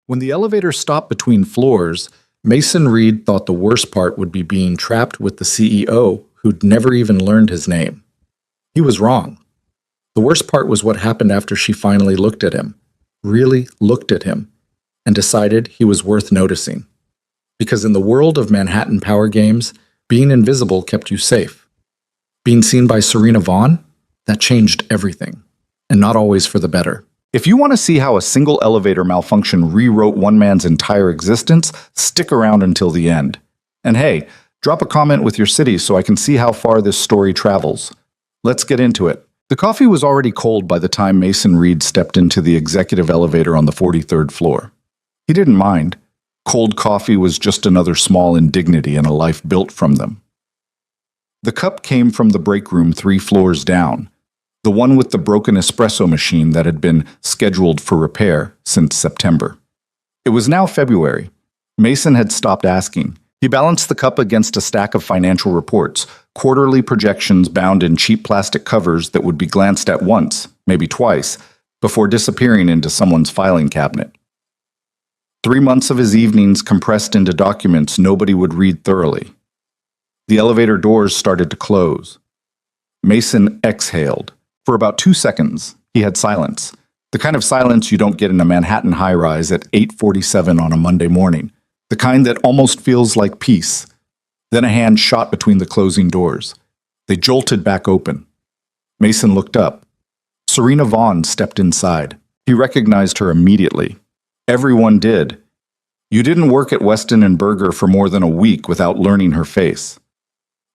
When the elevator stopped between floors, Mason Reed thought the worst part would be being trapped with the CEO, who'd never even learned his name. He was wrong. The worst part was what happened after she finally looked at him, really looked at him, and decided he was worth noticing. Because in the world of Manhattan power games, being invisible kept you safe. Being seen by Serena Vaughn? That changed everything, and not always for the better. If you want to see how a single elevator malfunction rewrote one man's entire existence, stick around until the end. And hey, drop a comment with your city so I can see how far this story travels. Let's get into it. The coffee was already cold by the time Mason Reed stepped into the executive elevator on the 43rd floor. He didn't mind. Cold coffee was just another small indignity in a life built from them. The cup came from the break room 3 floors down, the one with the broken espresso machine that had been scheduled for repair since September. It was now February. Mason had stopped asking. He balanced the cup against a stack of financial reports, quarterly projections bound in cheap plastic covers that would be glanced at once, maybe twice, before disappearing into someone's filing cabinet. 3 months of his evenings compressed into documents nobody would read thoroughly. The elevator doors started to close. Mason exhaled. For about 2 seconds, he had silence. The kind of silence you don't get in a Manhattan high-rise at 8:47 on a Monday morning. The kind that almost feels like peace. Then a hand shot between the closing doors. They jolted back open. Mason looked up. Serena Vaughn stepped inside. He recognized her immediately. Everyone did. You didn't work at Weston and Berger for more than a week without learning her face.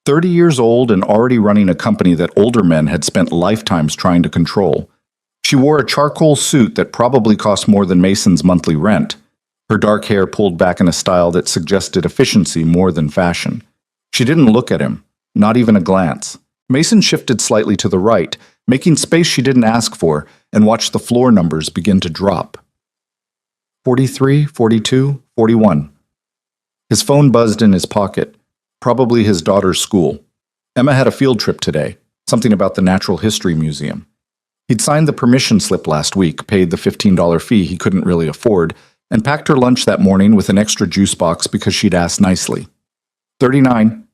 30 years old and already running a company that older men had spent lifetimes trying to control. She wore a charcoal suit that probably cost more than Mason's monthly rent. Her dark hair pulled back in a style that suggested efficiency more than fashion. She didn't look at him, not even a glance. Mason shifted slightly to the right, making space she didn't ask for, and watched the floor numbers begin to drop. 43, 42, 41. His phone buzzed in his pocket. Probably his daughter's school. Emma had a field trip today, something about the Natural History Museum. He'd signed the permission slip last week, paid the $15 fee he couldn't really afford, and packed her lunch that morning with an extra juice box because she'd asked nicely. 39.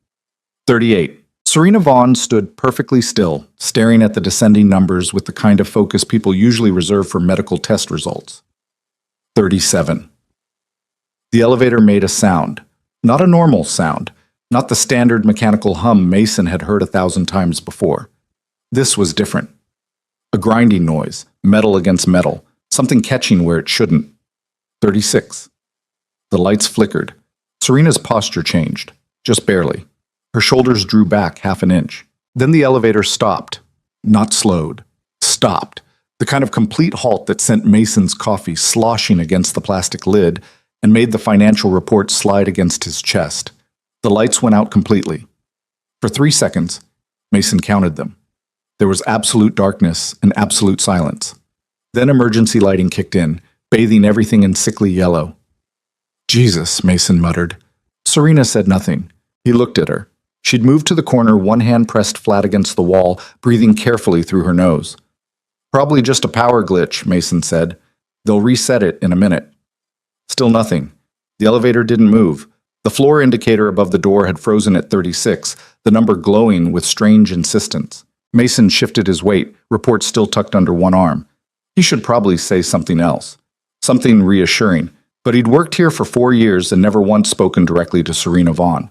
38. Serena Vaughn stood perfectly still, staring at the descending numbers with the kind of focus people usually reserve for medical test results. 37. The elevator made a sound. Not a normal sound. Not the standard mechanical hum Mason had heard 1,000 times before. This was different. A grinding noise, metal against metal, something catching where it shouldn't. 36. The lights flickered. Serena's posture changed, just barely. Her shoulders drew back half an inch. Then the elevator stopped. Not slowed. Stopped. The kind of complete halt that sent Mason's coffee sloshing against the plastic lid and made the financial report slide against his chest. The lights went out completely. For 3 seconds, Mason counted them. There was absolute darkness and absolute silence. Then emergency lighting kicked in, bathing everything in sickly yellow. Jesus, Mason muttered. Serena said nothing. He looked at her. She'd moved to the corner, one hand pressed flat against the wall, breathing carefully through her nose. Probably just a power glitch, Mason said. They'll reset it in a minute. Still nothing. The elevator didn't move. The floor indicator above the door had frozen at 36, the number glowing with strange insistence. Mason shifted his weight, report still tucked under one arm. He should probably say something else. Something reassuring. But he'd worked here for 4 years and never once spoken directly to Serena Vaughn.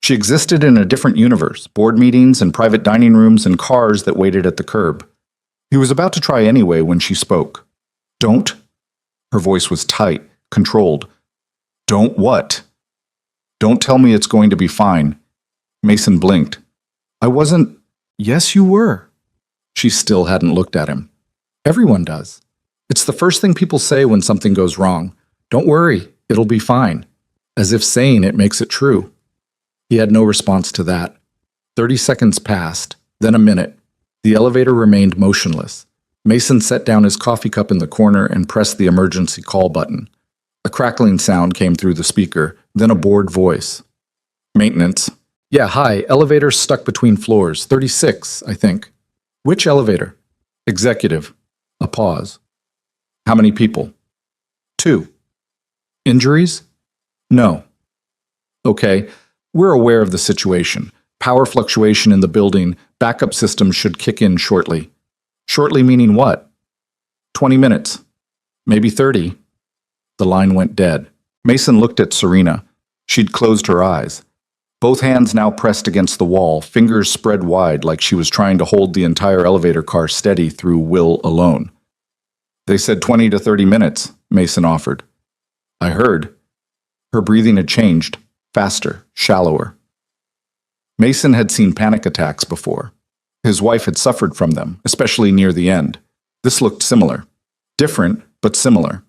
She existed in a different universe, board meetings and private dining rooms and cars that waited at the curb. He was about to try anyway when she spoke. Don't. Her voice was tight, controlled. Don't what? Don't tell me it's going to be fine. Mason blinked. I wasn't. Yes, you were. She still hadn't looked at him. Everyone does. It's the first thing people say when something goes wrong. Don't worry, it'll be fine. As if saying it makes it true. He had no response to that. 30 seconds passed, then a minute. The elevator remained motionless. Mason set down his coffee cup in the corner and pressed the emergency call button. A crackling sound came through the speaker, then a bored voice. Maintenance. Yeah, hi, elevator stuck between floors. 36, I think. Which elevator? Executive. A pause. How many people? 2. Injuries? No. Okay, we're aware of the situation. Power fluctuation in the building, backup systems should kick in shortly. Shortly meaning what? 20 minutes. Maybe 30. The line went dead. Mason looked at Serena. She'd closed her eyes. Both hands now pressed against the wall, fingers spread wide like she was trying to hold the entire elevator car steady through will alone. They said 20 to 30 minutes, Mason offered. I heard. Her breathing had changed, faster, shallower. Mason had seen panic attacks before. His wife had suffered from them, especially near the end. This looked similar. Different, but similar.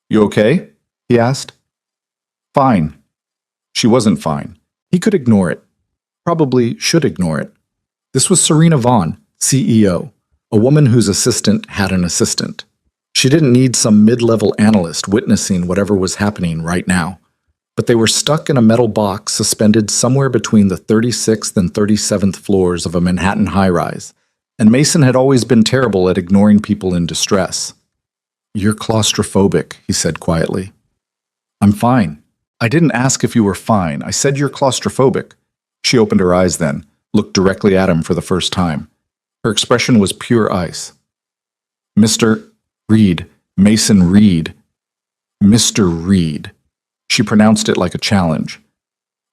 You okay? He asked. Fine. She wasn't fine. He could ignore it. Probably should ignore it. This was Serena Vaughn, CEO, a woman whose assistant had an assistant. She didn't need some mid-level analyst witnessing whatever was happening right now. But they were stuck in a metal box suspended somewhere between the 36th and 37th floors of a Manhattan high-rise, and Mason had always been terrible at ignoring people in distress. You're claustrophobic, he said quietly. I'm fine. I didn't ask if you were fine. I said you're claustrophobic. She opened her eyes then, looked directly at him for the first time. Her expression was pure ice. Mr. Reed, Mason Reed. Mr. Reed. She pronounced it like a challenge.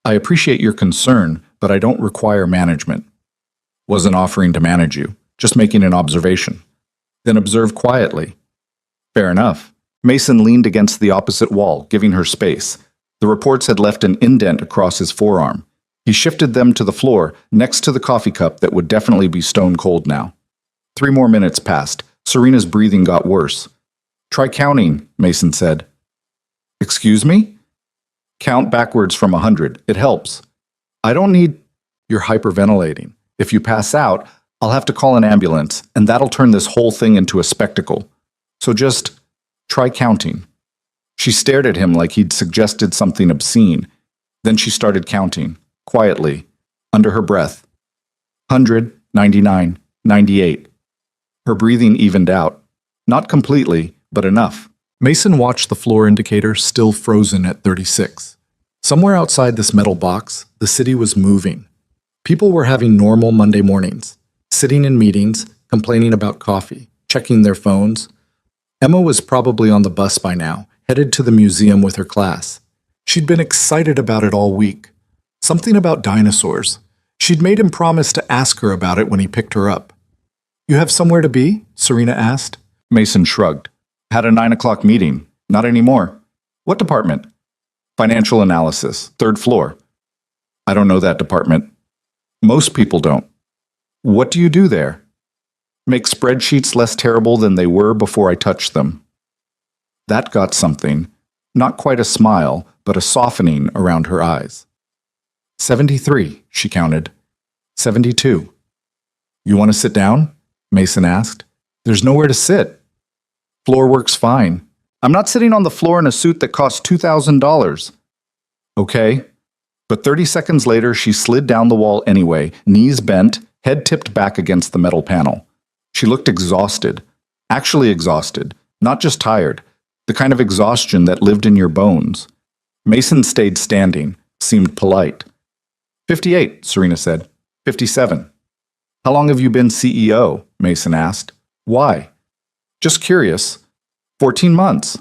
I appreciate your concern, but I don't require management. Wasn't offering to manage you, just making an observation. Then observe quietly. Fair enough. Mason leaned against the opposite wall, giving her space. The reports had left an indent across his forearm. He shifted them to the floor, next to the coffee cup that would definitely be stone cold now. 3 more minutes passed. Serena's breathing got worse. Try counting, Mason said. Excuse me? Count backwards from 100. It helps. I don't need... You're hyperventilating. If you pass out, I'll have to call an ambulance, and that'll turn this whole thing into a spectacle. So just try counting. She stared at him like he'd suggested something obscene. Then she started counting, quietly, under her breath. 100, 99, 98. Her breathing evened out. Not completely, but enough. Mason watched the floor indicator still frozen at 36. Somewhere outside this metal box, the city was moving. People were having normal Monday mornings, sitting in meetings, complaining about coffee, checking their phones. Emma was probably on the bus by now, headed to the museum with her class. She'd been excited about it all week. Something about dinosaurs. She'd made him promise to ask her about it when he picked her up. You have somewhere to be? Serena asked. Mason shrugged. Had a 9 o'clock meeting. Not anymore. What department? Financial analysis, 3rd floor. I don't know that department. Most people don't. What do you do there? Make spreadsheets less terrible than they were before I touched them. That got something. Not quite a smile, but a softening around her eyes. 73, she counted. 72. You want to sit down? Mason asked. There's nowhere to sit. Floor works fine. I'm not sitting on the floor in a suit that costs $2,000. Okay. But 30 seconds later, she slid down the wall anyway, knees bent, head tipped back against the metal panel. She looked exhausted. Actually exhausted. Not just tired. The kind of exhaustion that lived in your bones. Mason stayed standing, seemed polite. 58, Serena said. 57. How long have you been CEO? Mason asked. Why? Just curious. 14 months.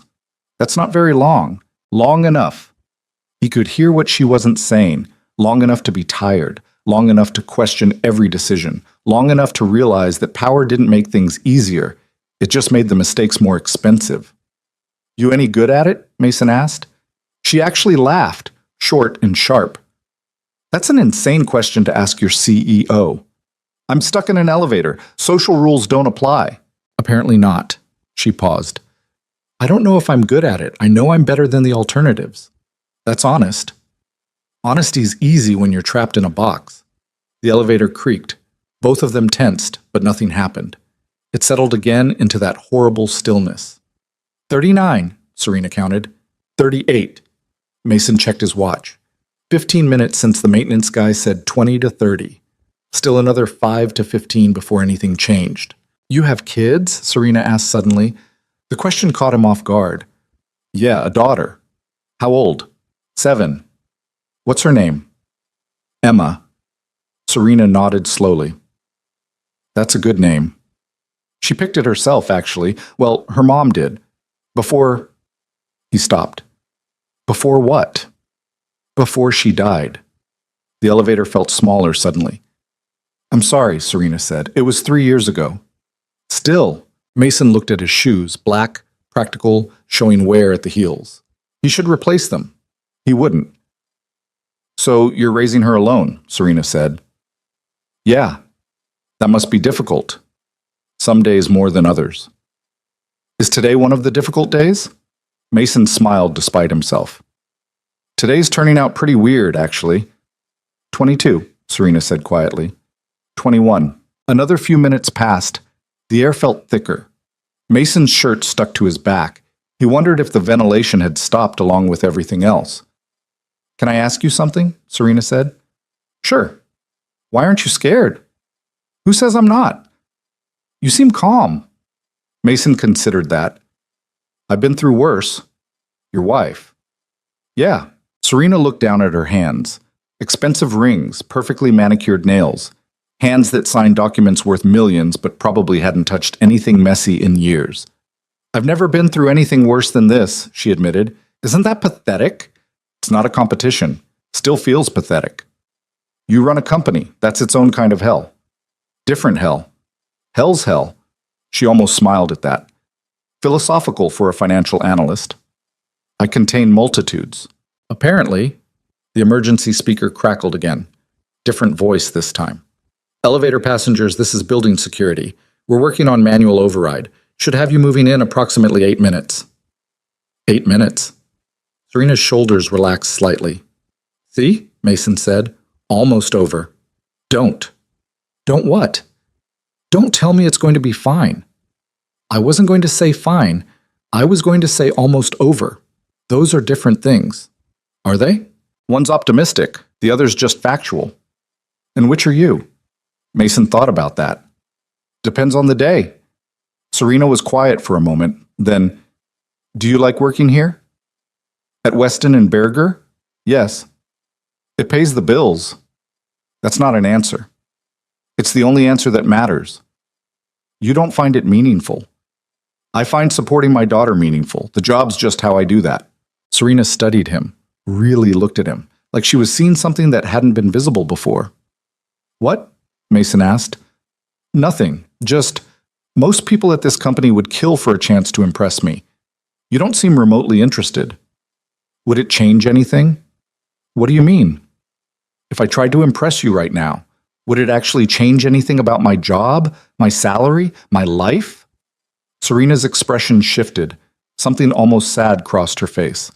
That's not very long. Long enough. He could hear what she wasn't saying. Long enough to be tired. Long enough to question every decision. Long enough to realize that power didn't make things easier. It just made the mistakes more expensive. You any good at it? Mason asked. She actually laughed, short and sharp. That's an insane question to ask your CEO. I'm stuck in an elevator. Social rules don't apply. Apparently not. She paused. I don't know if I'm good at it. I know I'm better than the alternatives. That's honest. Honesty's easy when you're trapped in a box. The elevator creaked. Both of them tensed, but nothing happened. It settled again into that horrible stillness. 39, Serena counted. 38. Mason checked his watch. 15 minutes since the maintenance guy said 20 to 30. Still another 5 to 15 before anything changed. You have kids? Serena asked suddenly. The question caught him off guard. Yeah, a daughter. How old? 7. What's her name? Emma. Serena nodded slowly. That's a good name. She picked it herself, actually. Well, her mom did. Before... He stopped. Before what? Before she died. The elevator felt smaller suddenly. I'm sorry, Serena said. It was 3 years ago. Still, Mason looked at his shoes, black, practical, showing wear at the heels. He should replace them. He wouldn't. So you're raising her alone, Serena said. Yeah, that must be difficult. Some days more than others. Is today one of the difficult days? Mason smiled despite himself. Today's turning out pretty weird, actually. 22, Serena said quietly. 21. Another few minutes passed. The air felt thicker. Mason's shirt stuck to his back. He wondered if the ventilation had stopped along with everything else. Can I ask you something? Serena said. Sure. Why aren't you scared? Who says I'm not? You seem calm. Mason considered that. I've been through worse. Your wife. Yeah. Serena looked down at her hands. Expensive rings, perfectly manicured nails. Hands that signed documents worth millions but probably hadn't touched anything messy in years. I've never been through anything worse than this, she admitted. Isn't that pathetic? It's not a competition. Still feels pathetic. You run a company. That's its own kind of hell. Different hell. Hell's hell. She almost smiled at that. Philosophical for a financial analyst. I contain multitudes. Apparently, the emergency speaker crackled again. Different voice this time. Elevator passengers, this is building security. We're working on manual override. Should have you moving in approximately 8 minutes. 8 minutes. Serena's shoulders relaxed slightly. See, Mason said. Almost over. Don't. Don't what? Don't tell me it's going to be fine. I wasn't going to say fine. I was going to say almost over. Those are different things. Are they? One's optimistic, the other's just factual. And which are you? Mason thought about that. Depends on the day. Serena was quiet for a moment, then, do you like working here? At Weston and Berger? Yes. It pays the bills. That's not an answer. It's the only answer that matters. You don't find it meaningful. I find supporting my daughter meaningful. The job's just how I do that. Serena studied him, really looked at him, like she was seeing something that hadn't been visible before. What? Mason asked. Nothing. Just, most people at this company would kill for a chance to impress me. You don't seem remotely interested. Would it change anything? What do you mean? If I tried to impress you right now, would it actually change anything about my job, my salary, my life? Serena's expression shifted. Something almost sad crossed her face.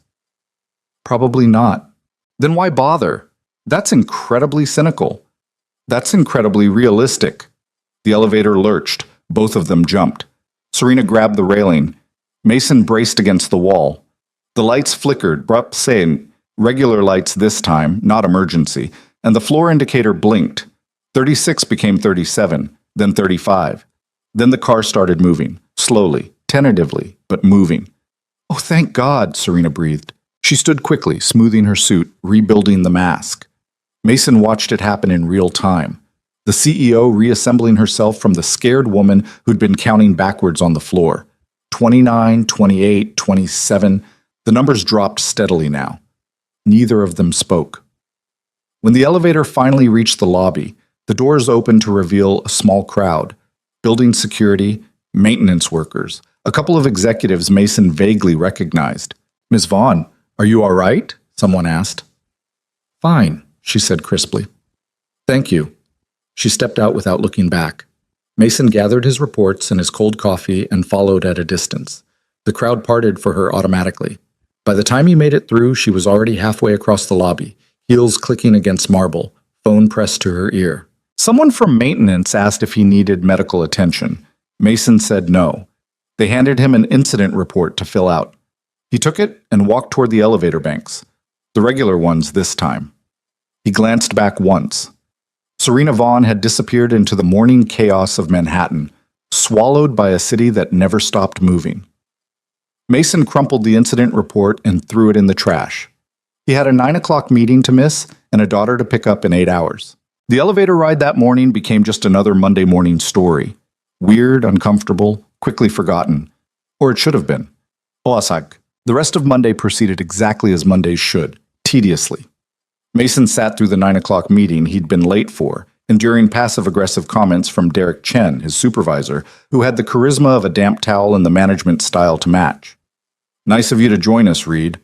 Probably not. Then why bother? That's incredibly cynical. That's incredibly realistic. The elevator lurched. Both of them jumped. Serena grabbed the railing. Mason braced against the wall. The lights flickered, saying, regular lights this time, not emergency, and the floor indicator blinked. 36 became 37, then 35. Then the car started moving, slowly, tentatively, but moving. Oh, thank God, Serena breathed. She stood quickly, smoothing her suit, rebuilding the mask. Mason watched it happen in real time. The CEO reassembling herself from the scared woman who'd been counting backwards on the floor. 29, 28, 27. The numbers dropped steadily now. Neither of them spoke. When the elevator finally reached the lobby, the doors opened to reveal a small crowd. Building security, maintenance workers, a couple of executives Mason vaguely recognized. Ms. Vaughn, are you all right? Someone asked. Fine, she said crisply. Thank you. She stepped out without looking back. Mason gathered his reports and his cold coffee and followed at a distance. The crowd parted for her automatically. By the time he made it through, she was already halfway across the lobby, heels clicking against marble, phone pressed to her ear. Someone from maintenance asked if he needed medical attention. Mason said no. They handed him an incident report to fill out. He took it and walked toward the elevator banks, the regular ones this time. He glanced back once. Serena Vaughn had disappeared into the morning chaos of Manhattan, swallowed by a city that never stopped moving. Mason crumpled the incident report and threw it in the trash. He had a 9 o'clock meeting to miss and a daughter to pick up in 8 hours. The elevator ride that morning became just another Monday morning story. Weird, uncomfortable, quickly forgotten. Or it should have been. Oasag. The rest of Monday proceeded exactly as Mondays should, tediously. Mason sat through the 9 o'clock meeting he'd been late for, enduring passive-aggressive comments from Derek Chen, his supervisor, who had the charisma of a damp towel and the management style to match. Nice of you to join us, Reed.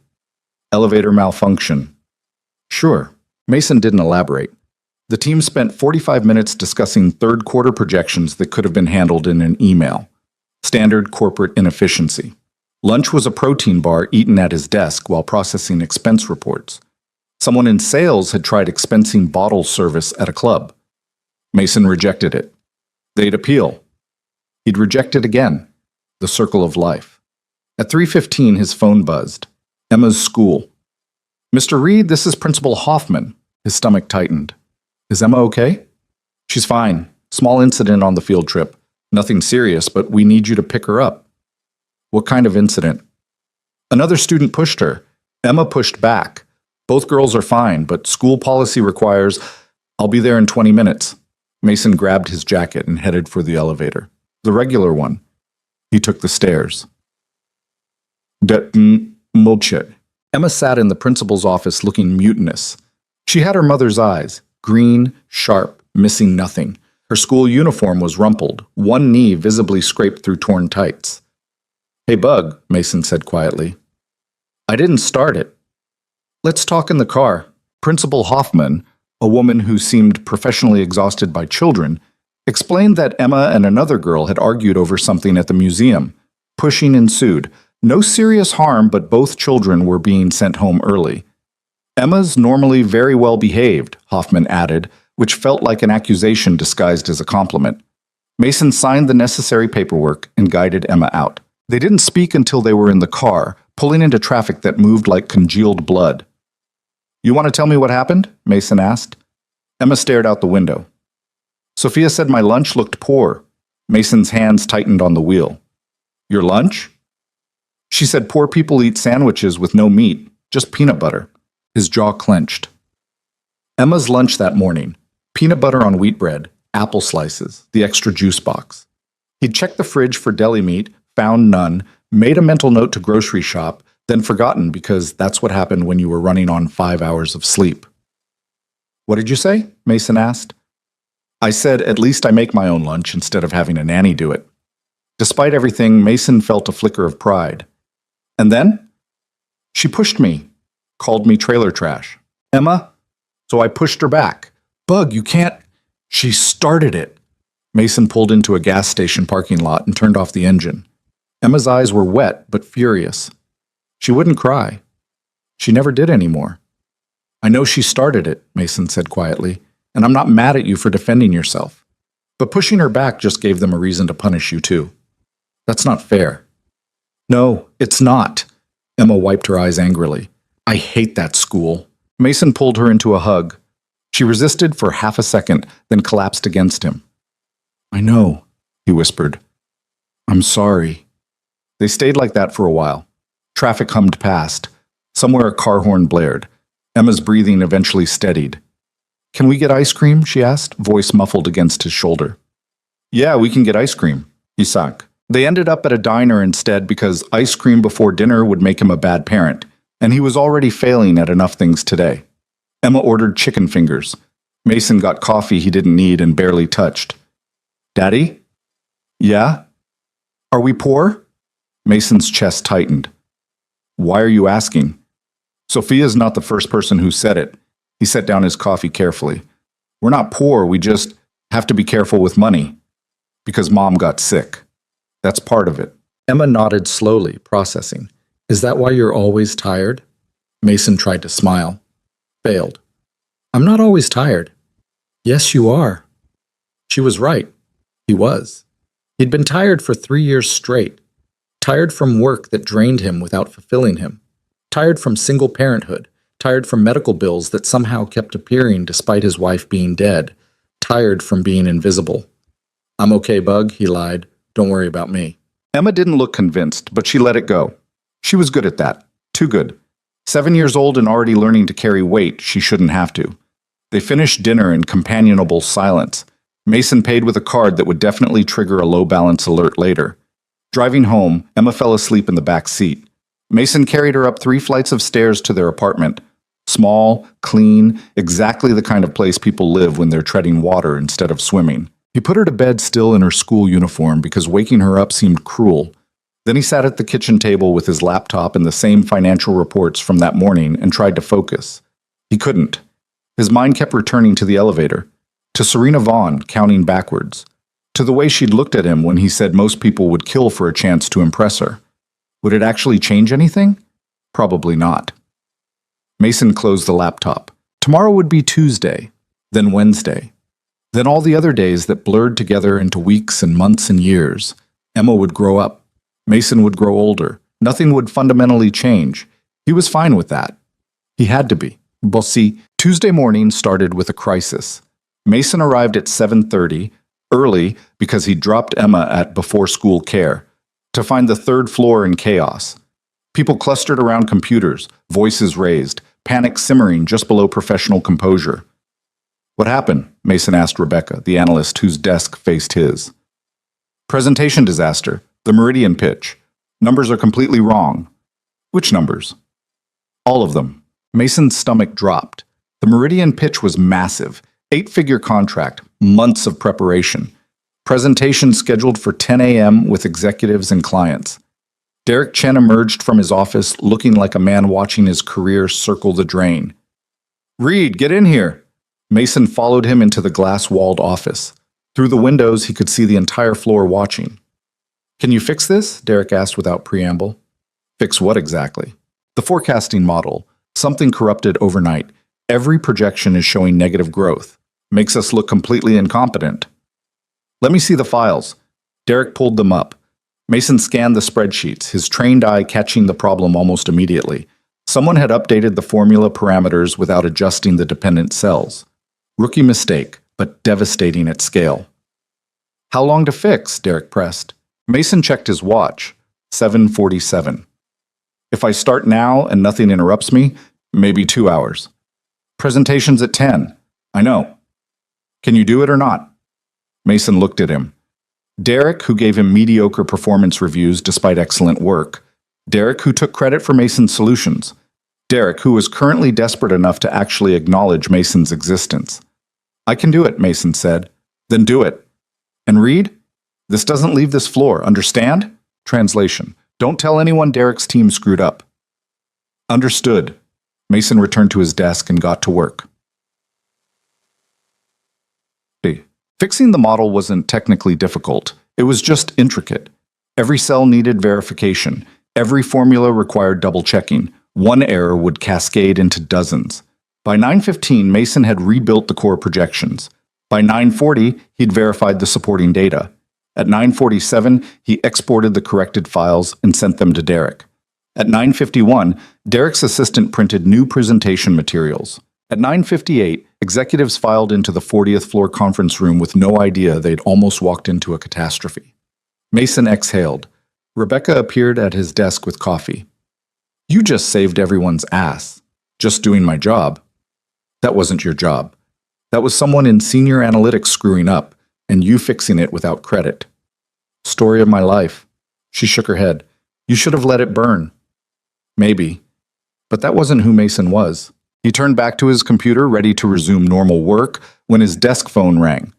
Elevator malfunction. Sure. Mason didn't elaborate. The team spent 45 minutes discussing third-quarter projections that could have been handled in an email. Standard corporate inefficiency. Lunch was a protein bar eaten at his desk while processing expense reports. Someone in sales had tried expensing bottle service at a club. Mason rejected it. They'd appeal. He'd reject it again. The circle of life. At 3:15, his phone buzzed. Emma's school. Mr. Reed, this is Principal Hoffman. His stomach tightened. Is Emma okay? She's fine. Small incident on the field trip. Nothing serious, but we need you to pick her up. What kind of incident? Another student pushed her. Emma pushed back. Both girls are fine, but school policy requires, I'll be there in 20 minutes. Mason grabbed his jacket and headed for the elevator. The regular one. He took the stairs. Mulchit. Emma sat in the principal's office looking mutinous. She had her mother's eyes, green, sharp, missing nothing. Her school uniform was rumpled, one knee visibly scraped through torn tights. Hey, Bug, Mason said quietly. I didn't start it. Let's talk in the car. Principal Hoffman, a woman who seemed professionally exhausted by children, explained that Emma and another girl had argued over something at the museum. Pushing ensued. No serious harm, but both children were being sent home early. Emma's normally very well behaved, Hoffman added, which felt like an accusation disguised as a compliment. Mason signed the necessary paperwork and guided Emma out. They didn't speak until they were in the car, pulling into traffic that moved like congealed blood. You want to tell me what happened? Mason asked. Emma stared out the window. Sophia said my lunch looked poor. Mason's hands tightened on the wheel. Your lunch? She said poor people eat sandwiches with no meat, just peanut butter. His jaw clenched. Emma's lunch that morning. Peanut butter on wheat bread, apple slices, the extra juice box. He'd checked the fridge for deli meat, found none, made a mental note to grocery shop, then forgotten because that's what happened when you were running on 5 hours of sleep. What did you say? Mason asked. I said, at least I make my own lunch instead of having a nanny do it. Despite everything, Mason felt a flicker of pride. And then? She pushed me, called me trailer trash. Emma? So I pushed her back. Bug, you can't. She started it. Mason pulled into a gas station parking lot and turned off the engine. Emma's eyes were wet but furious. She wouldn't cry. She never did anymore. I know she started it, Mason said quietly, and I'm not mad at you for defending yourself. But pushing her back just gave them a reason to punish you too. That's not fair. No, it's not. Emma wiped her eyes angrily. I hate that school. Mason pulled her into a hug. She resisted for half a second, then collapsed against him. I know, he whispered. I'm sorry. They stayed like that for a while. Traffic hummed past. Somewhere a car horn blared. Emma's breathing eventually steadied. Can we get ice cream? She asked, voice muffled against his shoulder. Yeah, we can get ice cream, he sank. They ended up at a diner instead because ice cream before dinner would make him a bad parent, and he was already failing at enough things today. Emma ordered chicken fingers. Mason got coffee he didn't need and barely touched. Daddy? Yeah? Are we poor? Mason's chest tightened. Why are you asking? Sophia's not the first person who said it. He set down his coffee carefully. We're not poor, we just have to be careful with money. Because Mom got sick. That's part of it. Emma nodded slowly, processing. Is that why you're always tired? Mason tried to smile. Failed. I'm not always tired. Yes, you are. She was right. He was. He'd been tired for 3 years straight. Tired from work that drained him without fulfilling him. Tired from single parenthood. Tired from medical bills that somehow kept appearing despite his wife being dead. Tired from being invisible. I'm okay, Bug, he lied. Don't worry about me. Emma didn't look convinced, but she let it go. She was good at that. Too good. 7 years old and already learning to carry weight she shouldn't have to. They finished dinner in companionable silence. Mason paid with a card that would definitely trigger a low balance alert later. Driving home, Emma fell asleep in the back seat. Mason carried her up 3 flights of stairs to their apartment. Small, clean, exactly the kind of place people live when they're treading water instead of swimming. He put her to bed still in her school uniform because waking her up seemed cruel. Then he sat at the kitchen table with his laptop and the same financial reports from that morning and tried to focus. He couldn't. His mind kept returning to the elevator, to Serena Vaughn counting backwards, to the way she'd looked at him when he said most people would kill for a chance to impress her. Would it actually change anything? Probably not. Mason closed the laptop. Tomorrow would be Tuesday, then Wednesday, then all the other days that blurred together into weeks and months and years. Emma would grow up. Mason would grow older. Nothing would fundamentally change. He was fine with that. He had to be. But see, Tuesday morning started with a crisis. Mason arrived at 7:30, early because he dropped Emma at before-school care, to find the 3rd floor in chaos. People clustered around computers, voices raised, panic simmering just below professional composure. What happened? Mason asked Rebecca, the analyst whose desk faced his. Presentation disaster. The meridian pitch. Numbers are completely wrong. Which numbers? All of them. Mason's stomach dropped. The meridian pitch was massive. 8-figure contract. Months of preparation. Presentation scheduled for 10 a.m. with executives and clients. Derek Chen emerged from his office looking like a man watching his career circle the drain. Reed, get in here! Mason followed him into the glass-walled office. Through the windows, he could see the entire floor watching. Can you fix this? Derek asked without preamble. Fix what exactly? The forecasting model. Something corrupted overnight. Every projection is showing negative growth. Makes us look completely incompetent. Let me see the files. Derek pulled them up. Mason scanned the spreadsheets, his trained eye catching the problem almost immediately. Someone had updated the formula parameters without adjusting the dependent cells. Rookie mistake, but devastating at scale. How long to fix? Derek pressed. Mason checked his watch. 7:47. If I start now and nothing interrupts me, maybe 2 hours. Presentation's at 10. I know. Can you do it or not? Mason looked at him. Derek, who gave him mediocre performance reviews despite excellent work. Derek, who took credit for Mason's solutions. Derek, who was currently desperate enough to actually acknowledge Mason's existence. I can do it, Mason said. Then do it. And Reed? This doesn't leave this floor, understand? Translation. Don't tell anyone Derek's team screwed up. Understood. Mason returned to his desk and got to work. Fixing the model wasn't technically difficult. It was just intricate. Every cell needed verification. Every formula required double-checking. One error would cascade into dozens. By 9:15, Mason had rebuilt the core projections. By 9:40, he'd verified the supporting data. At 9:47, he exported the corrected files and sent them to Derek. At 9:51, Derek's assistant printed new presentation materials. At 9:58, executives filed into the 40th floor conference room with no idea they'd almost walked into a catastrophe. Mason exhaled. Rebecca appeared at his desk with coffee. You just saved everyone's ass. Just doing my job. That wasn't your job. That was someone in senior analytics screwing up, and you fixing it without credit. Story of my life. She shook her head. You should have let it burn. Maybe. But that wasn't who Mason was. He turned back to his computer, ready to resume normal work, when his desk phone rang.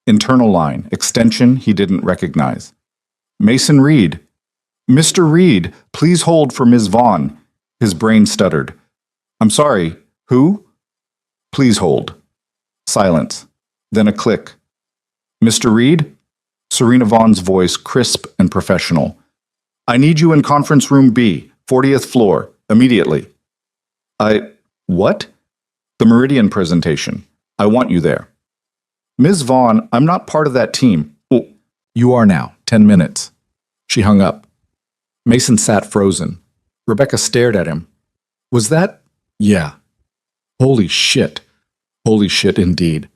Internal line, extension he didn't recognize. Mason Reed. Mr. Reed, please hold for Ms. Vaughn. His brain stuttered. I'm sorry, who? Please hold. Silence. Then a click. Mr. Reed? Serena Vaughn's voice crisp and professional. I need you in conference room B, 40th floor, immediately. What? The Meridian presentation. I want you there. Ms. Vaughn, I'm not part of that team. Oh, you are now. 10 minutes. She hung up. Mason sat frozen. Rebecca stared at him. Was that? Yeah. Holy shit. Holy shit indeed.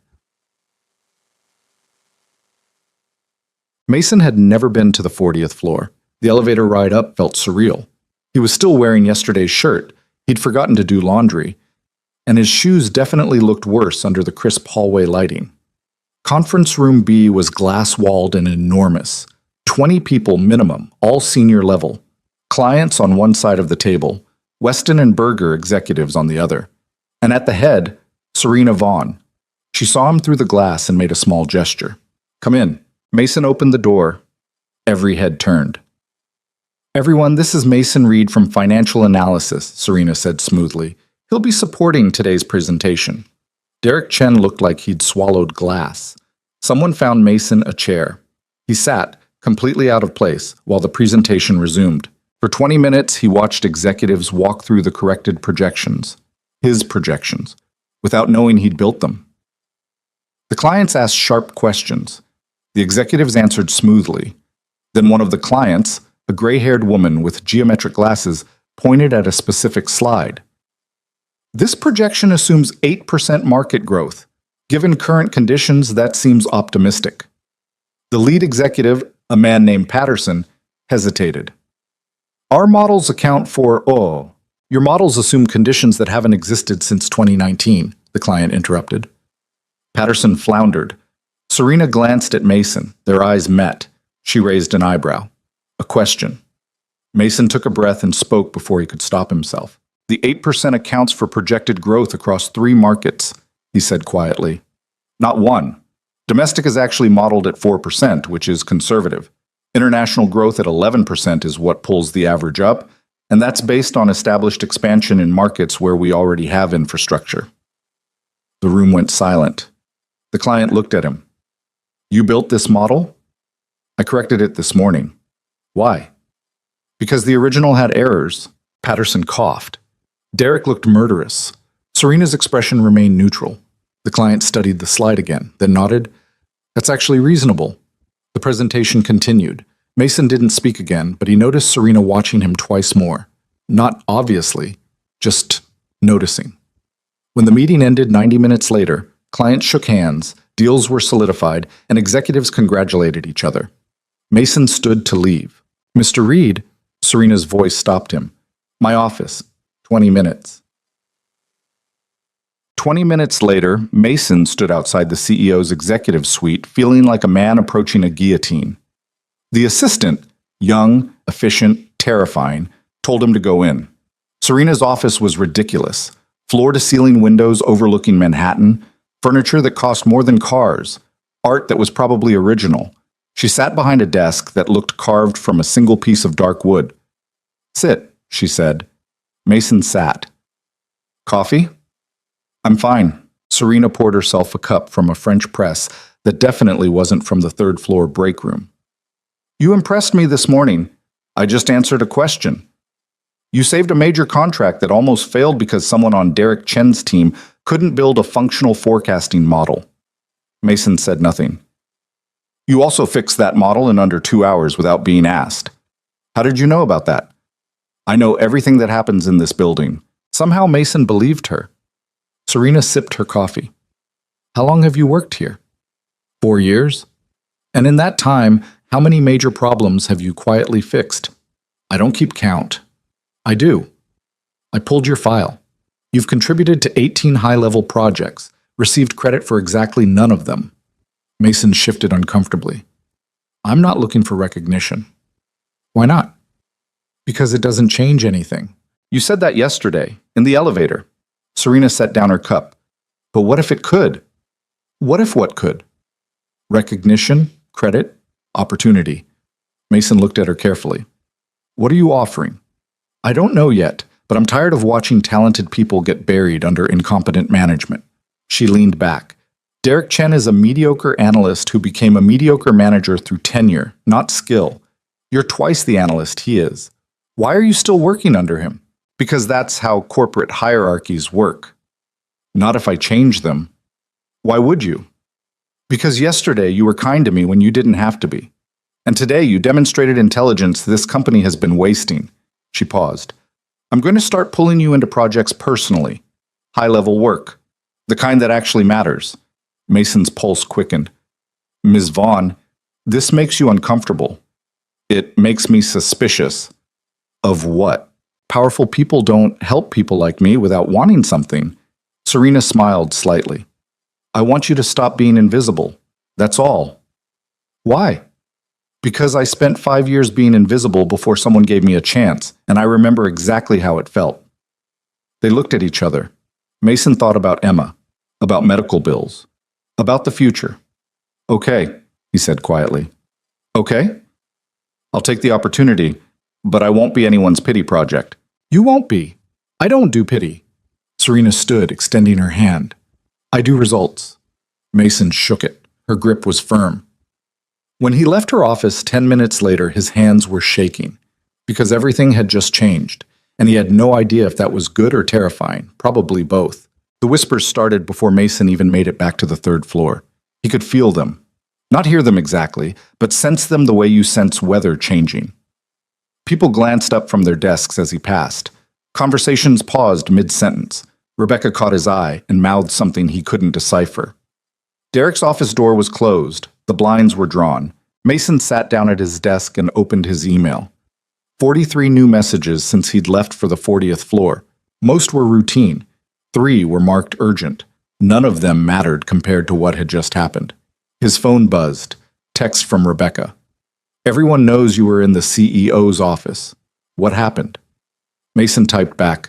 Mason had never been to the 40th floor. The elevator ride up felt surreal. He was still wearing yesterday's shirt. He'd forgotten to do laundry, and his shoes definitely looked worse under the crisp hallway lighting. Conference room B was glass-walled and enormous. 20 people minimum, all senior level. Clients on one side of the table, Weston and Berger executives on the other. And at the head, Serena Vaughn. She saw him through the glass and made a small gesture. "Come in." Mason opened the door. Every head turned. "Everyone, this is Mason Reed from Financial Analysis," Serena said smoothly. "He'll be supporting today's presentation." Derek Chen looked like he'd swallowed glass. Someone found Mason a chair. He sat, completely out of place, while the presentation resumed. For 20 minutes, he watched executives walk through the corrected projections. His projections, without knowing he'd built them. The clients asked sharp questions. The executives answered smoothly. Then one of the clients, a gray-haired woman with geometric glasses, pointed at a specific slide. "This projection assumes 8% market growth. Given current conditions, that seems optimistic." The lead executive, a man named Patterson, hesitated. "Our models account for, your models assume conditions that haven't existed since 2019, the client interrupted. Patterson floundered. Serena glanced at Mason. Their eyes met. She raised an eyebrow. A question. Mason took a breath and spoke before he could stop himself. "The 8% accounts for projected growth across 3 markets, he said quietly. "Not one. Domestic is actually modeled at 4%, which is conservative. International growth at 11% is what pulls the average up, and that's based on established expansion in markets where we already have infrastructure." The room went silent. The client looked at him. "You built this model?" "I corrected it this morning." "Why?" "Because the original had errors." Patterson coughed. Derek looked murderous. Serena's expression remained neutral. The client studied the slide again, then nodded. "That's actually reasonable." The presentation continued. Mason didn't speak again, but he noticed Serena watching him twice more. Not obviously, just noticing. When the meeting ended 90 minutes later, clients shook hands, deals were solidified, and executives congratulated each other. Mason stood to leave. "Mr. Reed," Serena's voice stopped him. "My office. 20 minutes." 20 minutes later, Mason stood outside the CEO's executive suite, feeling like a man approaching a guillotine. The assistant, young, efficient, terrifying, told him to go in. Serena's office was ridiculous. Floor-to-ceiling windows overlooking Manhattan, furniture that cost more than cars, art that was probably original. She sat behind a desk that looked carved from a single piece of dark wood. "Sit," she said. Mason sat. "Coffee?" "I'm fine." Serena poured herself a cup from a French press that definitely wasn't from the third-floor break room. "You impressed me this morning. I just answered a question. You saved a major contract that almost failed because someone on Derek Chen's team couldn't build a functional forecasting model." Mason said nothing. "You also fixed that model in under 2 hours without being asked. How did you know about that?" "I know everything that happens in this building." Somehow Mason believed her. Serena sipped her coffee. "How long have you worked here?" 4 years. "And in that time, how many major problems have you quietly fixed?" "I don't keep count." "I do. I pulled your file. You've contributed to 18 high-level projects, received credit for exactly none of them." Mason shifted uncomfortably. "I'm not looking for recognition." "Why not?" "Because it doesn't change anything." "You said that yesterday, in the elevator." Serena set down her cup. "But what if it could?" "What if what could?" "Recognition, credit, opportunity." Mason looked at her carefully. "What are you offering?" "I don't know yet, but I'm tired of watching talented people get buried under incompetent management." She leaned back. "Derek Chen is a mediocre analyst who became a mediocre manager through tenure, not skill. You're twice the analyst he is. Why are you still working under him?" "Because that's how corporate hierarchies work." "Not if I change them." "Why would you?" "Because yesterday you were kind to me when you didn't have to be. And today you demonstrated intelligence this company has been wasting." She paused. "I'm going to start pulling you into projects personally. High-level work. The kind that actually matters." Mason's pulse quickened. "Ms. Vaughn, this makes you uncomfortable." "It makes me suspicious." "Of what?" Powerful people don't help people like me without wanting something. Serena smiled slightly. I want you to stop being invisible. That's all. Why? Because I spent 5 years being invisible before someone gave me a chance, and I remember exactly how it felt. They looked at each other. Mason thought about Emma, about medical bills, about the future. Okay, he said quietly. Okay? I'll take the opportunity, but I won't be anyone's pity project. You won't be. I don't do pity. Serena stood, extending her hand. I do results. Mason shook it. Her grip was firm. When he left her office 10 minutes later, his hands were shaking, because everything had just changed, and he had no idea if that was good or terrifying, probably both. The whispers started before Mason even made it back to the 3rd floor. He could feel them. Not hear them exactly, but sense them the way you sense weather changing. People glanced up from their desks as he passed. Conversations paused mid-sentence. Rebecca caught his eye and mouthed something he couldn't decipher. Derek's office door was closed. The blinds were drawn. Mason sat down at his desk and opened his email. 43 new messages since he'd left for the 40th floor. Most were routine. 3 were marked urgent. None of them mattered compared to what had just happened. His phone buzzed. Text from Rebecca. Everyone knows you were in the CEO's office. What happened? Mason typed back,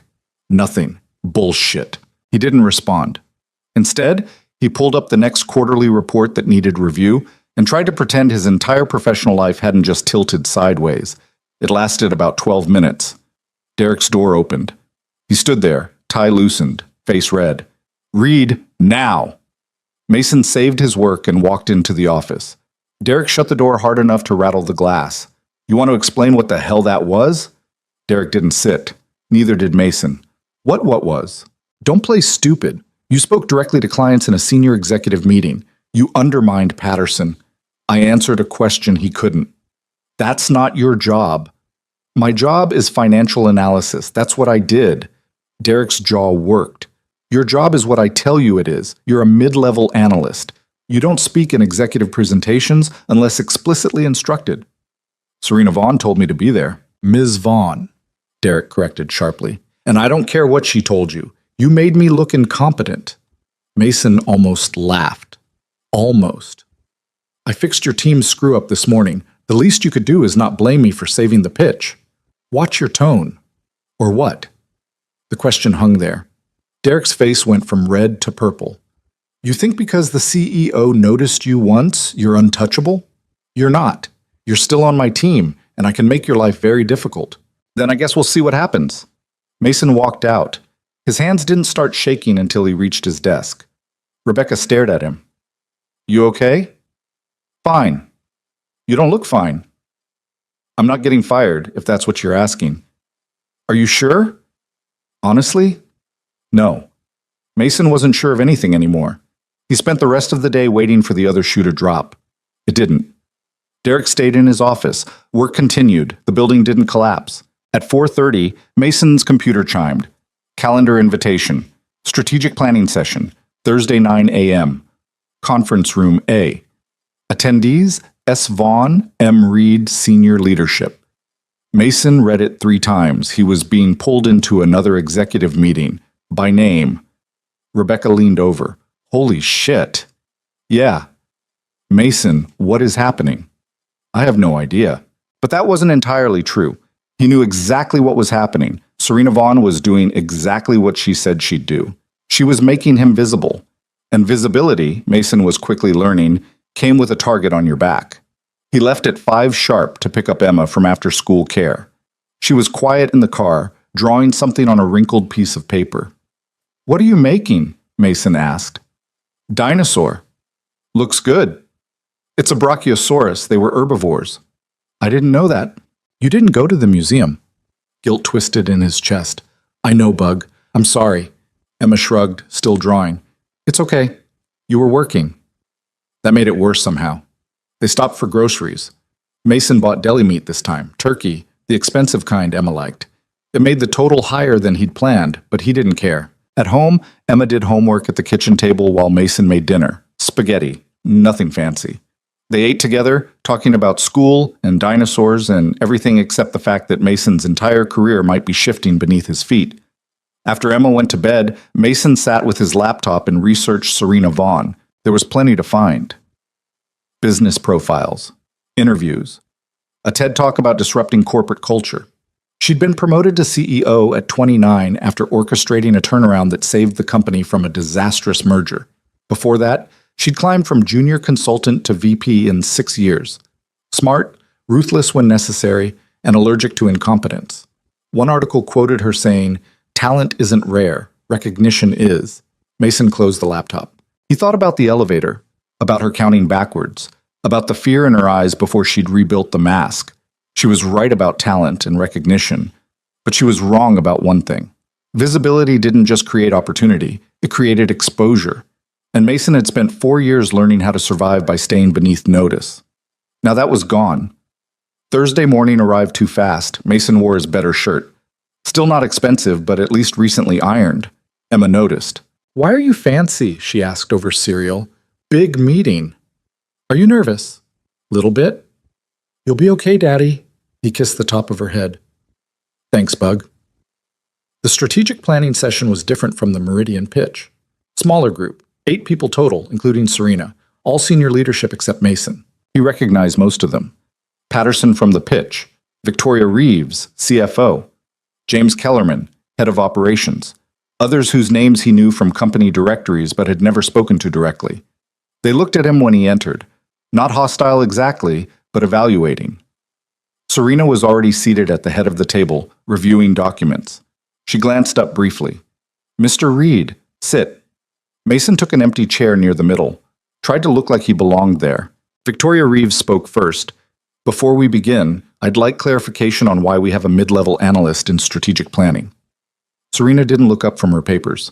nothing. Bullshit. He didn't respond. Instead, he pulled up the next quarterly report that needed review and tried to pretend his entire professional life hadn't just tilted sideways. It lasted about 12 minutes. Derek's door opened. He stood there, tie loosened, face red. Read now. Mason saved his work and walked into the office. Derek shut the door hard enough to rattle the glass. You want to explain what the hell that was? Derek didn't sit. Neither did Mason. What was? Don't play stupid. You spoke directly to clients in a senior executive meeting. You undermined Patterson. I answered a question he couldn't. That's not your job. My job is financial analysis. That's what I did. Derek's jaw worked. Your job is what I tell you it is. You're a mid-level analyst. You don't speak in executive presentations unless explicitly instructed. Serena Vaughn told me to be there. Ms. Vaughn, Derek corrected sharply. And I don't care what she told you. You made me look incompetent. Mason almost laughed. Almost. I fixed your team's screw-up this morning. The least you could do is not blame me for saving the pitch. Watch your tone. Or what? The question hung there. Derek's face went from red to purple. You think because the CEO noticed you once, you're untouchable? You're not. You're still on my team, and I can make your life very difficult. Then I guess we'll see what happens. Mason walked out. His hands didn't start shaking until he reached his desk. Rebecca stared at him. You okay? Fine. You don't look fine. I'm not getting fired, if that's what you're asking. Are you sure? Honestly? No. Mason wasn't sure of anything anymore. He spent the rest of the day waiting for the other shoe to drop. It didn't. Derek stayed in his office. Work continued. The building didn't collapse. At 4:30, Mason's computer chimed. Calendar invitation. Strategic planning session. Thursday 9 a.m. Conference room A. Attendees, S. Vaughn, M. Reed, Senior Leadership. Mason read it 3 times. He was being pulled into another executive meeting. By name. Rebecca leaned over. Holy shit. Yeah. Mason, what is happening? I have no idea. But that wasn't entirely true. He knew exactly what was happening. Serena Vaughn was doing exactly what she said she'd do. She was making him visible. And visibility, Mason was quickly learning, came with a target on your back. He left at 5 sharp to pick up Emma from after-school care. She was quiet in the car, drawing something on a wrinkled piece of paper. What are you making? Mason asked. Dinosaur. Looks good. It's a brachiosaurus. They were herbivores. I didn't know that. You didn't go to the museum. Guilt twisted in his chest. I know, Bug. I'm sorry. Emma shrugged, still drawing. It's okay. You were working. That made it worse somehow. They stopped for groceries. Mason bought deli meat this time, turkey, the expensive kind Emma liked. It made the total higher than he'd planned, but he didn't care. At home, Emma did homework at the kitchen table while Mason made dinner. Spaghetti. Nothing fancy. They ate together, talking about school and dinosaurs and everything except the fact that Mason's entire career might be shifting beneath his feet. After Emma went to bed, Mason sat with his laptop and researched Serena Vaughn. There was plenty to find. Business profiles, interviews, a TED Talk about disrupting corporate culture. She'd been promoted to CEO at 29 after orchestrating a turnaround that saved the company from a disastrous merger. Before that, she'd climbed from junior consultant to VP in 6 years. Smart, ruthless when necessary, and allergic to incompetence. One article quoted her saying, "Talent isn't rare, recognition is." Mason closed the laptop. He thought about the elevator, about her counting backwards, about the fear in her eyes before she'd rebuilt the mask. She was right about talent and recognition, but she was wrong about one thing. Visibility didn't just create opportunity, it created exposure. And Mason had spent 4 years learning how to survive by staying beneath notice. Now that was gone. Thursday morning arrived too fast. Mason wore his better shirt. Still not expensive, but at least recently ironed. Emma noticed. "Why are you fancy?" she asked over cereal. "Big meeting." "Are you nervous?" "Little bit." "You'll be okay, Daddy." He kissed the top of her head. "Thanks, Bug." The strategic planning session was different from the Meridian pitch. Smaller group, 8 people total, including Serena, all senior leadership except Mason. He recognized most of them. Patterson from the pitch, Victoria Reeves, CFO, James Kellerman, head of operations, others whose names he knew from company directories but had never spoken to directly. They looked at him when he entered, not hostile exactly, but evaluating. Serena was already seated at the head of the table, reviewing documents. She glanced up briefly. "Mr. Reed, sit." Mason took an empty chair near the middle, tried to look like he belonged there. Victoria Reeves spoke first. "Before we begin, I'd like clarification on why we have a mid-level analyst in strategic planning." Serena didn't look up from her papers.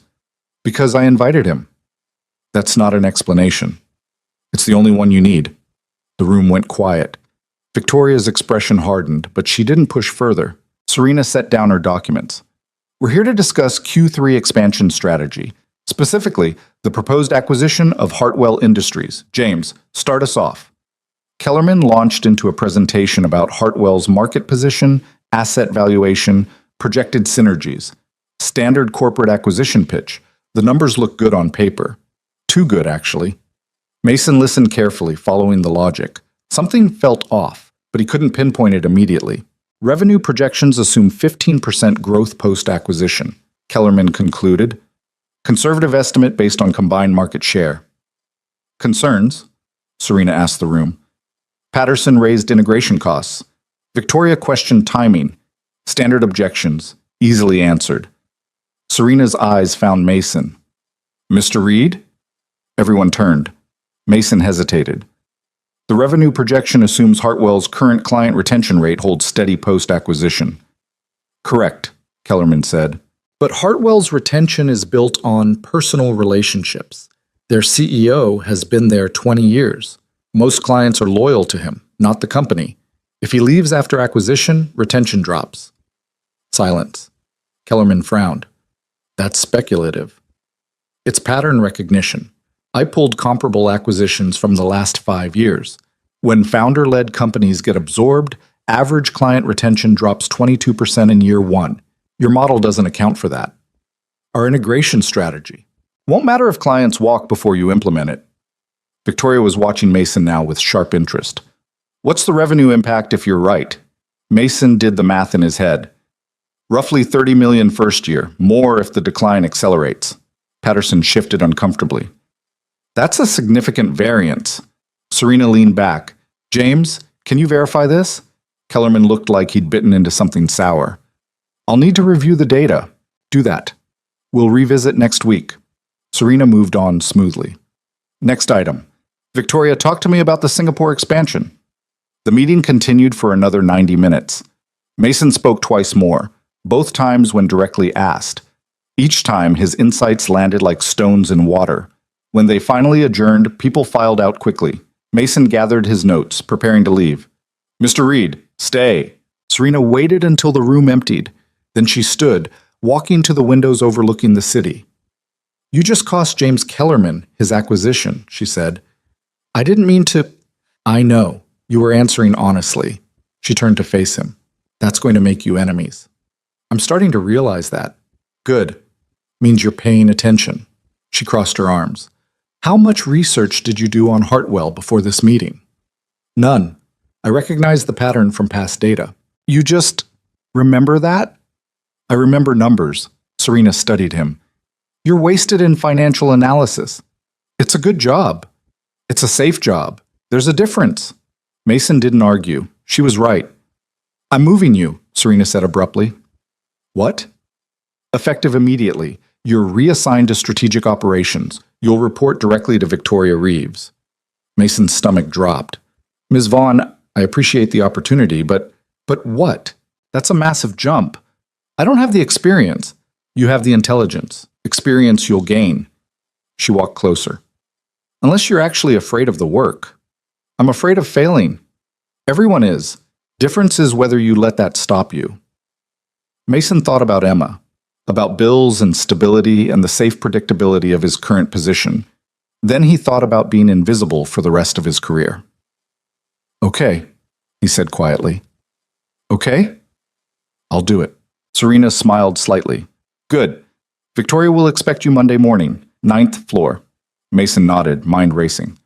"Because I invited him." "That's not an explanation. It's the only one you need." The room went quiet. Victoria's expression hardened, but she didn't push further. Serena set down her documents. "We're here to discuss Q3 expansion strategy, specifically the proposed acquisition of Hartwell Industries. James, start us off." Kellerman launched into a presentation about Hartwell's market position, asset valuation, projected synergies. Standard corporate acquisition pitch. The numbers look good on paper. Too good, actually. Mason listened carefully, following the logic. Something felt off, but he couldn't pinpoint it immediately. Revenue projections assume 15% growth post-acquisition, Kellerman concluded. Conservative estimate based on combined market share. "Concerns?" Serena asked the room. Patterson raised integration costs. Victoria questioned timing. Standard objections, easily answered. Serena's eyes found Mason. "Mr. Reed?" Everyone turned. Mason hesitated. "The revenue projection assumes Hartwell's current client retention rate holds steady post-acquisition." "Correct," Kellerman said. "But Hartwell's retention is built on personal relationships. Their CEO has been there 20 years. Most clients are loyal to him, not the company. If he leaves after acquisition, retention drops." Silence. Kellerman frowned. "That's speculative." "It's pattern recognition. I pulled comparable acquisitions from the last 5 years. When founder-led companies get absorbed, average client retention drops 22% in year 1. Your model doesn't account for that. Our integration strategy. Won't matter if clients walk before you implement it." Victoria was watching Mason now with sharp interest. "What's the revenue impact if you're right?" Mason did the math in his head. "Roughly 30 million first year, more if the decline accelerates." Patterson shifted uncomfortably. "That's a significant variance." Serena leaned back. "James, can you verify this?" Kellerman looked like he'd bitten into something sour. "I'll need to review the data." "Do that. We'll revisit next week." Serena moved on smoothly. Next item. "Victoria, talk to me about the Singapore expansion." The meeting continued for another 90 minutes. Mason spoke twice more, both times when directly asked. Each time, his insights landed like stones in water. When they finally adjourned, people filed out quickly. Mason gathered his notes, preparing to leave. "Mr. Reed, stay." Serena waited until the room emptied. Then she stood, walking to the windows overlooking the city. "You just cost James Kellerman his acquisition," she said. "I didn't mean to—" I know. You were answering honestly. She turned to face him. That's going to make you enemies. I'm starting to realize that. Good. Means you're paying attention. She crossed her arms. How much research did you do on Hartwell before this meeting? None. I recognize the pattern from past data. You just remember that? I remember numbers. Serena studied him. You're wasted in financial analysis. It's a good job. It's a safe job. There's a difference. Mason didn't argue. She was right. I'm moving you, Serena said abruptly. What? Effective immediately. You're reassigned to strategic operations. You'll report directly to Victoria Reeves. Mason's stomach dropped. Ms. Vaughn, I appreciate the opportunity, but what? That's a massive jump. I don't have the experience. You have the intelligence. Experience you'll gain. She walked closer. Unless you're actually afraid of the work. I'm afraid of failing. Everyone is. Difference is whether you let that stop you. Mason thought about Emma, about bills and stability and the safe predictability of his current position. Then he thought about being invisible for the rest of his career. Okay, he said quietly. Okay? I'll do it. Serena smiled slightly. Good. Victoria will expect you Monday morning, 9th floor. Mason nodded, mind racing.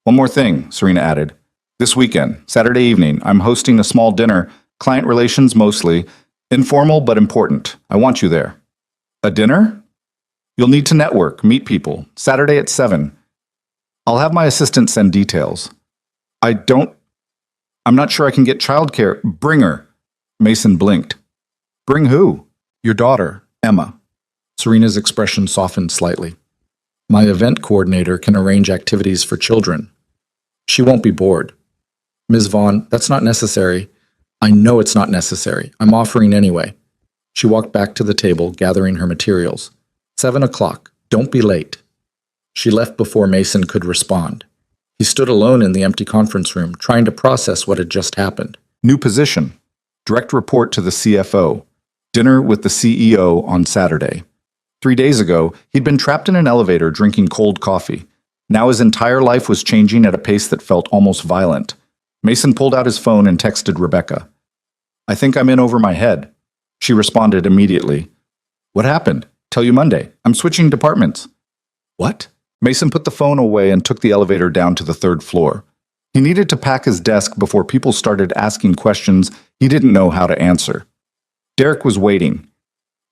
One more thing, Serena added. This weekend, Saturday evening, I'm hosting a small dinner, client relations mostly, informal but important. I want you there. A dinner? You'll need to network, meet people. Saturday at 7. I'll have my assistant send details. I'm not sure I can get childcare. Bring her. Mason blinked. Bring who? Your daughter, Emma. Serena's expression softened slightly. My event coordinator can arrange activities for children. She won't be bored. Ms. Vaughn, that's not necessary. I know it's not necessary. I'm offering anyway. She walked back to the table, gathering her materials. 7 o'clock. Don't be late. She left before Mason could respond. He stood alone in the empty conference room, trying to process what had just happened. New position. Direct report to the CFO. Dinner with the CEO on Saturday. 3 days ago, he'd been trapped in an elevator drinking cold coffee. Now his entire life was changing at a pace that felt almost violent. Mason pulled out his phone and texted Rebecca. I think I'm in over my head. She responded immediately. What happened? Tell you Monday. I'm switching departments. What? Mason put the phone away and took the elevator down to the 3rd floor. He needed to pack his desk before people started asking questions he didn't know how to answer. Derek was waiting.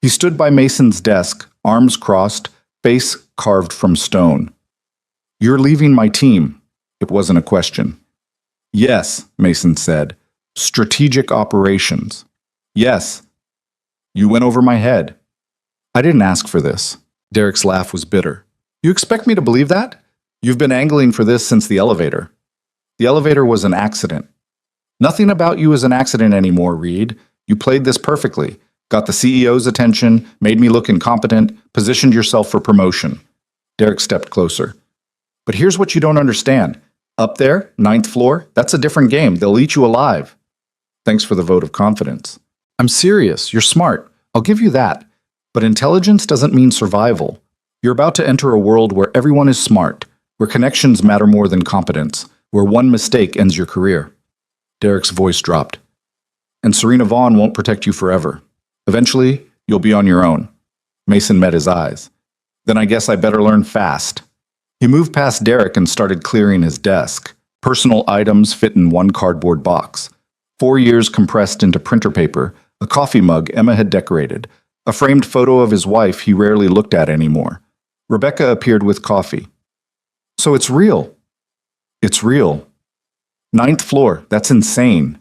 He stood by Mason's desk, arms crossed, face carved from stone. You're leaving my team. It wasn't a question. Yes, Mason said. Strategic operations. Yes. You went over my head. I didn't ask for this. Derek's laugh was bitter. You expect me to believe that? You've been angling for this since the elevator. The elevator was an accident. Nothing about you is an accident anymore, Reed. You played this perfectly. Got the CEO's attention, made me look incompetent, positioned yourself for promotion. Derek stepped closer. But here's what you don't understand. Up there, 9th floor, that's a different game. They'll eat you alive. Thanks for the vote of confidence. I'm serious. You're smart. I'll give you that. But intelligence doesn't mean survival. You're about to enter a world where everyone is smart, where connections matter more than competence, where one mistake ends your career. Derek's voice dropped. And Serena Vaughn won't protect you forever. Eventually, you'll be on your own. Mason met his eyes. Then I guess I better learn fast. He moved past Derek and started clearing his desk. Personal items fit in one cardboard box. 4 years compressed into printer paper, a coffee mug Emma had decorated, a framed photo of his wife he rarely looked at anymore. Rebecca appeared with coffee. So it's real. It's real. 9th floor, that's insane.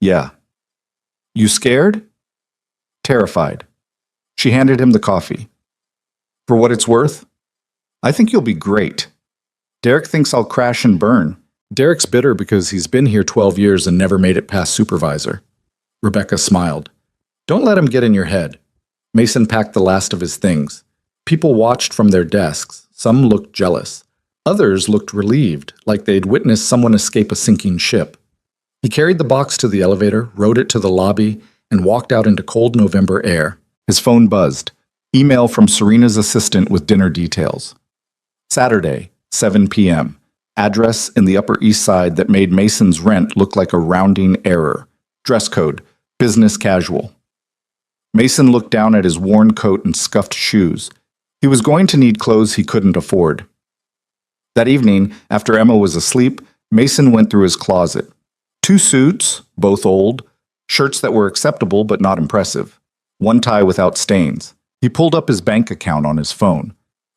Yeah. You scared? Terrified. She handed him the coffee. For what it's worth, I think you'll be great. Derek thinks I'll crash and burn. Derek's bitter because he's been here 12 years and never made it past supervisor. Rebecca smiled. Don't let him get in your head. Mason packed the last of his things. People watched from their desks. Some looked jealous. Others looked relieved, like they'd witnessed someone escape a sinking ship. He carried the box to the elevator, rode it to the lobby, and walked out into cold November air. His phone buzzed. Email from Serena's assistant with dinner details. Saturday, 7 p.m. address in the Upper East Side that made Mason's rent look like a rounding error. Dress code, business casual. Mason looked down at his worn coat and scuffed shoes. He was going to need clothes he couldn't afford. That evening, after Emma was asleep, Mason went through his closet. 2 suits, both old, shirts that were acceptable but not impressive, 1 tie without stains. He pulled up his bank account on his phone.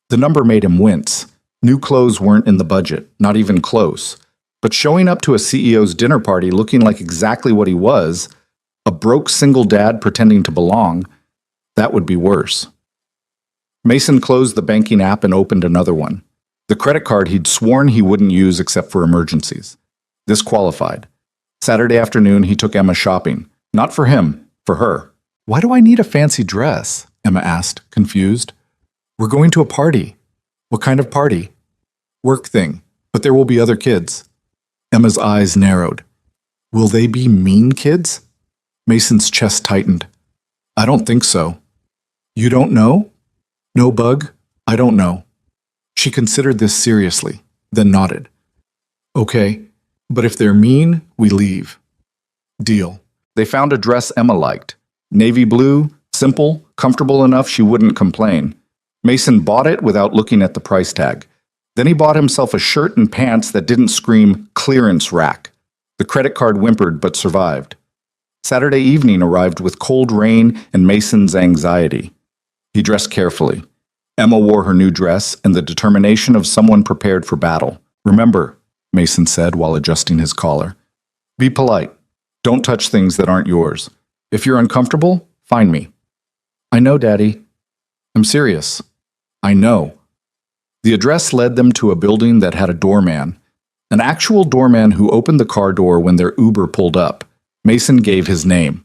The number made him wince. New clothes weren't in the budget, not even close. But showing up to a CEO's dinner party looking like exactly what he was, a broke single dad pretending to belong, that would be worse. Mason closed the banking app and opened another one. The credit card he'd sworn he wouldn't use except for emergencies. This qualified. Saturday afternoon, he took Emma shopping. Not for him, for her. "Why do I need a fancy dress?" Emma asked, confused. "We're going to a party." "What kind of party?" "Work thing, but there will be other kids." Emma's eyes narrowed. "Will they be mean kids?" Mason's chest tightened. "I don't think so." "You don't know?" "No, Bug, I don't know." She considered this seriously, then nodded. "Okay, but if they're mean, we leave." "Deal." They found a dress Emma liked. Navy blue, simple, comfortable enough she wouldn't complain. Mason bought it without looking at the price tag. Then he bought himself a shirt and pants that didn't scream clearance rack. The credit card whimpered but survived. Saturday evening arrived with cold rain and Mason's anxiety. He dressed carefully. Emma wore her new dress and the determination of someone prepared for battle. "Remember," Mason said while adjusting his collar, "be polite. Don't touch things that aren't yours. If you're uncomfortable, find me." "I know, Daddy." "I'm serious." "I know." The address led them to a building that had a doorman, an actual doorman who opened the car door when their Uber pulled up. Mason gave his name.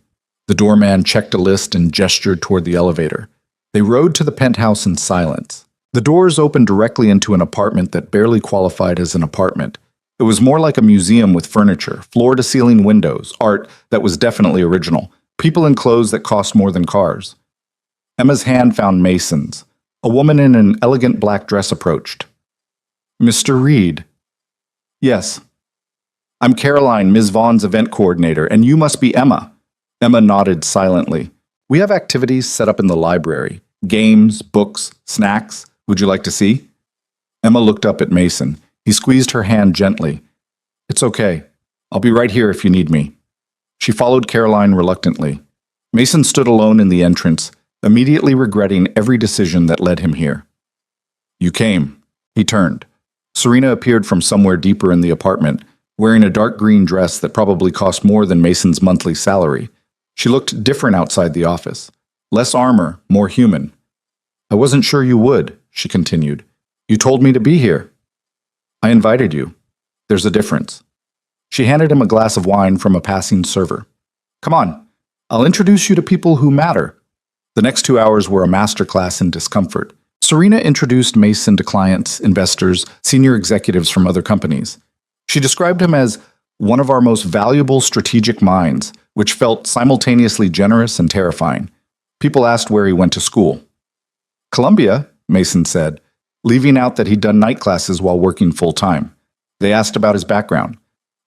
The doorman checked a list and gestured toward the elevator. They rode to the penthouse in silence. The doors opened directly into an apartment that barely qualified as an apartment. It was more like a museum with furniture, floor-to-ceiling windows, art that was definitely original, people in clothes that cost more than cars. Emma's hand found Mason's. A woman in an elegant black dress approached. "Mr. Reed." "Yes." "I'm Caroline, Ms. Vaughn's event coordinator, and you must be Emma." Emma nodded silently. "We have activities set up in the library. Games, books, snacks. Would you like to see?" Emma looked up at Mason. He squeezed her hand gently. "It's okay. I'll be right here if you need me." She followed Caroline reluctantly. Mason stood alone in the entrance, immediately regretting every decision that led him here. "You came." He turned. Serena appeared from somewhere deeper in the apartment, wearing a dark green dress that probably cost more than Mason's monthly salary. She looked different outside the office. Less armor, more human. "I wasn't sure you would," she continued. "You told me to be here." "I invited you. There's a difference." She handed him a glass of wine from a passing server. "Come on, I'll introduce you to people who matter." The next 2 hours were a masterclass in discomfort. Serena introduced Mason to clients, investors, senior executives from other companies. She described him as one of our most valuable strategic minds, which felt simultaneously generous and terrifying. People asked where he went to school. "Columbia," Mason said, leaving out that he'd done night classes while working full-time. They asked about his background.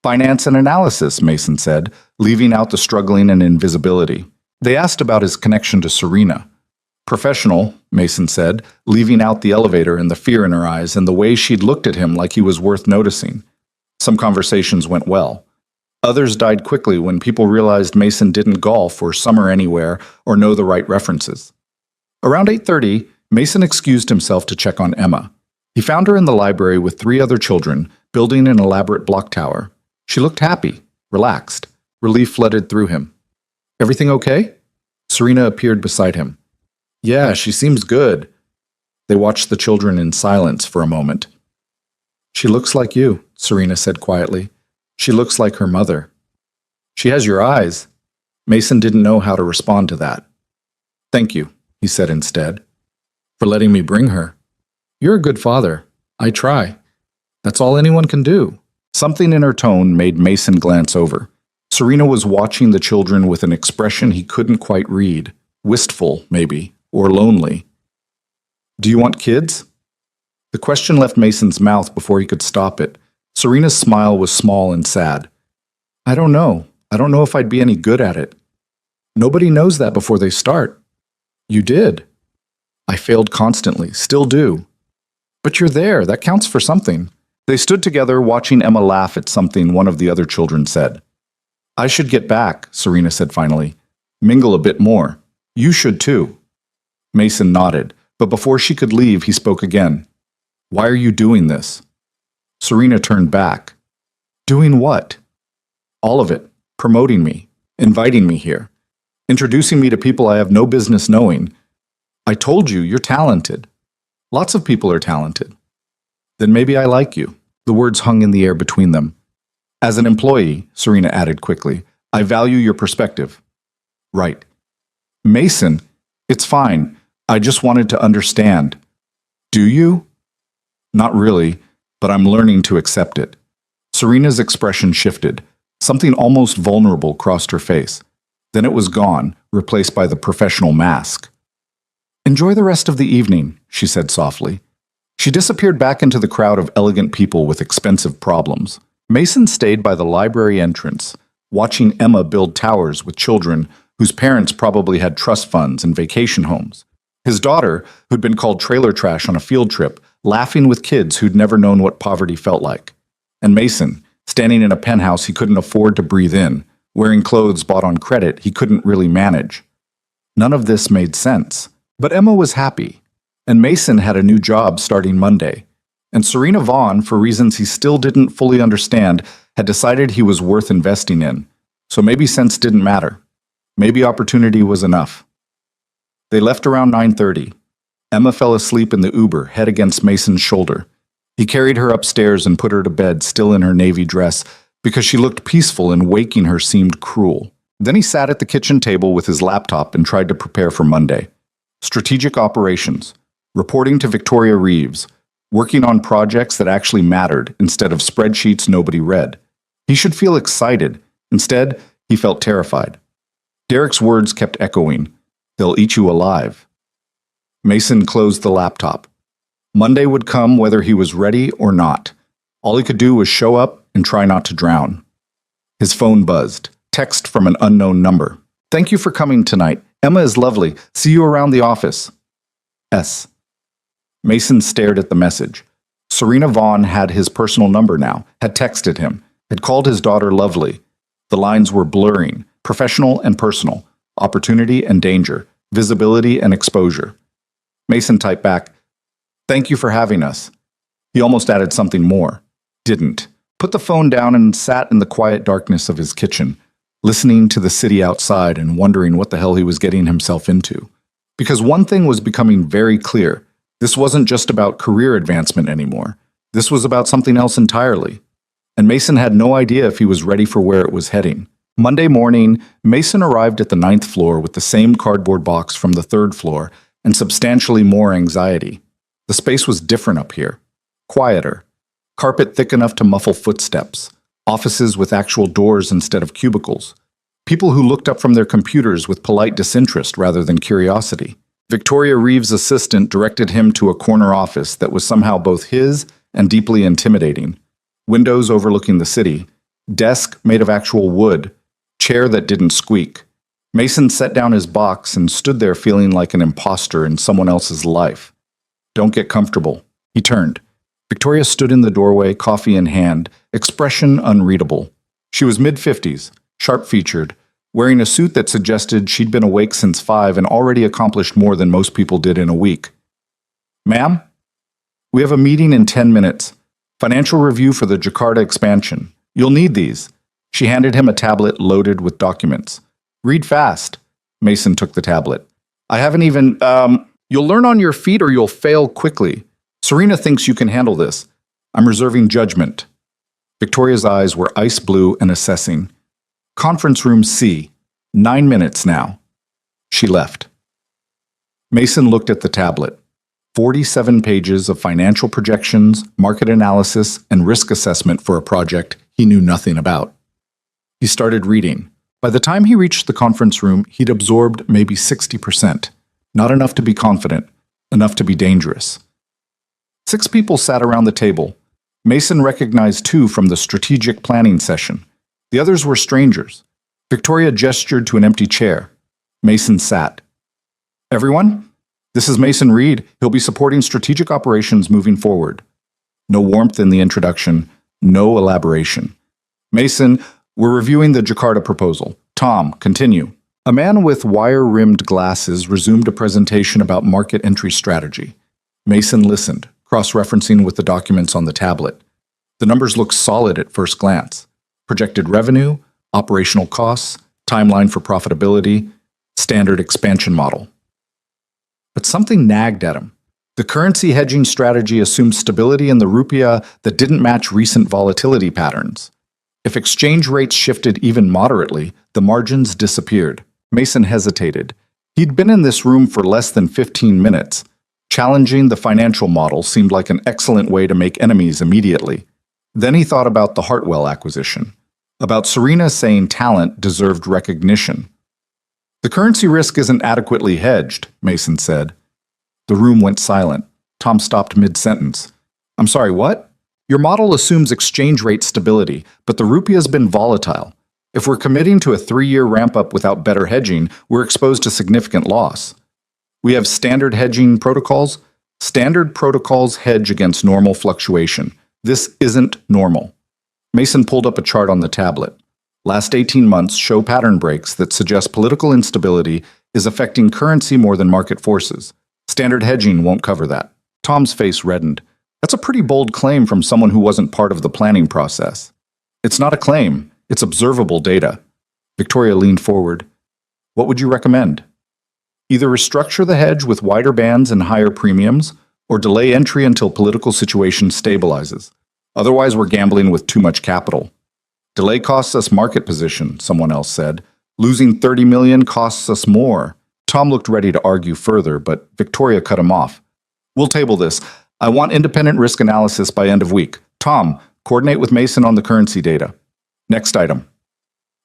"Finance and analysis," Mason said, leaving out the struggling and invisibility. They asked about his connection to Serena. "Professional," Mason said, leaving out the elevator and the fear in her eyes and the way she'd looked at him like he was worth noticing. Some conversations went well. Others died quickly when people realized Mason didn't golf or summer anywhere or know the right references. Around 8:30, Mason excused himself to check on Emma. He found her in the library with 3 other children, building an elaborate block tower. She looked happy, relaxed. Relief flooded through him. "Everything okay?" Serena appeared beside him. "Yeah, she seems good." They watched the children in silence for a moment. "She looks like you," Serena said quietly. "She looks like her mother." "She has your eyes." Mason didn't know how to respond to that. "Thank you," he said instead, "for letting me bring her. You're a good father. I try. That's all anyone can do." Something in her tone made Mason glance over. Serena was watching the children with an expression he couldn't quite read. Wistful, maybe, or lonely. "Do you want kids?" The question left Mason's mouth before he could stop it. Serena's smile was small and sad. I don't know. I don't know if I'd be any good at it. Nobody knows that before they start. You did. I failed constantly, still do. But you're there, that counts for something. They stood together, watching Emma laugh at something one of the other children said. I should get back, Serena said finally. Mingle a bit more. You should too. Mason nodded, but before she could leave, he spoke again. Why are you doing this? Serena turned back. Doing what? All of it. Promoting me. Inviting me here. Introducing me to people I have no business knowing. I told you, you're talented. Lots of people are talented. Then maybe I like you. The words hung in the air between them. As an employee, Serena added quickly, I value your perspective. Right. Mason, it's fine. I just wanted to understand. Do you? Not really, but I'm learning to accept it. Serena's expression shifted. Something almost vulnerable crossed her face. Then it was gone, replaced by the professional mask. Enjoy the rest of the evening, she said softly. She disappeared back into the crowd of elegant people with expensive problems. Mason stayed by the library entrance, watching Emma build towers with children whose parents probably had trust funds and vacation homes. His daughter, who'd been called trailer trash on a field trip, laughing with kids who'd never known what poverty felt like. And Mason, standing in a penthouse he couldn't afford to breathe in, wearing clothes bought on credit he couldn't really manage. None of this made sense. But Emma was happy, and Mason had a new job starting Monday. And Serena Vaughn, for reasons he still didn't fully understand, had decided he was worth investing in. So maybe sense didn't matter. Maybe opportunity was enough. They left around 9:30. Emma fell asleep in the Uber, head against Mason's shoulder. He carried her upstairs and put her to bed, still in her navy dress, because she looked peaceful and waking her seemed cruel. Then he sat at the kitchen table with his laptop and tried to prepare for Monday. Strategic operations, reporting to Victoria Reeves, working on projects that actually mattered instead of spreadsheets nobody read. He should feel excited. Instead, he felt terrified. Derek's words kept echoing. They'll eat you alive. Mason closed the laptop. Monday would come whether he was ready or not. All he could do was show up and try not to drown. His phone buzzed. Text from an unknown number. Thank you for coming tonight. Emma is lovely. See you around the office. S. Mason stared at the message. Serena Vaughn had his personal number now, had texted him, had called his daughter lovely. The lines were blurring, professional and personal, opportunity and danger, visibility and exposure. Mason typed back, Thank you for having us. He almost added something more. Didn't. Put the phone down and sat in the quiet darkness of his kitchen, listening to the city outside and wondering what the hell he was getting himself into. Because one thing was becoming very clear. This wasn't just about career advancement anymore. This was about something else entirely. And Mason had no idea if he was ready for where it was heading. Monday morning, Mason arrived at the 9th floor with the same cardboard box from the 3rd floor and substantially more anxiety. The space was different up here. Quieter. Carpet thick enough to muffle footsteps. Offices with actual doors instead of cubicles. People who looked up from their computers with polite disinterest rather than curiosity. Victoria Reeves' assistant directed him to a corner office that was somehow both his and deeply intimidating. Windows overlooking the city. Desk made of actual wood. Chair that didn't squeak. Mason set down his box and stood there feeling like an imposter in someone else's life. Don't get comfortable. He turned. Victoria stood in the doorway, coffee in hand, expression unreadable. She was mid-50s, sharp-featured, wearing a suit that suggested she'd been awake since 5 and already accomplished more than most people did in a week. Ma'am? We have a meeting in 10 minutes. Financial review for the Jakarta expansion. You'll need these. She handed him a tablet loaded with documents. Read fast. Mason took the tablet. I haven't even, You'll learn on your feet or you'll fail quickly. Serena thinks you can handle this. I'm reserving judgment. Victoria's eyes were ice blue and assessing. Conference room C. 9 minutes now. She left. Mason looked at the tablet. 47 pages of financial projections, market analysis, and risk assessment for a project he knew nothing about. He started reading. By the time he reached the conference room, he'd absorbed maybe 60%. Not enough to be confident, enough to be dangerous. 6 people sat around the table. Mason recognized two from the strategic planning session. The others were strangers. Victoria gestured to an empty chair. Mason sat. Everyone, this is Mason Reed. He'll be supporting strategic operations moving forward. No warmth in the introduction, no elaboration. Mason, we're reviewing the Jakarta proposal. Tom, continue. A man with wire-rimmed glasses resumed a presentation about market entry strategy. Mason listened, cross-referencing with the documents on the tablet. The numbers looked solid at first glance. Projected revenue, operational costs, timeline for profitability, standard expansion model. But something nagged at him. The currency hedging strategy assumed stability in the rupiah that didn't match recent volatility patterns. If exchange rates shifted even moderately, the margins disappeared. Mason hesitated. He'd been in this room for less than 15 minutes. Challenging the financial model seemed like an excellent way to make enemies immediately. Then he thought about the Hartwell acquisition, about Serena saying talent deserved recognition. The currency risk isn't adequately hedged, Mason said. The room went silent. Tom stopped mid-sentence. I'm sorry, what? Your model assumes exchange rate stability, but the rupiah's been volatile. If we're committing to a 3-year ramp-up without better hedging, we're exposed to significant loss. We have standard hedging protocols. Standard protocols hedge against normal fluctuation. This isn't normal. Mason pulled up a chart on the tablet. Last 18 months show pattern breaks that suggest political instability is affecting currency more than market forces. Standard hedging won't cover that. Tom's face reddened. That's a pretty bold claim from someone who wasn't part of the planning process. It's not a claim. It's observable data. Victoria leaned forward. What would you recommend? Either restructure the hedge with wider bands and higher premiums, or delay entry until political situation stabilizes. Otherwise, we're gambling with too much capital. Delay costs us market position, someone else said. Losing 30 million costs us more. Tom looked ready to argue further, but Victoria cut him off. We'll table this. I want independent risk analysis by end of week. Tom, coordinate with Mason on the currency data. Next item.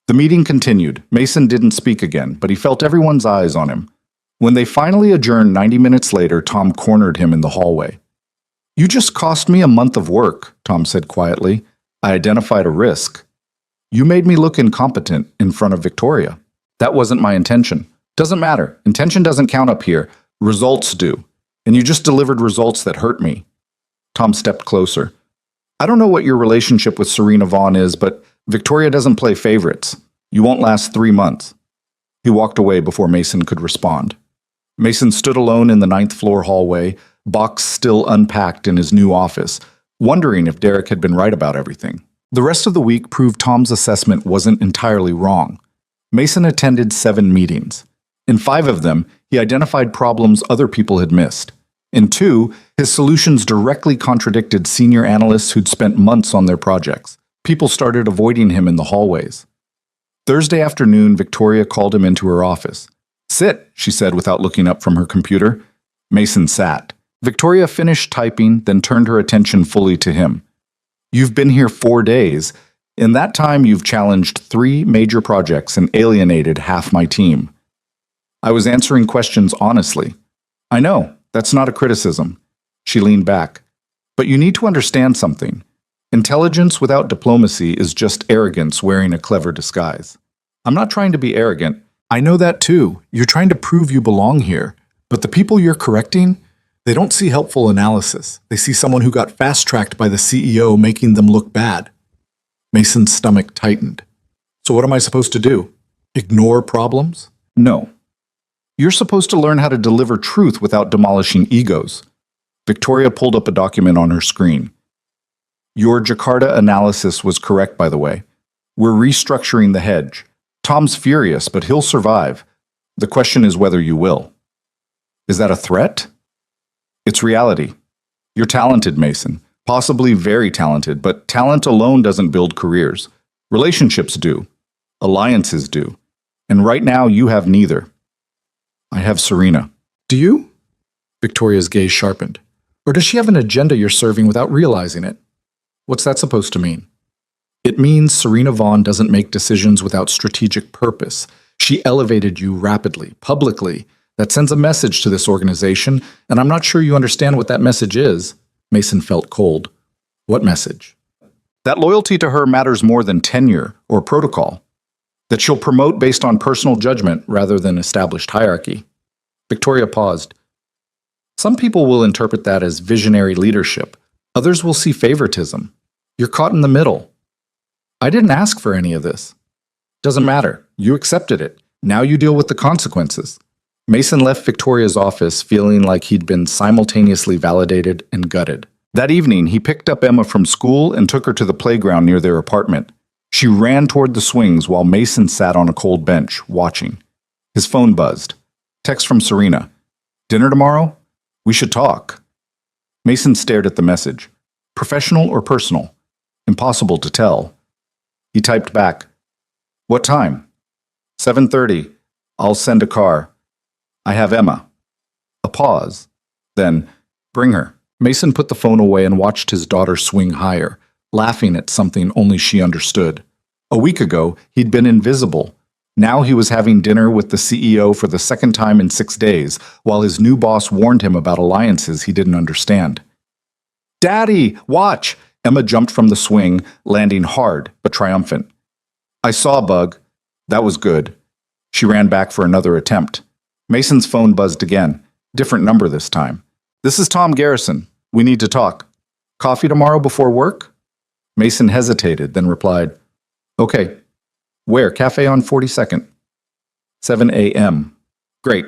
The meeting continued. Mason didn't speak again, but he felt everyone's eyes on him. When they finally adjourned 90 minutes later, Tom cornered him in the hallway. You just cost me a month of work, Tom said quietly. I identified a risk. You made me look incompetent in front of Victoria. That wasn't my intention. Doesn't matter. Intention doesn't count up here. Results do. And you just delivered results that hurt me. Tom stepped closer. I don't know what your relationship with Serena Vaughn is, but Victoria doesn't play favorites. You won't last 3 months. He walked away before Mason could respond. Mason stood alone in the 9th floor hallway, box still unpacked in his new office, wondering if Derek had been right about everything. The rest of the week proved Tom's assessment wasn't entirely wrong. Mason attended 7 meetings. In 5 of them, he identified problems other people had missed. In 2, his solutions directly contradicted senior analysts who'd spent months on their projects. People started avoiding him in the hallways. Thursday afternoon, Victoria called him into her office. Sit, she said without looking up from her computer. Mason sat. Victoria finished typing, then turned her attention fully to him. You've been here 4 days. In that time, you've challenged 3 major projects and alienated half my team. I was answering questions honestly. I know, that's not a criticism. She leaned back. But you need to understand something. Intelligence without diplomacy is just arrogance wearing a clever disguise. I'm not trying to be arrogant. I know that too. You're trying to prove you belong here. But the people you're correcting, they don't see helpful analysis. They see someone who got fast-tracked by the CEO making them look bad. Mason's stomach tightened. So what am I supposed to do? Ignore problems? No. You're supposed to learn how to deliver truth without demolishing egos. Victoria pulled up a document on her screen. Your Jakarta analysis was correct, by the way. We're restructuring the hedge. Tom's furious, but he'll survive. The question is whether you will. Is that a threat? It's reality. You're talented, Mason. Possibly very talented, but talent alone doesn't build careers. Relationships do. Alliances do. And right now, you have neither. I have Serena. Do you? Victoria's gaze sharpened. Or does she have an agenda you're serving without realizing it? What's that supposed to mean? It means Serena Vaughn doesn't make decisions without strategic purpose. She elevated you rapidly, publicly. That sends a message to this organization, and I'm not sure you understand what that message is. Mason felt cold. What message? That loyalty to her matters more than tenure or protocol. That she'll promote based on personal judgment rather than established hierarchy. Victoria paused. Some people will interpret that as visionary leadership. Others will see favoritism. You're caught in the middle. I didn't ask for any of this. Doesn't matter. You accepted it. Now you deal with the consequences. Mason left Victoria's office feeling like he'd been simultaneously validated and gutted. That evening, he picked up Emma from school and took her to the playground near their apartment. She ran toward the swings while Mason sat on a cold bench, watching. His phone buzzed. Text from Serena. Dinner tomorrow? We should talk. Mason stared at the message. Professional or personal? Impossible to tell. He typed back. What time? 7:30. I'll send a car. I have Emma. A pause. Then, bring her. Mason put the phone away and watched his daughter swing higher, laughing at something only she understood. A week ago, he'd been invisible. Now he was having dinner with the CEO for the second time in 6 days, while his new boss warned him about alliances he didn't understand. Daddy, watch! Emma jumped from the swing, landing hard but triumphant. I saw, Bug. That was good. She ran back for another attempt. Mason's phone buzzed again. Different number this time. This is Tom Garrison. We need to talk. Coffee tomorrow before work? Mason hesitated, then replied, Okay. Where? Cafe on 42nd. 7 a.m. Great.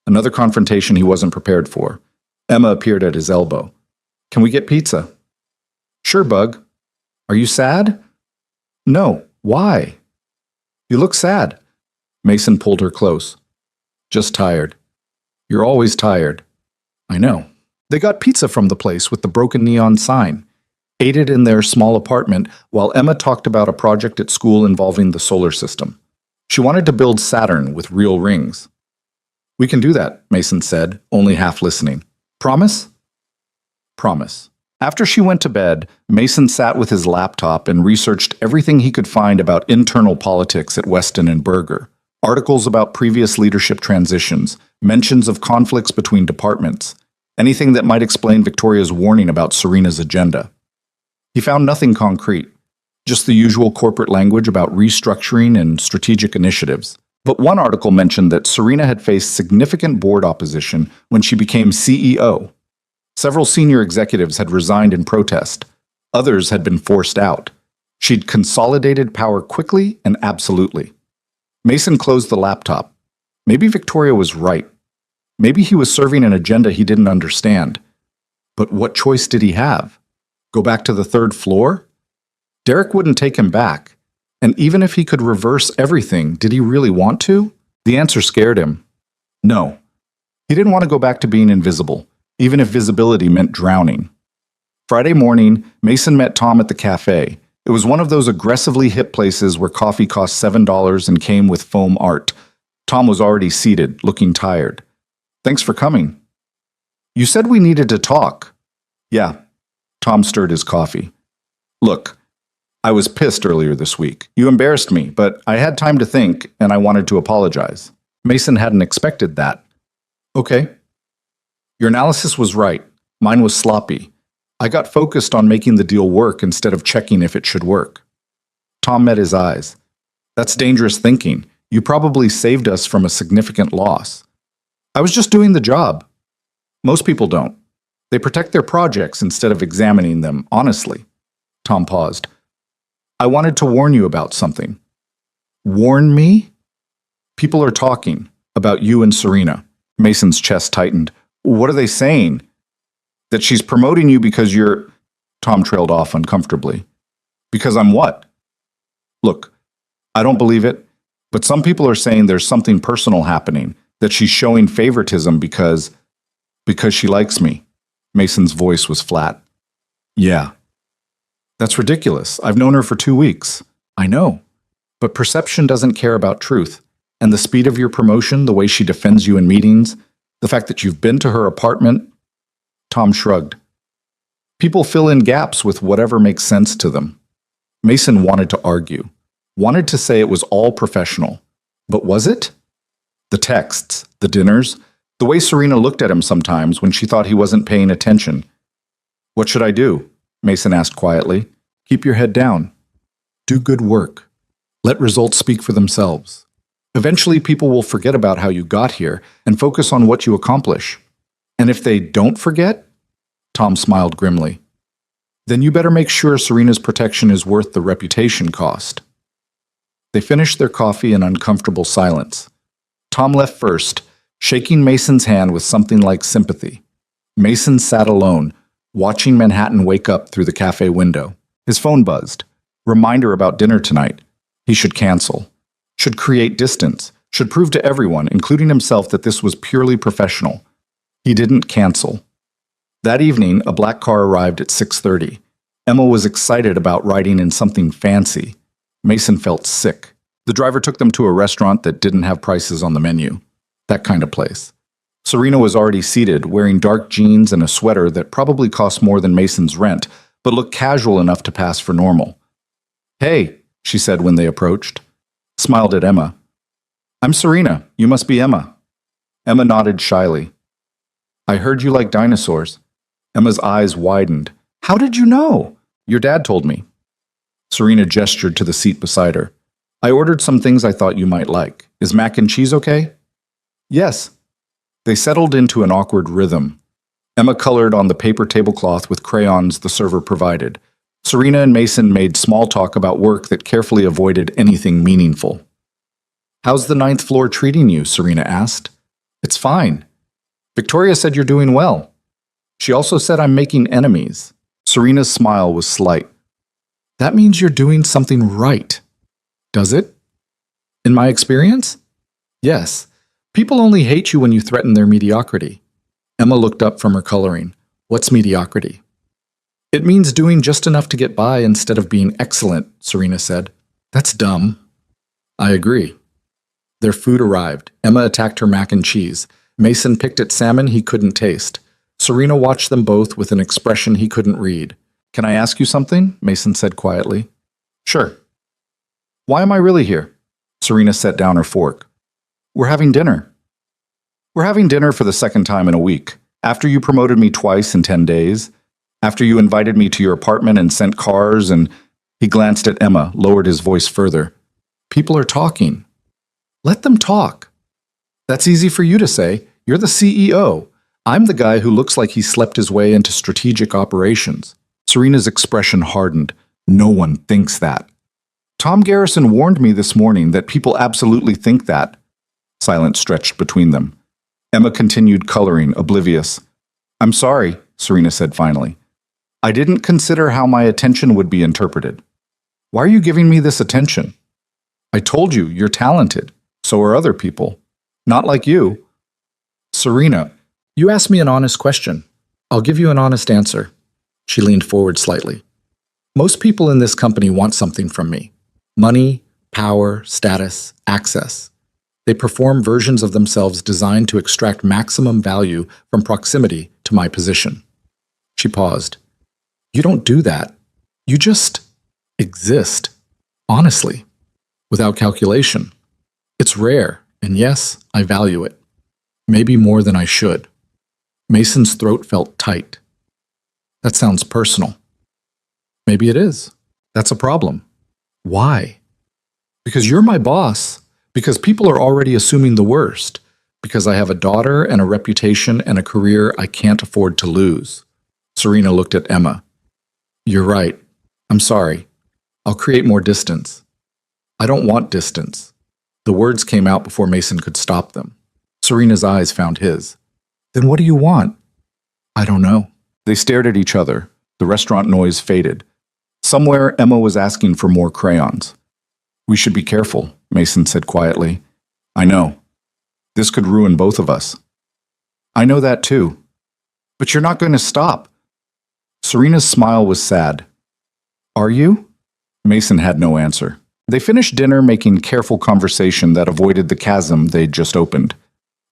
Another confrontation he wasn't prepared for. Emma appeared at his elbow. Can we get pizza? Sure, Bug. Are you sad? No. Why? You look sad. Mason pulled her close. Just tired. You're always tired. I know. They got pizza from the place with the broken neon sign. Ate it in their small apartment while Emma talked about a project at school involving the solar system. She wanted to build Saturn with real rings. We can do that, Mason said, only half listening. Promise? Promise. After she went to bed, Mason sat with his laptop and researched everything he could find about internal politics at Weston and Berger. Articles about previous leadership transitions, mentions of conflicts between departments, anything that might explain Victoria's warning about Serena's agenda. He found nothing concrete, just the usual corporate language about restructuring and strategic initiatives. But one article mentioned that Serena had faced significant board opposition when she became CEO. Several senior executives had resigned in protest. Others had been forced out. She'd consolidated power quickly and absolutely. Mason closed the laptop. Maybe Victoria was right. Maybe he was serving an agenda he didn't understand. But what choice did he have? Go back to the third floor? Derek wouldn't take him back. And even if he could reverse everything, did he really want to? The answer scared him. No. He didn't want to go back to being invisible, even if visibility meant drowning. Friday morning, Mason met Tom at the cafe. It was one of those aggressively hip places where coffee cost $7 and came with foam art. Tom was already seated, looking tired. Thanks for coming. You said we needed to talk. Yeah. Tom stirred his coffee. Look, I was pissed earlier this week. You embarrassed me, but I had time to think, and I wanted to apologize. Mason hadn't expected that. Okay. Your analysis was right. Mine was sloppy. I got focused on making the deal work instead of checking if it should work. Tom met his eyes. That's dangerous thinking. You probably saved us from a significant loss. I was just doing the job. Most people don't. They protect their projects instead of examining them honestly. Tom paused. I wanted to warn you about something. Warn me? People are talking about you and Serena. Mason's chest tightened. What are they saying? That she's promoting you because you're... Tom trailed off uncomfortably. Because I'm what? Look, I don't believe it, but some people are saying there's something personal happening, that she's showing favoritism because she likes me. Mason's voice was flat. Yeah. That's ridiculous. I've known her for 2 weeks. I know. But perception doesn't care about truth. And the speed of your promotion, the way she defends you in meetings, the fact that you've been to her apartment... Tom shrugged. People fill in gaps with whatever makes sense to them. Mason wanted to argue. Wanted to say it was all professional. But was it? The texts, the dinners, the way Serena looked at him sometimes when she thought he wasn't paying attention. What should I do? Mason asked quietly. Keep your head down. Do good work. Let results speak for themselves. Eventually, people will forget about how you got here and focus on what you accomplish. And if they don't forget, Tom smiled grimly, then you better make sure Serena's protection is worth the reputation cost. They finished their coffee in uncomfortable silence. Tom left first, shaking Mason's hand with something like sympathy. Mason sat alone, watching Manhattan wake up through the cafe window. His phone buzzed. Reminder about dinner tonight. He should cancel. Should create distance. Should prove to everyone, including himself, that this was purely professional. He didn't cancel. That evening, a black car arrived at 6:30. Emma was excited about riding in something fancy. Mason felt sick. The driver took them to a restaurant that didn't have prices on the menu. That kind of place. Serena was already seated, wearing dark jeans and a sweater that probably cost more than Mason's rent, but looked casual enough to pass for normal. Hey, she said when they approached. Smiled at Emma. I'm Serena. You must be Emma. Emma nodded shyly. I heard you like dinosaurs. Emma's eyes widened. How did you know? Your dad told me. Serena gestured to the seat beside her. I ordered some things I thought you might like. Is mac and cheese okay? Yes. They settled into an awkward rhythm. Emma colored on the paper tablecloth with crayons the server provided. Serena and Mason made small talk about work that carefully avoided anything meaningful. How's the 9th floor treating you? Serena asked. It's fine. Victoria said you're doing well. She also said I'm making enemies. Serena's smile was slight. That means you're doing something right. Does it? In my experience? Yes. People only hate you when you threaten their mediocrity. Emma looked up from her coloring. What's mediocrity? It means doing just enough to get by instead of being excellent, Serena said. That's dumb. I agree. Their food arrived. Emma attacked her mac and cheese. Mason picked at salmon he couldn't taste. Serena watched them both with an expression he couldn't read. Can I ask you something? Mason said quietly. Sure. Why am I really here? Serena set down her fork. We're having dinner. We're having dinner for the second time in a week. After you promoted me twice in 10 days. After you invited me to your apartment and sent cars and... He glanced at Emma, lowered his voice further. People are talking. Let them talk. That's easy for you to say. You're the CEO. I'm the guy who looks like he slept his way into strategic operations. Serena's expression hardened. No one thinks that. Tom Garrison warned me this morning that people absolutely think that. Silence stretched between them. Emma continued coloring, oblivious. I'm sorry, Serena said finally. I didn't consider how my attention would be interpreted. Why are you giving me this attention? I told you, you're talented. So are other people. Not like you. Serena, you asked me an honest question. I'll give you an honest answer. She leaned forward slightly. Most people in this company want something from me. Money, power, status, access. They perform versions of themselves designed to extract maximum value from proximity to my position. She paused. You don't do that. You just exist, honestly, without calculation. It's rare, and yes, I value it. Maybe more than I should. Mason's throat felt tight. That sounds personal. Maybe it is. That's a problem. Why? Because you're my boss. Because people are already assuming the worst. Because I have a daughter and a reputation and a career I can't afford to lose. Serena looked at Emma. You're right. I'm sorry. I'll create more distance. I don't want distance. The words came out before Mason could stop them. Serena's eyes found his. Then what do you want? I don't know. They stared at each other. The restaurant noise faded. Somewhere, Emma was asking for more crayons. We should be careful, Mason said quietly. I know. This could ruin both of us. I know that too. But you're not going to stop. Serena's smile was sad. Are you? Mason had no answer. They finished dinner making careful conversation that avoided the chasm they'd just opened.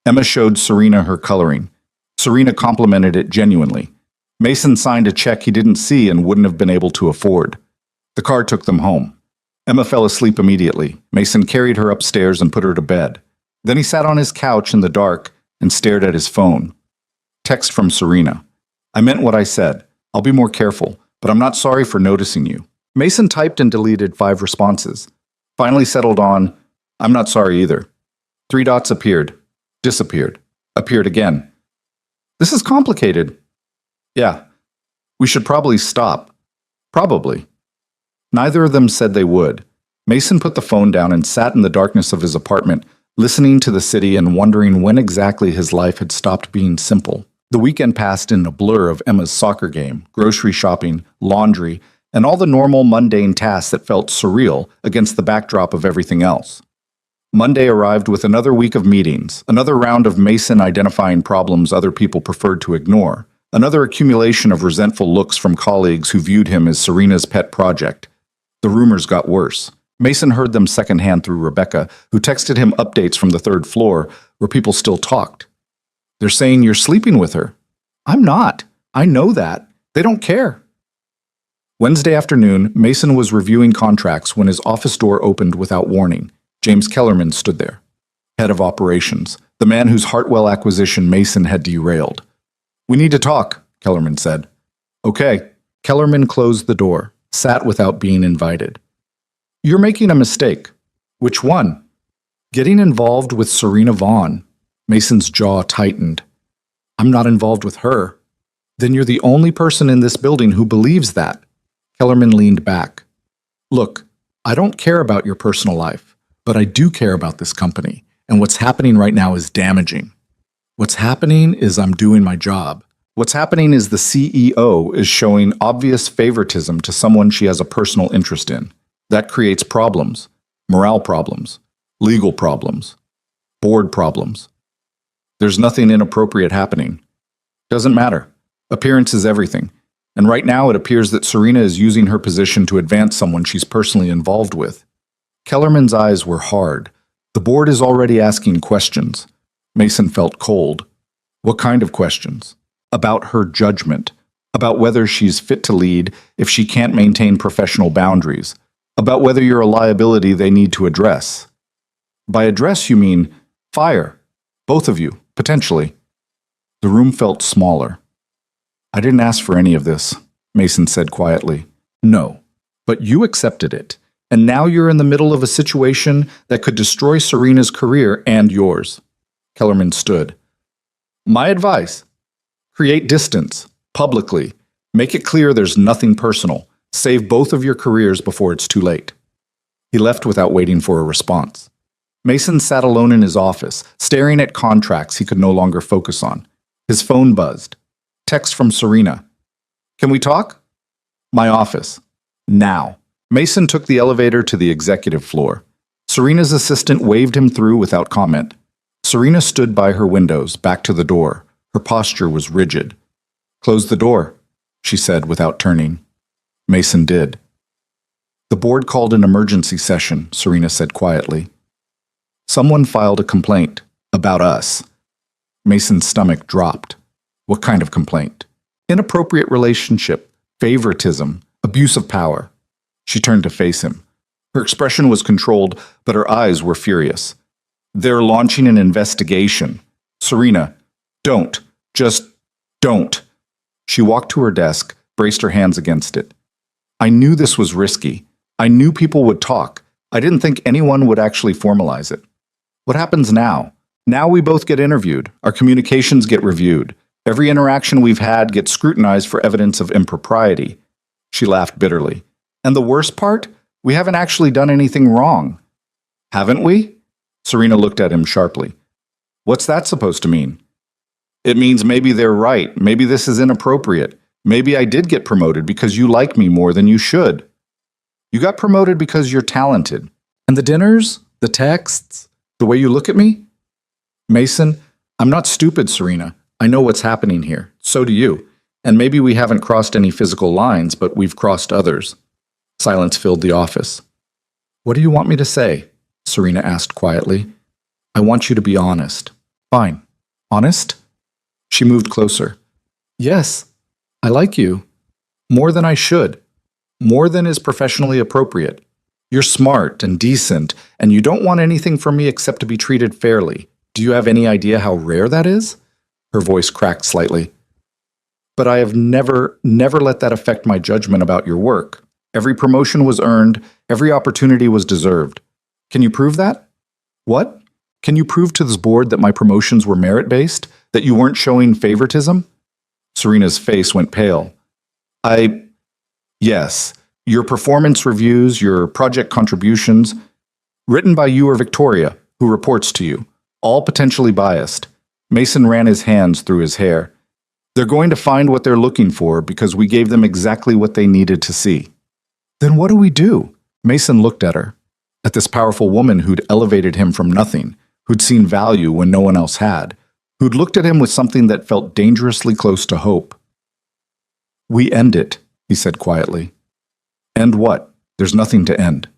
Emma showed Serena her coloring. Serena complimented it genuinely. Mason signed a check he didn't see and wouldn't have been able to afford. The car took them home. Emma fell asleep immediately. Mason carried her upstairs and put her to bed. Then he sat on his couch in the dark and stared at his phone. Text from Serena. I meant what I said. I'll be more careful. but I'm not sorry for noticing you. Mason typed and deleted 5 responses. Finally settled on, I'm not sorry either. 3 dots appeared, disappeared, appeared again. This is complicated. Yeah, we should probably stop. Probably. Neither of them said they would. Mason put the phone down and sat in the darkness of his apartment, listening to the city and wondering when exactly his life had stopped being simple. The weekend passed in a blur of Emma's soccer game, grocery shopping, laundry, and all the normal mundane tasks that felt surreal against the backdrop of everything else. Monday arrived with another week of meetings, another round of Mason identifying problems other people preferred to ignore, another accumulation of resentful looks from colleagues who viewed him as Serena's pet project. The rumors got worse. Mason heard them secondhand through Rebecca, who texted him updates from the 3rd floor, where people still talked. They're saying you're sleeping with her. I'm not. I know that. They don't care. Wednesday afternoon, Mason was reviewing contracts when his office door opened without warning. James Kellerman stood there, head of operations, the man whose Hartwell acquisition Mason had derailed. We need to talk, Kellerman said. Okay. Kellerman closed the door, sat without being invited. You're making a mistake. Which one? Getting involved with Serena Vaughn. Mason's jaw tightened. I'm not involved with her. Then you're the only person in this building who believes that. Kellerman leaned back. Look, I don't care about your personal life, but I do care about this company, and what's happening right now is damaging. What's happening is I'm doing my job. What's happening is the CEO is showing obvious favoritism to someone she has a personal interest in. That creates problems, morale problems, legal problems, board problems. There's nothing inappropriate happening. Doesn't matter. Appearance is everything. And right now it appears that Serena is using her position to advance someone she's personally involved with. Kellerman's eyes were hard. The board is already asking questions. Mason felt cold. What kind of questions? About her judgment. About whether she's fit to lead if she can't maintain professional boundaries. About whether you're a liability they need to address. By address, you mean fire. Both of you, potentially. The room felt smaller. I didn't ask for any of this, Mason said quietly. No, but you accepted it. And now you're in the middle of a situation that could destroy Serena's career and yours. Kellerman stood. My advice: create distance, publicly. Make it clear there's nothing personal. Save both of your careers before it's too late. He left without waiting for a response. Mason sat alone in his office, staring at contracts he could no longer focus on. His phone buzzed. Text from Serena. Can we talk? My office. Now. Mason took the elevator to the executive floor. Serena's assistant waved him through without comment. Serena stood by her windows, back to the door. Her posture was rigid. Close the door, she said without turning. Mason did. The board called an emergency session, Serena said quietly. Someone filed a complaint about us. Mason's stomach dropped. What kind of complaint? Inappropriate relationship, favoritism, abuse of power. She turned to face him. Her expression was controlled, but her eyes were furious. They're launching an investigation. Serena, don't. Just don't. She walked to her desk, braced her hands against it. I knew this was risky. I knew people would talk. I didn't think anyone would actually formalize it. What happens now? Now we both get interviewed. Our communications get reviewed. Every interaction we've had gets scrutinized for evidence of impropriety. She laughed bitterly. And the worst part? We haven't actually done anything wrong. Haven't we? Serena looked at him sharply. What's that supposed to mean? It means maybe they're right. Maybe this is inappropriate. Maybe I did get promoted because you like me more than you should. You got promoted because you're talented. And the dinners, the texts, the way you look at me? Mason, I'm not stupid, Serena. I know what's happening here. So do you. And maybe we haven't crossed any physical lines, but we've crossed others. Silence filled the office. What do you want me to say? Serena asked quietly. I want you to be honest. Fine. Honest? She moved closer. Yes, I like you. More than I should. More than is professionally appropriate. You're smart and decent, and you don't want anything from me except to be treated fairly. Do you have any idea how rare that is? Her voice cracked slightly. but I have never let that affect my judgment about your work. Every promotion was earned, every opportunity was deserved. Can you prove that? What? Can you prove to this board that my promotions were merit-based? That you weren't showing favoritism? Serena's face went pale. Yes. Your performance reviews, your project contributions, written by you or Victoria, who reports to you, all potentially biased. Mason ran his hands through his hair. They're going to find what they're looking for because we gave them exactly what they needed to see. Then what do we do? Mason looked at her, at this powerful woman who'd elevated him from nothing, who'd seen value when no one else had, who'd looked at him with something that felt dangerously close to hope. We end it, he said quietly. End what? There's nothing to end.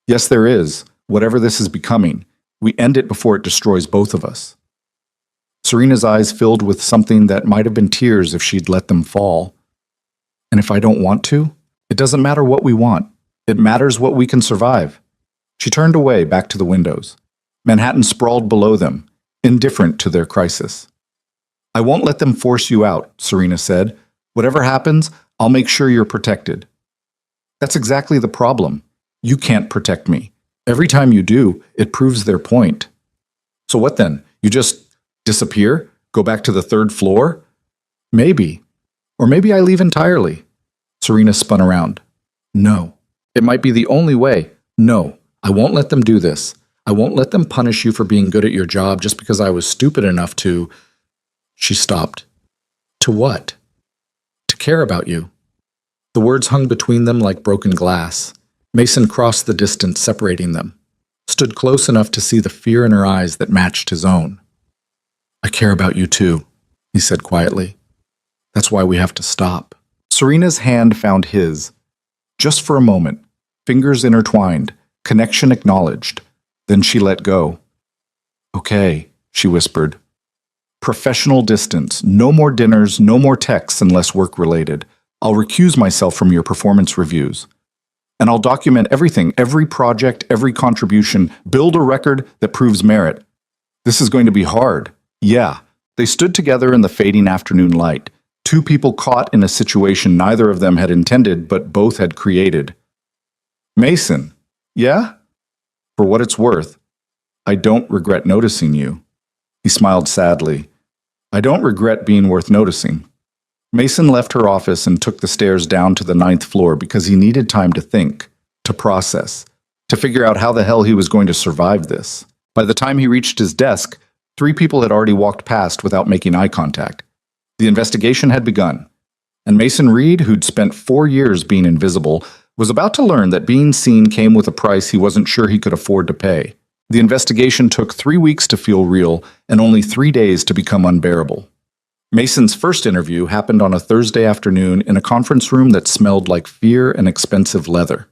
Yes, there is. Whatever this is becoming, we end it before it destroys both of us. Serena's eyes filled with something that might have been tears if she'd let them fall. And if I don't want to? It doesn't matter what we want. It matters what we can survive. She turned away, back to the windows. Manhattan sprawled below them, indifferent to their crisis. I won't let them force you out, Serena said. Whatever happens, I'll make sure you're protected. That's exactly the problem. You can't protect me. Every time you do, it proves their point. So what then? You just disappear? Go back to the third floor? Maybe. Or maybe I leave entirely. Serena spun around. No. It might be the only way. No. I won't let them do this. I won't let them punish you for being good at your job just because I was stupid enough to... She stopped. To what? To care about you. The words hung between them like broken glass. Mason crossed the distance separating them, stood close enough to see the fear in her eyes that matched his own. I care about you too, he said quietly. That's why we have to stop. Serena's hand found his. Just for a moment, fingers intertwined, connection acknowledged. Then she let go. Okay, she whispered. Professional distance, no more dinners, no more texts unless work-related. I'll recuse myself from your performance reviews. And I'll document everything, every project, every contribution, build a record that proves merit. This is going to be hard. Yeah. They stood together in the fading afternoon light, two people caught in a situation neither of them had intended but both had created. Mason, yeah? For what it's worth, I don't regret noticing you. He smiled sadly. I don't regret being worth noticing. Mason left her office and took the stairs down to the 9th floor because he needed time to think, to process, to figure out how the hell he was going to survive this. By the time he reached his desk, 3 people had already walked past without making eye contact. The investigation had begun, and Mason Reed, who'd spent 4 years being invisible, was about to learn that being seen came with a price he wasn't sure he could afford to pay. The investigation took 3 weeks to feel real and only 3 days to become unbearable. Mason's first interview happened on a Thursday afternoon in a conference room that smelled like fear and expensive leather.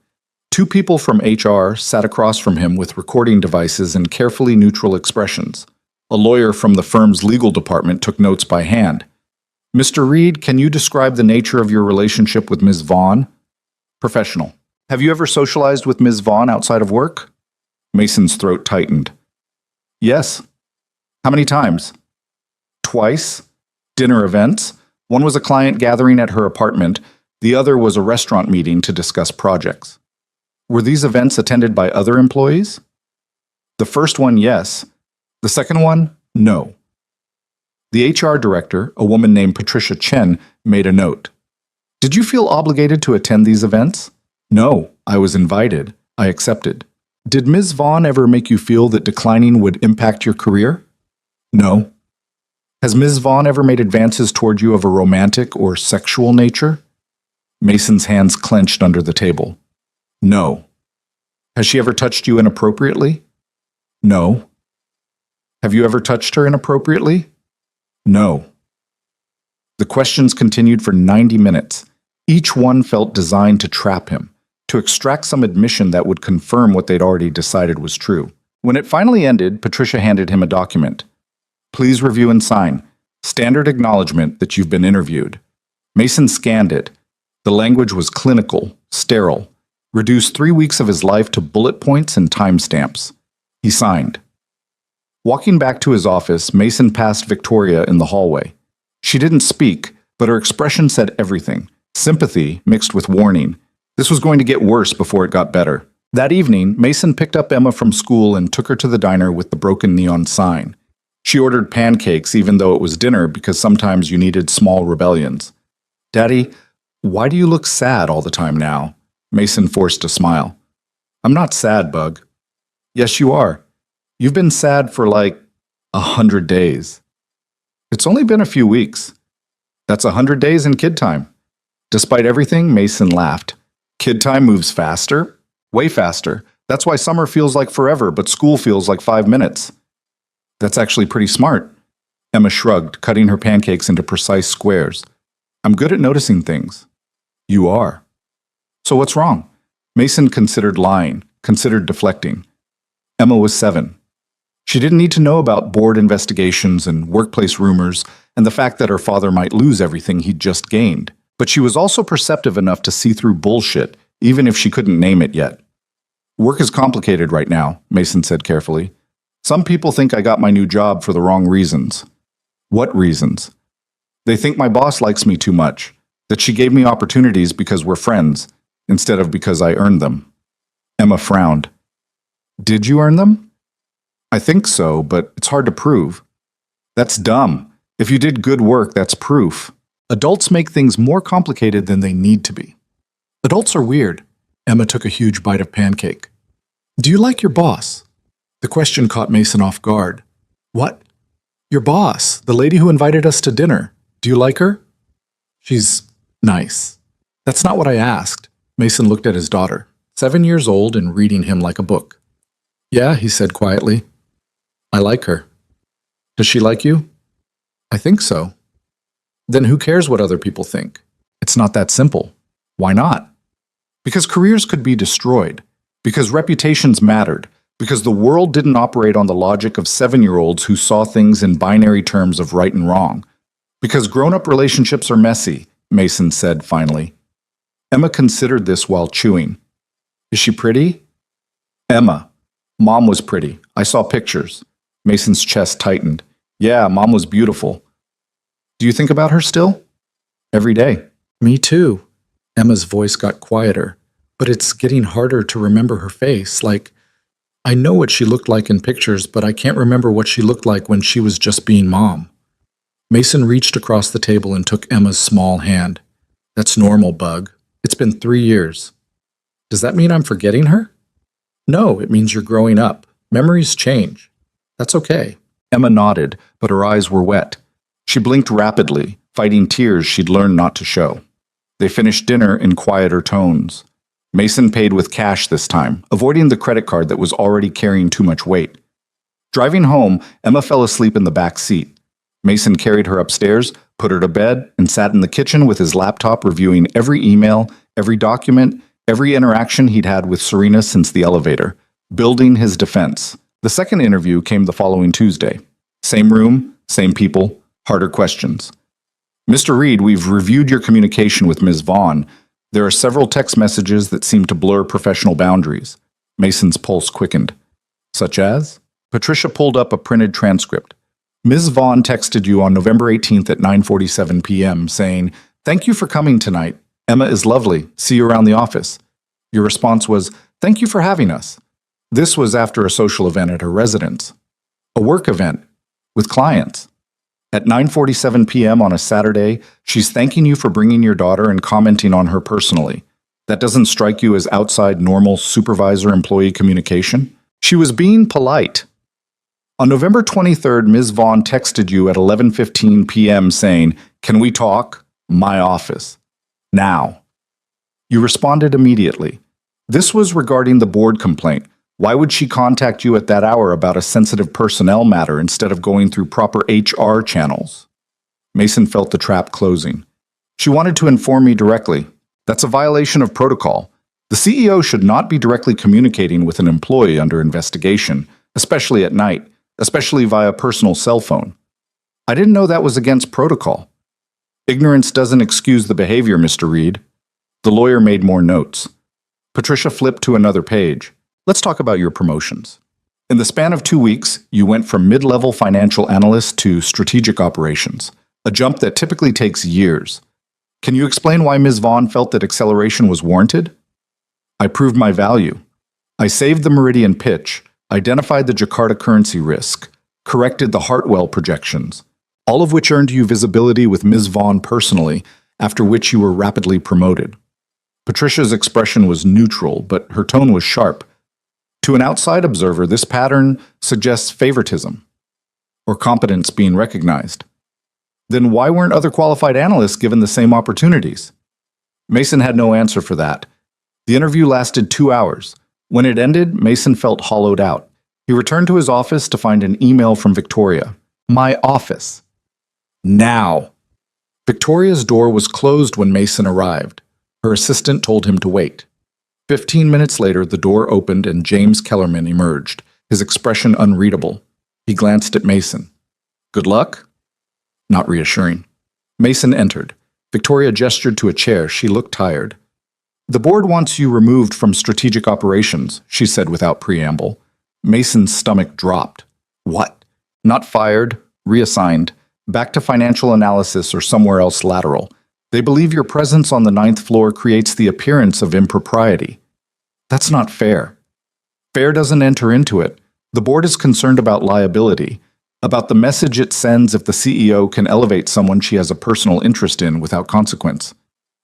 2 people from HR sat across from him with recording devices and carefully neutral expressions. A lawyer from the firm's legal department took notes by hand. Mr. Reed, can you describe the nature of your relationship with Ms. Vaughn? Professional. Have you ever socialized with Ms. Vaughn outside of work? Mason's throat tightened. Yes. How many times? Twice. Dinner events. One was a client gathering at her apartment. The other was a restaurant meeting to discuss projects. Were these events attended by other employees? The first one, yes. The second one, no. The HR director, a woman named Patricia Chen, made a note. Did you feel obligated to attend these events? No, I was invited. I accepted. Did Ms. Vaughn ever make you feel that declining would impact your career? No. Has Ms. Vaughn ever made advances toward you of a romantic or sexual nature? Mason's hands clenched under the table. No. Has she ever touched you inappropriately? No. Have you ever touched her inappropriately? No. The questions continued for 90 minutes. Each one felt designed to trap him, to extract some admission that would confirm what they'd already decided was true. When it finally ended, Patricia handed him a document. Please review and sign. Standard acknowledgement that you've been interviewed. Mason scanned it. The language was clinical, sterile, reduced 3 weeks of his life to bullet points and timestamps. He signed. Walking back to his office, Mason passed Victoria in the hallway. She didn't speak, but her expression said everything. Sympathy mixed with warning. This was going to get worse before it got better. That evening, Mason picked up Emma from school and took her to the diner with the broken neon sign. She ordered pancakes even though it was dinner because sometimes you needed small rebellions. "Daddy, why do you look sad all the time now?" Mason forced a smile. "I'm not sad, Bug." "Yes, you are. You've been sad for like 100 days. It's only been a few weeks. That's 100 days in kid time." Despite everything, Mason laughed. Kid time moves faster? Way faster. That's why summer feels like forever, but school feels like 5 minutes. That's actually pretty smart. Emma shrugged, cutting her pancakes into precise squares. "I'm good at noticing things." "You are." "So what's wrong?" Mason considered lying, considered deflecting. Emma was 7. She didn't need to know about board investigations and workplace rumors and the fact that her father might lose everything he'd just gained. But she was also perceptive enough to see through bullshit, even if she couldn't name it yet. "Work is complicated right now," Mason said carefully. "Some people think I got my new job for the wrong reasons." "What reasons?" "They think my boss likes me too much, that she gave me opportunities because we're friends, instead of because I earned them." Emma frowned. "Did you earn them?" "I think so, but it's hard to prove." "That's dumb. If you did good work, that's proof." Adults make things more complicated than they need to be. Adults are weird. Emma took a huge bite of pancake. "Do you like your boss?" The question caught Mason off guard. "What?" "Your boss, the lady who invited us to dinner. Do you like her?" "She's nice." "That's not what I asked." Mason looked at his daughter, 7 years old and reading him like a book. "Yeah," he said quietly. "I like her." "Does she like you?" "I think so." "Then who cares what other people think?" "It's not that simple." "Why not?" "Because careers could be destroyed. Because reputations mattered. Because the world didn't operate on the logic of 7-year-olds who saw things in binary terms of right and wrong. Because grown-up relationships are messy," Mason said finally. Emma considered this while chewing. "Is she pretty?" "Emma, Mom was pretty. I saw pictures." Mason's chest tightened. "Yeah, Mom was beautiful." "Do you think about her still?" "Every day." "Me too." Emma's voice got quieter, but it's getting harder to remember her face. Like, I know what she looked like in pictures, but I can't remember what she looked like when she was just being Mom. Mason reached across the table and took Emma's small hand. "That's normal, Bug. It's been 3 years. Does that mean I'm forgetting her?" "No, it means you're growing up. Memories change. That's okay." Emma nodded, but her eyes were wet. She blinked rapidly, fighting tears she'd learned not to show. They finished dinner in quieter tones. Mason paid with cash this time, avoiding the credit card that was already carrying too much weight. Driving home, Emma fell asleep in the back seat. Mason carried her upstairs, put her to bed, and sat in the kitchen with his laptop reviewing every email, every document, every interaction he'd had with Serena since the elevator, building his defense. The second interview came the following Tuesday. Same room, same people, harder questions. "Mr. Reed, we've reviewed your communication with Ms. Vaughn. There are several text messages that seem to blur professional boundaries." Mason's pulse quickened. "Such as?" Patricia pulled up a printed transcript. "Ms. Vaughn texted you on November 18th at 9:47 p.m. saying, 'Thank you for coming tonight. Emma is lovely. See you around the office.' Your response was, 'Thank you for having us.' This was after a social event at her residence. A work event with clients. At 9:47 p.m. on a Saturday, she's thanking you for bringing your daughter and commenting on her personally. That doesn't strike you as outside normal supervisor-employee communication?" She was being polite. On November 23rd, Ms. Vaughn texted you at 11:15 p.m. saying, "Can we talk? My office. Now." You responded immediately. This was regarding the board complaint. Why would she contact you at that hour about a sensitive personnel matter instead of going through proper HR channels? Mason felt the trap closing. "She wanted to inform me directly. That's a violation of protocol. The CEO should not be directly communicating with an employee under investigation, especially at night, especially via personal cell phone. I didn't know that was against protocol." "Ignorance doesn't excuse the behavior, Mr. Reed." The lawyer made more notes. Patricia flipped to another page. "Let's talk about your promotions. In the span of 2 weeks, you went from mid-level financial analyst to strategic operations. a jump that typically takes years. Can you explain why Ms. Vaughn felt that acceleration was warranted? I proved my value. I saved the meridian pitch, identified the Jakarta currency risk, corrected the Hartwell projections, all of which earned you visibility with Ms. Vaughn personally, after which you were rapidly promoted. Patricia's expression was neutral, but her tone was sharp. To an outside observer, this pattern suggests favoritism, or competence being recognized. Then why weren't other qualified analysts given the same opportunities? Mason had no answer for that. The interview lasted 2 hours. When it ended, Mason felt hollowed out. He returned to his office to find an email from Victoria. My office. Now. Victoria's door was closed when Mason arrived. Her assistant told him to wait. 15 minutes later, the door opened and James Kellerman emerged, his expression unreadable. He glanced at Mason. Good luck? Not reassuring. Mason entered. Victoria gestured to a chair. She looked tired. The board wants you removed from strategic operations, she said without preamble. Mason's stomach dropped. What? Not fired, reassigned, back to financial analysis or somewhere else lateral. They believe your presence on the 9th floor creates the appearance of impropriety. That's not fair. Fair doesn't enter into it. The board is concerned about liability, about the message it sends if the CEO can elevate someone she has a personal interest in without consequence.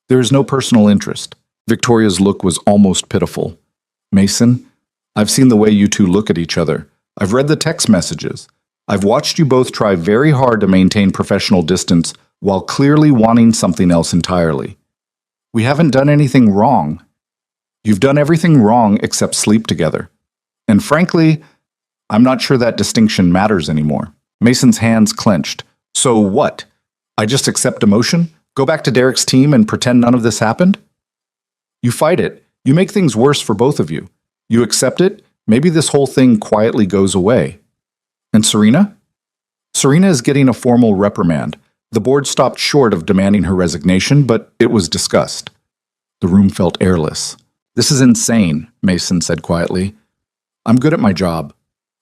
There is no personal interest. Victoria's look was almost pitiful. Mason, I've seen the way you two look at each other. I've read the text messages. I've watched you both try very hard to maintain professional distance while clearly wanting something else entirely. We haven't done anything wrong. You've done everything wrong except sleep together. And frankly, I'm not sure that distinction matters anymore. Mason's hands clenched. So what? I just accept demotion? Go back to Derek's team and pretend none of this happened? You fight it. You make things worse for both of you. You accept it. Maybe this whole thing quietly goes away. And Serena? Serena is getting a formal reprimand. The board stopped short of demanding her resignation, but it was discussed. The room felt airless. This is insane, Mason said quietly. I'm good at my job.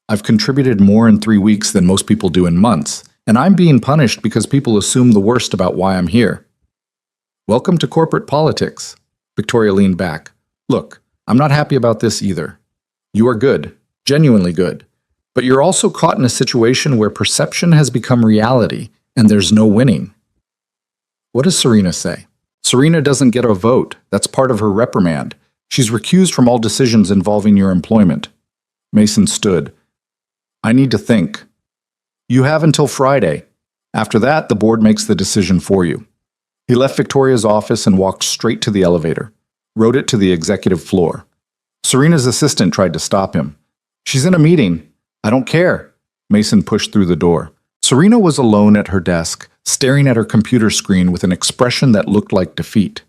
I've contributed more in 3 weeks than most people do in months, and I'm being punished because people assume the worst about why I'm here. Welcome to corporate politics. Victoria leaned back. Look, I'm not happy about this either. You are good, genuinely good, but you're also caught in a situation where perception has become reality, and there's no winning. What does Serena say? Serena doesn't get a vote. That's part of her reprimand. She's recused from all decisions involving your employment. Mason stood. I need to think. You have until Friday. After that, the board makes the decision for you. He left Victoria's office and walked straight to the elevator, rode it to the executive floor. Serena's assistant tried to stop him. She's in a meeting. I don't care. Mason pushed through the door. Serena was alone at her desk, staring at her computer screen with an expression that looked like defeat.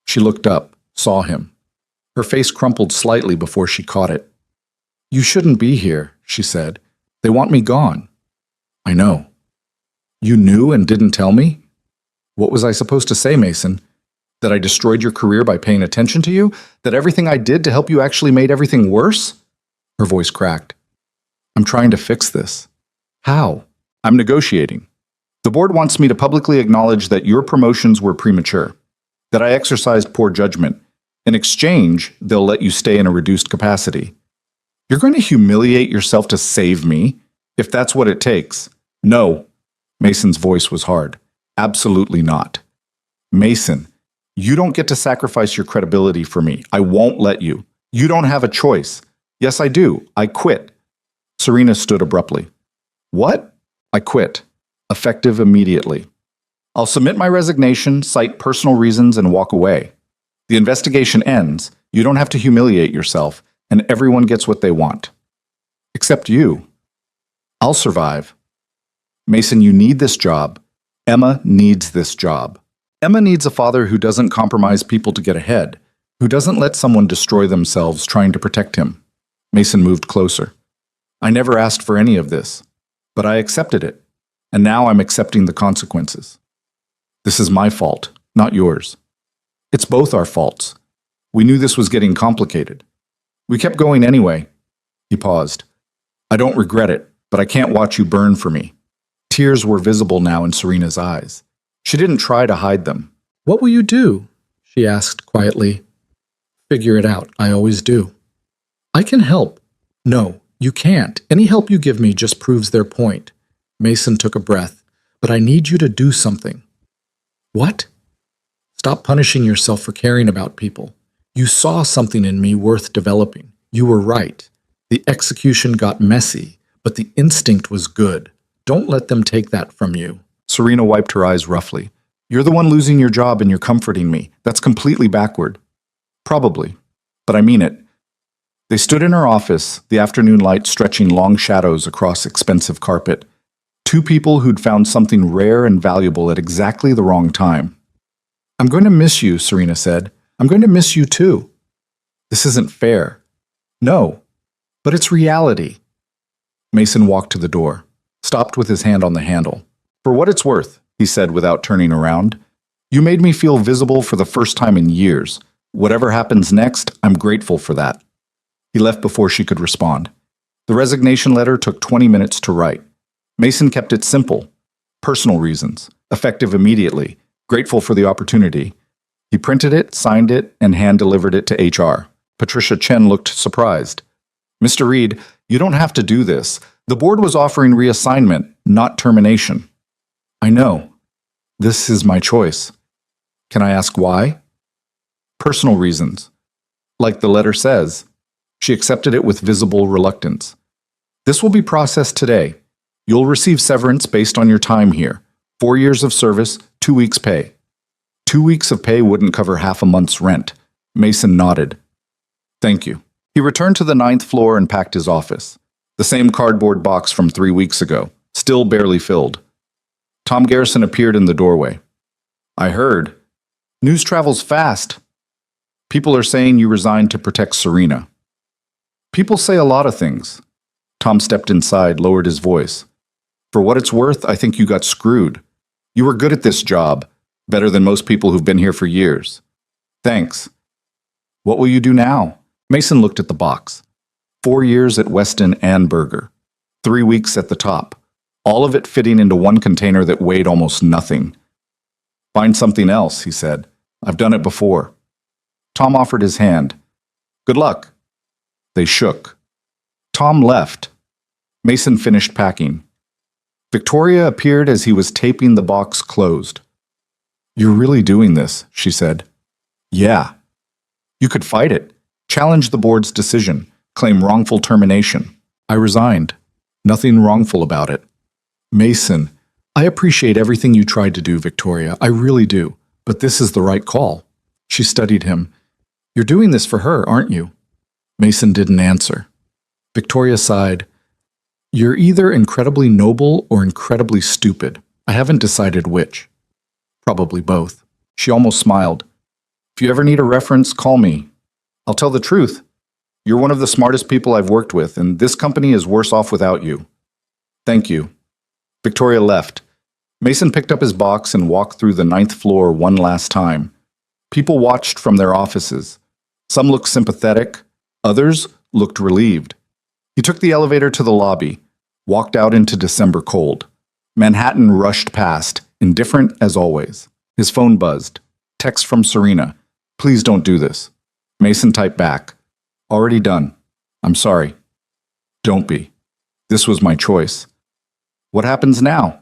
She looked up, saw him. Her face crumpled slightly before she caught it. You shouldn't be here, she said. They want me gone. I know. You knew and didn't tell me? What was I supposed to say, Mason? That I destroyed your career by paying attention to you? That everything I did to help you actually made everything worse? Her voice cracked. I'm trying to fix this. How? I'm negotiating. The board wants me to publicly acknowledge that your promotions were premature, that I exercised poor judgment. In exchange, they'll let you stay in a reduced capacity. You're going to humiliate yourself to save me, if that's what it takes. No. Mason's voice was hard. Absolutely not. Mason, you don't get to sacrifice your credibility for me. I won't let you. You don't have a choice. Yes, I do. I quit. Serena stood abruptly. What? I quit. Effective immediately. I'll submit my resignation, cite personal reasons, and walk away. The investigation ends. You don't have to humiliate yourself, and everyone gets what they want. Except you. I'll survive. Mason, you need this job. Emma needs this job. Emma needs a father who doesn't compromise people to get ahead, who doesn't let someone destroy themselves trying to protect him. Mason moved closer. I never asked for any of this, but I accepted it, and now I'm accepting the consequences. This is my fault, not yours. It's both our faults. We knew this was getting complicated. We kept going anyway. He paused. I don't regret it, but I can't watch you burn for me. Tears were visible now in Serena's eyes. She didn't try to hide them. "What will you do?" she asked quietly. "Figure it out. I always do." "I can help." "No, you can't. Any help you give me just proves their point." Mason took a breath. "But I need you to do something." "What?" "Stop punishing yourself for caring about people. You saw something in me worth developing. You were right. The execution got messy, but the instinct was good. Don't let them take that from you." Serena wiped her eyes roughly. "You're the one losing your job and you're comforting me. That's completely backward." "Probably, but I mean it." They stood in her office, the afternoon light stretching long shadows across expensive carpet. Two people who'd found something rare and valuable at exactly the wrong time. "I'm going to miss you," Serena said. "I'm going to miss you too." "This isn't fair." "No, but it's reality." Mason walked to the door, stopped with his hand on the handle. "For what it's worth," he said without turning around, "you made me feel visible for the first time in years. Whatever happens next, I'm grateful for that." He left before she could respond. The resignation letter took 20 minutes to write. Mason kept it simple. Personal reasons, effective immediately, grateful for the opportunity. He printed it, signed it, and hand-delivered it to HR. Patricia Chen looked surprised. "Mr. Reed, you don't have to do this. The board was offering reassignment, not termination." "I know. This is my choice." "Can I ask why?" "Personal reasons. Like the letter says." She accepted it with visible reluctance. "This will be processed today. You'll receive severance based on your time here. 4 years of service, 2 weeks' pay." 2 weeks of pay wouldn't cover half a month's rent. Mason nodded. "Thank you." He returned to the 9th floor and packed his office. The same cardboard box from 3 weeks ago, still barely filled. Tom Garrison appeared in the doorway. "I heard. News travels fast. People are saying you resigned to protect Serena." "People say a lot of things." Tom stepped inside, lowered his voice. "For what it's worth, I think you got screwed. You were good at this job, better than most people who've been here for years." "Thanks." "What will you do now?" Mason looked at the box. 4 years at Weston and Burger. 3 weeks at the top. All of it fitting into one container that weighed almost nothing. "Find something else," he said. "I've done it before." Tom offered his hand. "Good luck." They shook. Tom left. Mason finished packing. Victoria appeared as he was taping the box closed. "You're really doing this," she said. "Yeah." "You could fight it. Challenge the board's decision. Claim wrongful termination." "I resigned. Nothing wrongful about it." "Mason, I appreciate everything you tried to do, Victoria. I really do. But this is the right call." She studied him. "You're doing this for her, aren't you?" Mason didn't answer. Victoria sighed. "You're either incredibly noble or incredibly stupid. I haven't decided which." "Probably both." She almost smiled. "If you ever need a reference, call me. I'll tell the truth. You're one of the smartest people I've worked with, and this company is worse off without you." "Thank you." Victoria left. Mason picked up his box and walked through the 9th floor one last time. People watched from their offices. Some looked sympathetic. Others looked relieved. He took the elevator to the lobby, walked out into December cold. Manhattan rushed past, indifferent as always. His phone buzzed. Text from Serena. "Please don't do this." Mason typed back. "Already done. I'm sorry." "Don't be. This was my choice." "What happens now?"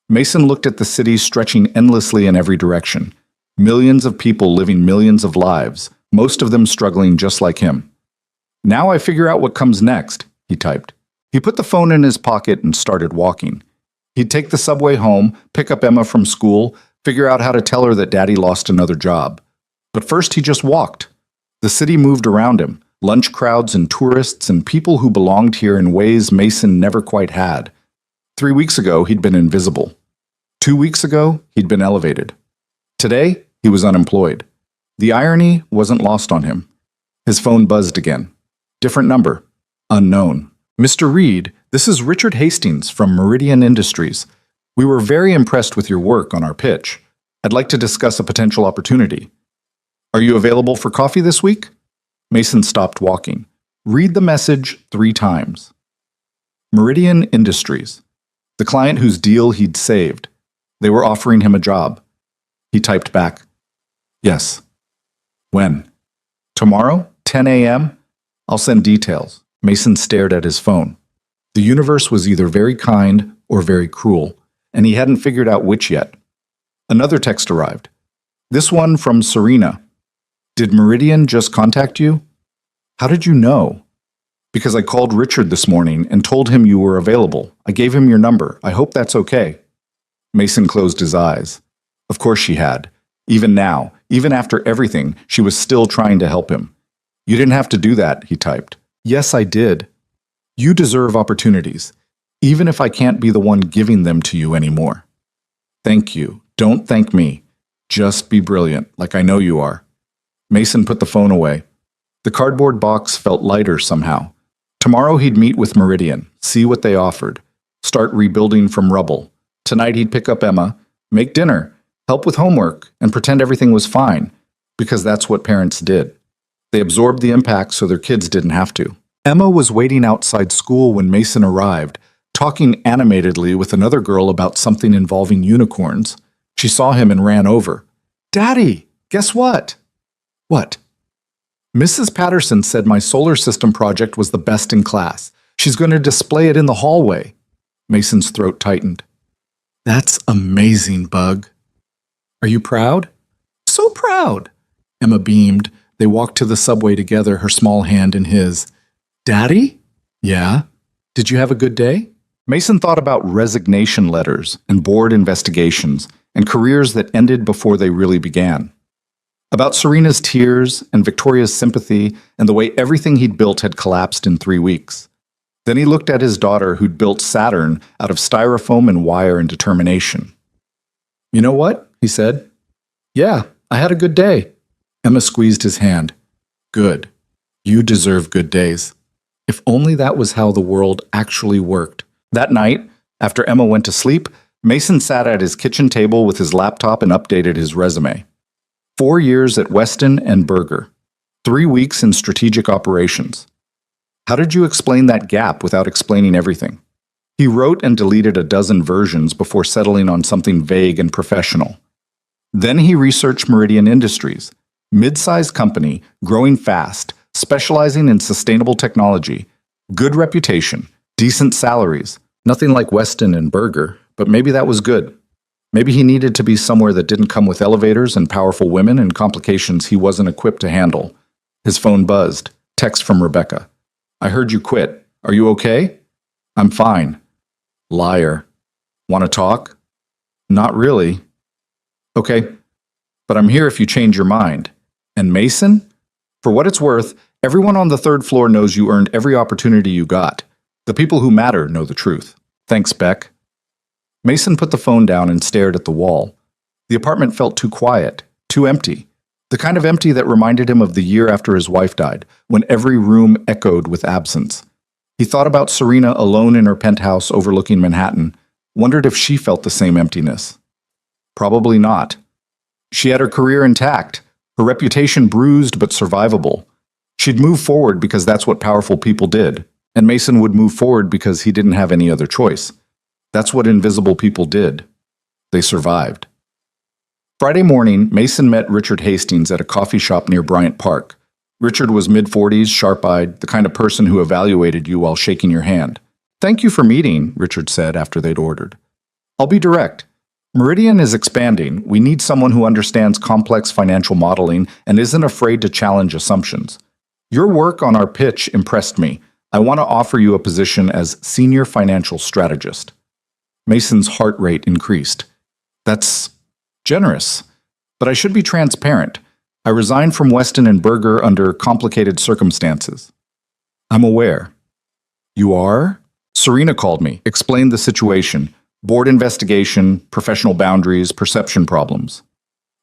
Mason looked at the city stretching endlessly in every direction. Millions of people living millions of lives, most of them struggling just like him. "Now I figure out what comes next," he typed. He put the phone in his pocket and started walking. He'd take the subway home, pick up Emma from school, figure out how to tell her that Daddy lost another job. But first he just walked. The city moved around him, lunch crowds and tourists and people who belonged here in ways Mason never quite had. 3 weeks ago, he'd been invisible. 2 weeks ago, he'd been elevated. Today, he was unemployed. The irony wasn't lost on him. His phone buzzed again. Different number. Unknown. "Mr. Reed, this is Richard Hastings from Meridian Industries. We were very impressed with your work on our pitch. I'd like to discuss a potential opportunity. Are you available for coffee this week?" Mason stopped walking. Read the message 3 times. Meridian Industries. The client whose deal he'd saved. They were offering him a job. He typed back, "Yes." "When?" "Tomorrow, 10 a.m. I'll send details." Mason stared at his phone. The universe was either very kind or very cruel, and he hadn't figured out which yet. Another text arrived. This one from Serena. "Did Meridian just contact you?" "How did you know?" "Because I called Richard this morning and told him you were available. I gave him your number. I hope that's okay." Mason closed his eyes. Of course she had. Even now, even after everything, she was still trying to help him. "You didn't have to do that," he typed. "Yes, I did. You deserve opportunities, even if I can't be the one giving them to you anymore." "Thank you. Don't thank me. Just be brilliant, like I know you are." Mason put the phone away. The cardboard box felt lighter somehow. Tomorrow he'd meet with Meridian, see what they offered, start rebuilding from rubble. Tonight he'd pick up Emma, make dinner, help with homework, and pretend everything was fine, because that's what parents did. They absorbed the impact so their kids didn't have to. Emma was waiting outside school when Mason arrived, talking animatedly with another girl about something involving unicorns. She saw him and ran over. "Daddy, guess what?" "What?" "Mrs. Patterson said my solar system project was the best in class. She's going to display it in the hallway." Mason's throat tightened. "That's amazing, Bug." "Are you proud?" "So proud." Emma beamed. They walked to the subway together, her small hand in his. "Daddy?" "Yeah." "Did you have a good day?" Mason thought about resignation letters and board investigations and careers that ended before they really began. About Serena's tears and Victoria's sympathy and the way everything he'd built had collapsed in 3 weeks. Then he looked at his daughter who'd built Saturn out of styrofoam and wire and determination. "You know what?" he said. "Yeah, I had a good day." Emma squeezed his hand. "Good. You deserve good days." If only that was how the world actually worked. That night, after Emma went to sleep, Mason sat at his kitchen table with his laptop and updated his resume. 4 years at Weston and Berger. 3 weeks in strategic operations. How did you explain that gap without explaining everything? He wrote and deleted a dozen versions before settling on something vague and professional. Then he researched Meridian Industries, mid-sized company, growing fast, specializing in sustainable technology, good reputation, decent salaries. Nothing like Weston and Berger, but maybe that was good. Maybe he needed to be somewhere that didn't come with elevators and powerful women and complications he wasn't equipped to handle. His phone buzzed. Text from Rebecca. "I heard you quit. Are you okay?" "I'm fine." Liar. "Want to talk?" "Not really." "Okay, but I'm here if you change your mind." And Mason? For what it's worth, everyone on the 3rd floor knows you earned every opportunity you got. The people who matter know the truth. Thanks, Beck. Mason put the phone down and stared at the wall. The apartment felt too quiet, too empty. The kind of empty that reminded him of the year after his wife died, when every room echoed with absence. He thought about Serena alone in her penthouse overlooking Manhattan, wondered if she felt the same emptiness. Probably not. She had her career intact, her reputation bruised but survivable. She'd move forward because that's what powerful people did, and Mason would move forward because he didn't have any other choice. That's what invisible people did. They survived. Friday morning, Mason met Richard Hastings at a coffee shop near Bryant Park. Richard was mid-40s, sharp-eyed, the kind of person who evaluated you while shaking your hand. "Thank you for meeting," Richard said after they'd ordered. "I'll be direct. Meridian is expanding. We need someone who understands complex financial modeling and isn't afraid to challenge assumptions. Your work on our pitch impressed me. I want to offer you a position as senior financial strategist." Mason's heart rate increased. "That's generous, but I should be transparent. I resigned from Weston and Berger under complicated circumstances." "I'm aware." "You are?" "Serena called me, explained the situation. Board investigation, professional boundaries, perception problems."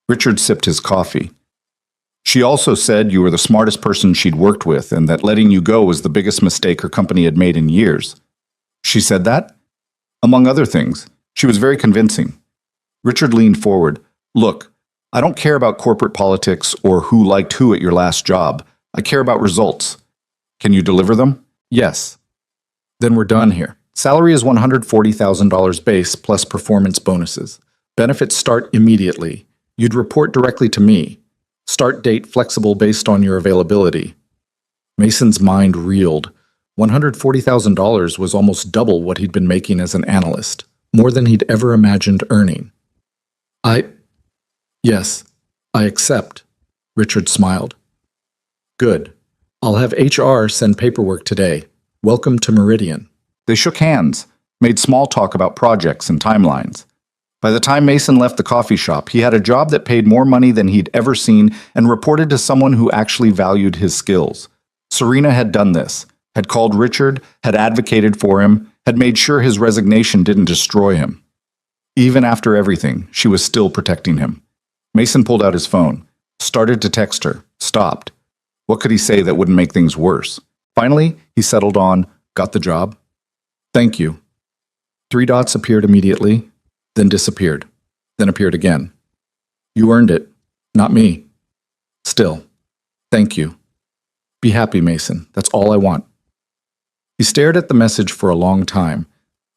Richard sipped his coffee. "She also said you were the smartest person she'd worked with and that letting you go was the biggest mistake her company had made in years." "She said that?" "Among other things. She was very convincing." Richard leaned forward. "Look, I don't care about corporate politics or who liked who at your last job. I care about results. Can you deliver them?" "Yes." "Then we're done here." Salary is $140,000 base plus performance bonuses. Benefits start immediately. You'd report directly to me. Start date flexible based on your availability. Mason's mind reeled. $140,000 was almost double what he'd been making as an analyst, more than he'd ever imagined earning. Yes, I accept, Richard smiled. Good. I'll have HR send paperwork today. Welcome to Meridian. They shook hands, made small talk about projects and timelines. By the time Mason left the coffee shop, he had a job that paid more money than he'd ever seen and reported to someone who actually valued his skills. Serena had done this, had called Richard, had advocated for him, had made sure his resignation didn't destroy him. Even after everything, she was still protecting him. Mason pulled out his phone, started to text her, stopped. What could he say that wouldn't make things worse? Finally, he settled on, got the job? Thank you. 3 dots appeared immediately, then disappeared, then appeared again. You earned it, not me. Still, thank you. Be happy, Mason. That's all I want. He stared at the message for a long time.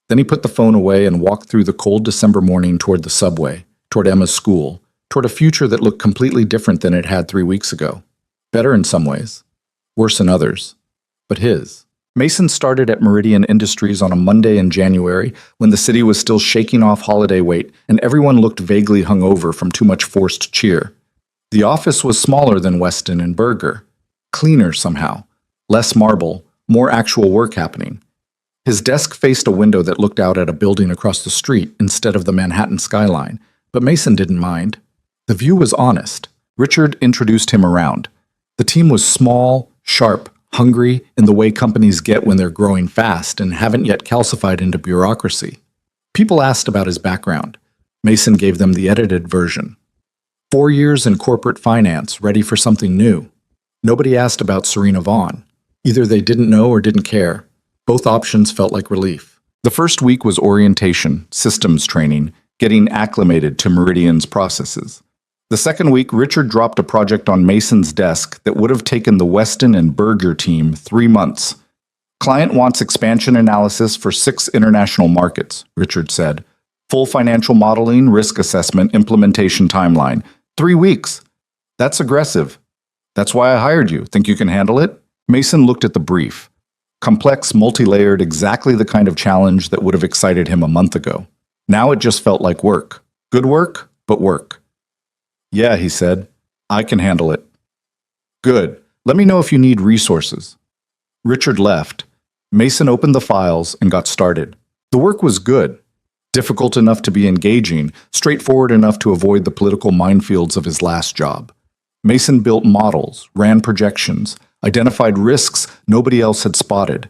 Then he put the phone away and walked through the cold December morning toward the subway, toward Emma's school, toward a future that looked completely different than it had 3 weeks ago. Better in some ways, worse in others, but his. Mason started at Meridian Industries on a Monday in January when the city was still shaking off holiday weight and everyone looked vaguely hungover from too much forced cheer. The office was smaller than Weston and Berger, cleaner somehow, less marble, more actual work happening. His desk faced a window that looked out at a building across the street instead of the Manhattan skyline, but Mason didn't mind. The view was honest. Richard introduced him around. The team was small, sharp, hungry in the way companies get when they're growing fast and haven't yet calcified into bureaucracy. People asked about his background. Mason gave them the edited version. 4 years in corporate finance, ready for something new. Nobody asked about Serena Vaughn. Either they didn't know or didn't care. Both options felt like relief. The first week was orientation, systems training, getting acclimated to Meridian's processes. The second week, Richard dropped a project on Mason's desk that would have taken the Weston and Berger team 3 months. Client wants expansion analysis for 6 international markets, Richard said. Full financial modeling, risk assessment, implementation timeline. 3 weeks. That's aggressive. That's why I hired you. Think you can handle it? Mason looked at the brief. Complex, multi-layered, exactly the kind of challenge that would have excited him a month ago. Now it just felt like work. Good work, but work. Yeah, he said. I can handle it. Good. Let me know if you need resources. Richard left. Mason opened the files and got started. The work was good. Difficult enough to be engaging, straightforward enough to avoid the political minefields of his last job. Mason built models, ran projections, identified risks nobody else had spotted.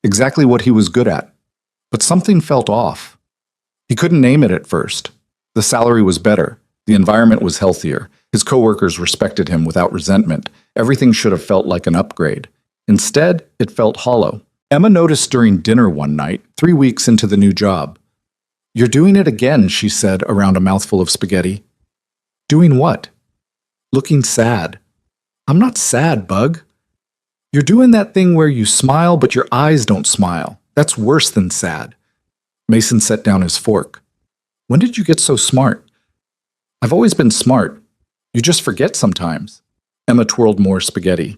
Exactly what he was good at. But something felt off. He couldn't name it at first. The salary was better. The environment was healthier. His coworkers respected him without resentment. Everything should have felt like an upgrade. Instead, it felt hollow. Emma noticed during dinner one night, 3 weeks into the new job. You're doing it again, she said around a mouthful of spaghetti. Doing what? Looking sad. I'm not sad, Bug. You're doing that thing where you smile but your eyes don't smile. That's worse than sad. Mason set down his fork. When did you get so smart? I've always been smart. You just forget sometimes. Emma twirled more spaghetti.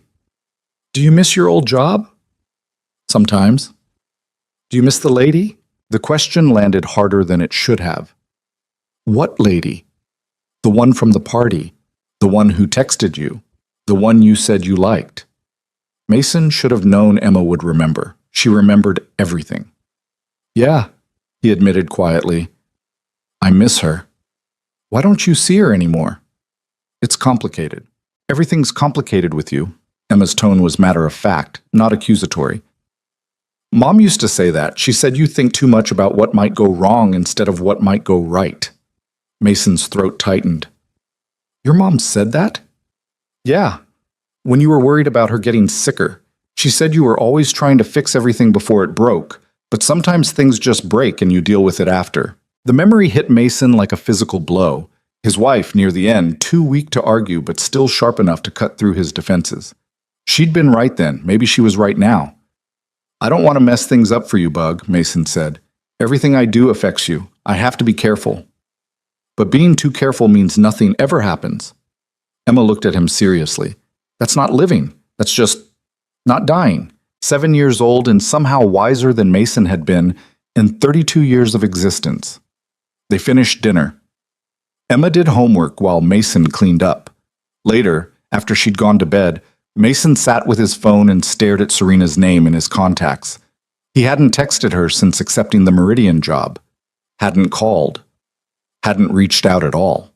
Do you miss your old job? Sometimes. Do you miss the lady? The question landed harder than it should have. What lady? The one from the party. The one who texted you. The one you said you liked. Mason should have known Emma would remember. She remembered everything. Yeah, he admitted quietly. I miss her. Why don't you see her anymore? It's complicated. Everything's complicated with you. Emma's tone was matter of fact, not accusatory. Mom used to say that. She said you think too much about what might go wrong instead of what might go right. Mason's throat tightened. Your mom said that? Yeah. When you were worried about her getting sicker. She said you were always trying to fix everything before it broke, but sometimes things just break and you deal with it after. The memory hit Mason like a physical blow. His wife, near the end, too weak to argue but still sharp enough to cut through his defenses. She'd been right then. Maybe she was right now. I don't want to mess things up for you, Bug, Mason said. Everything I do affects you. I have to be careful. But being too careful means nothing ever happens. Emma looked at him seriously. That's not living. That's just not dying. 7 years old and somehow wiser than Mason had been in 32 years of existence. They finished dinner. Emma did homework while Mason cleaned up. Later, after she'd gone to bed, Mason sat with his phone and stared at Serena's name in his contacts. He hadn't texted her since accepting the Meridian job. Hadn't called. Hadn't reached out at all.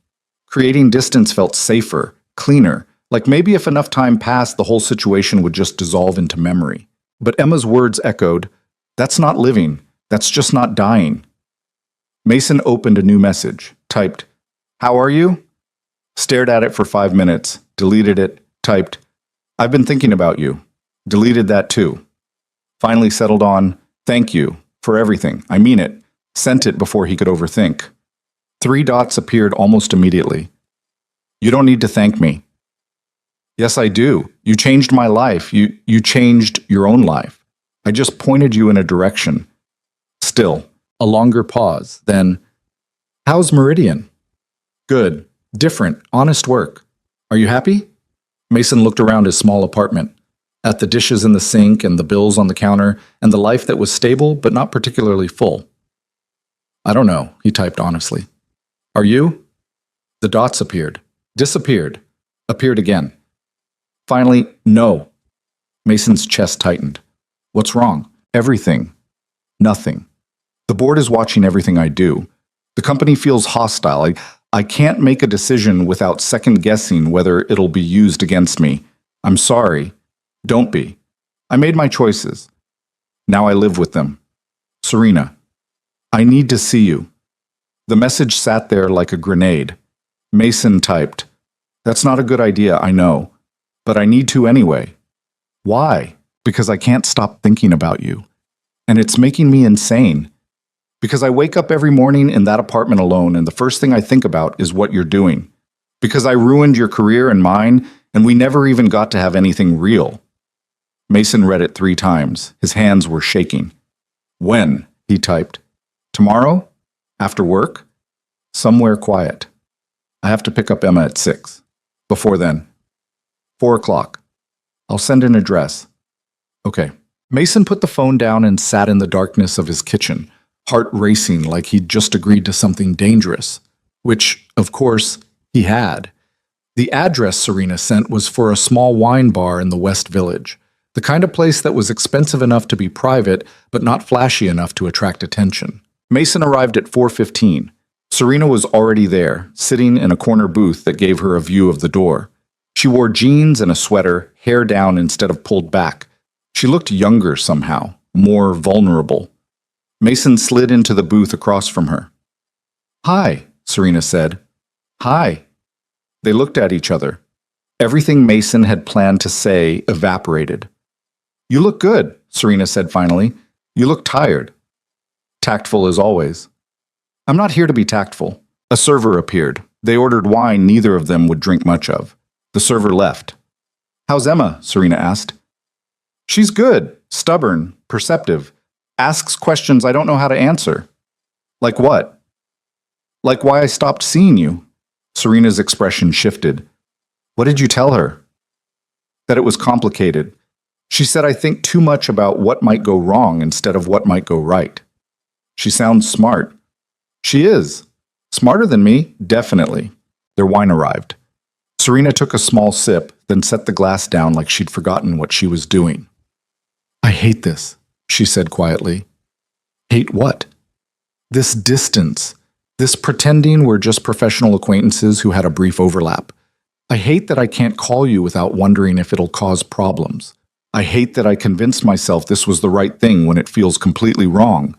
Creating distance felt safer, cleaner, like maybe if enough time passed, the whole situation would just dissolve into memory. But Emma's words echoed, "That's not living. That's just not dying." Mason opened a new message, typed, "How are you?" Stared at it for 5 minutes, deleted it, typed, "I've been thinking about you." Deleted that too. Finally settled on, "Thank you for everything. I mean it." Sent it before he could overthink. 3 dots appeared almost immediately. "You don't need to thank me." "Yes, I do. You changed my life. You changed your own life. I just pointed you in a direction." Still, a longer pause, then, "How's Meridian?" "Good. Different. Honest work. Are you happy?" Mason looked around his small apartment, at the dishes in the sink and the bills on the counter, and the life that was stable but not particularly full. "I don't know," he typed honestly. "Are you?" The dots appeared, disappeared, appeared again. Finally, "No." Mason's chest tightened. "What's wrong?" "Everything." "Nothing. The board is watching everything I do. The company feels hostile. I can't make a decision without second-guessing whether it'll be used against me. I'm sorry. Don't be. I made my choices. Now I live with them. Serena, I need to see you." The message sat there like a grenade. Mason typed, "That's not a good idea, I know. But I need to anyway." "Why?" "Because I can't stop thinking about you. And it's making me insane. Because I wake up every morning in that apartment alone and the first thing I think about is what you're doing. Because I ruined your career and mine, and we never even got to have anything real." Mason read it 3 times. His hands were shaking. "When?" he typed. "Tomorrow? After work? Somewhere quiet. I have to pick up Emma at 6. Before then. 4 o'clock. I'll send an address." "Okay." Mason put the phone down and sat in the darkness of his kitchen, heart racing like he'd just agreed to something dangerous, which, of course, he had. The address Serena sent was for a small wine bar in the West Village, the kind of place that was expensive enough to be private but not flashy enough to attract attention. Mason arrived at 4:15. Serena was already there, sitting in a corner booth that gave her a view of the door. She wore jeans and a sweater, hair down instead of pulled back. She looked younger somehow, more vulnerable. Mason slid into the booth across from her. "Hi," Serena said. "Hi." They looked at each other. Everything Mason had planned to say evaporated. "You look good," Serena said finally. "You look tired." Tactful as always. "I'm not here to be tactful." A server appeared. They ordered wine neither of them would drink much of. The server left. "How's Emma?" Serena asked. "She's good, stubborn, perceptive. Asks questions I don't know how to answer." "Like what?" "Like why I stopped seeing you." Serena's expression shifted. "What did you tell her?" "That it was complicated. She said I think too much about what might go wrong instead of what might go right." "She sounds smart." "She is. Smarter than me, definitely." Their wine arrived. Serena took a small sip, then set the glass down like she'd forgotten what she was doing. "I hate this," she said quietly. "Hate what?" "This distance. This pretending we're just professional acquaintances who had a brief overlap. I hate that I can't call you without wondering if it'll cause problems. I hate that I convinced myself this was the right thing when it feels completely wrong."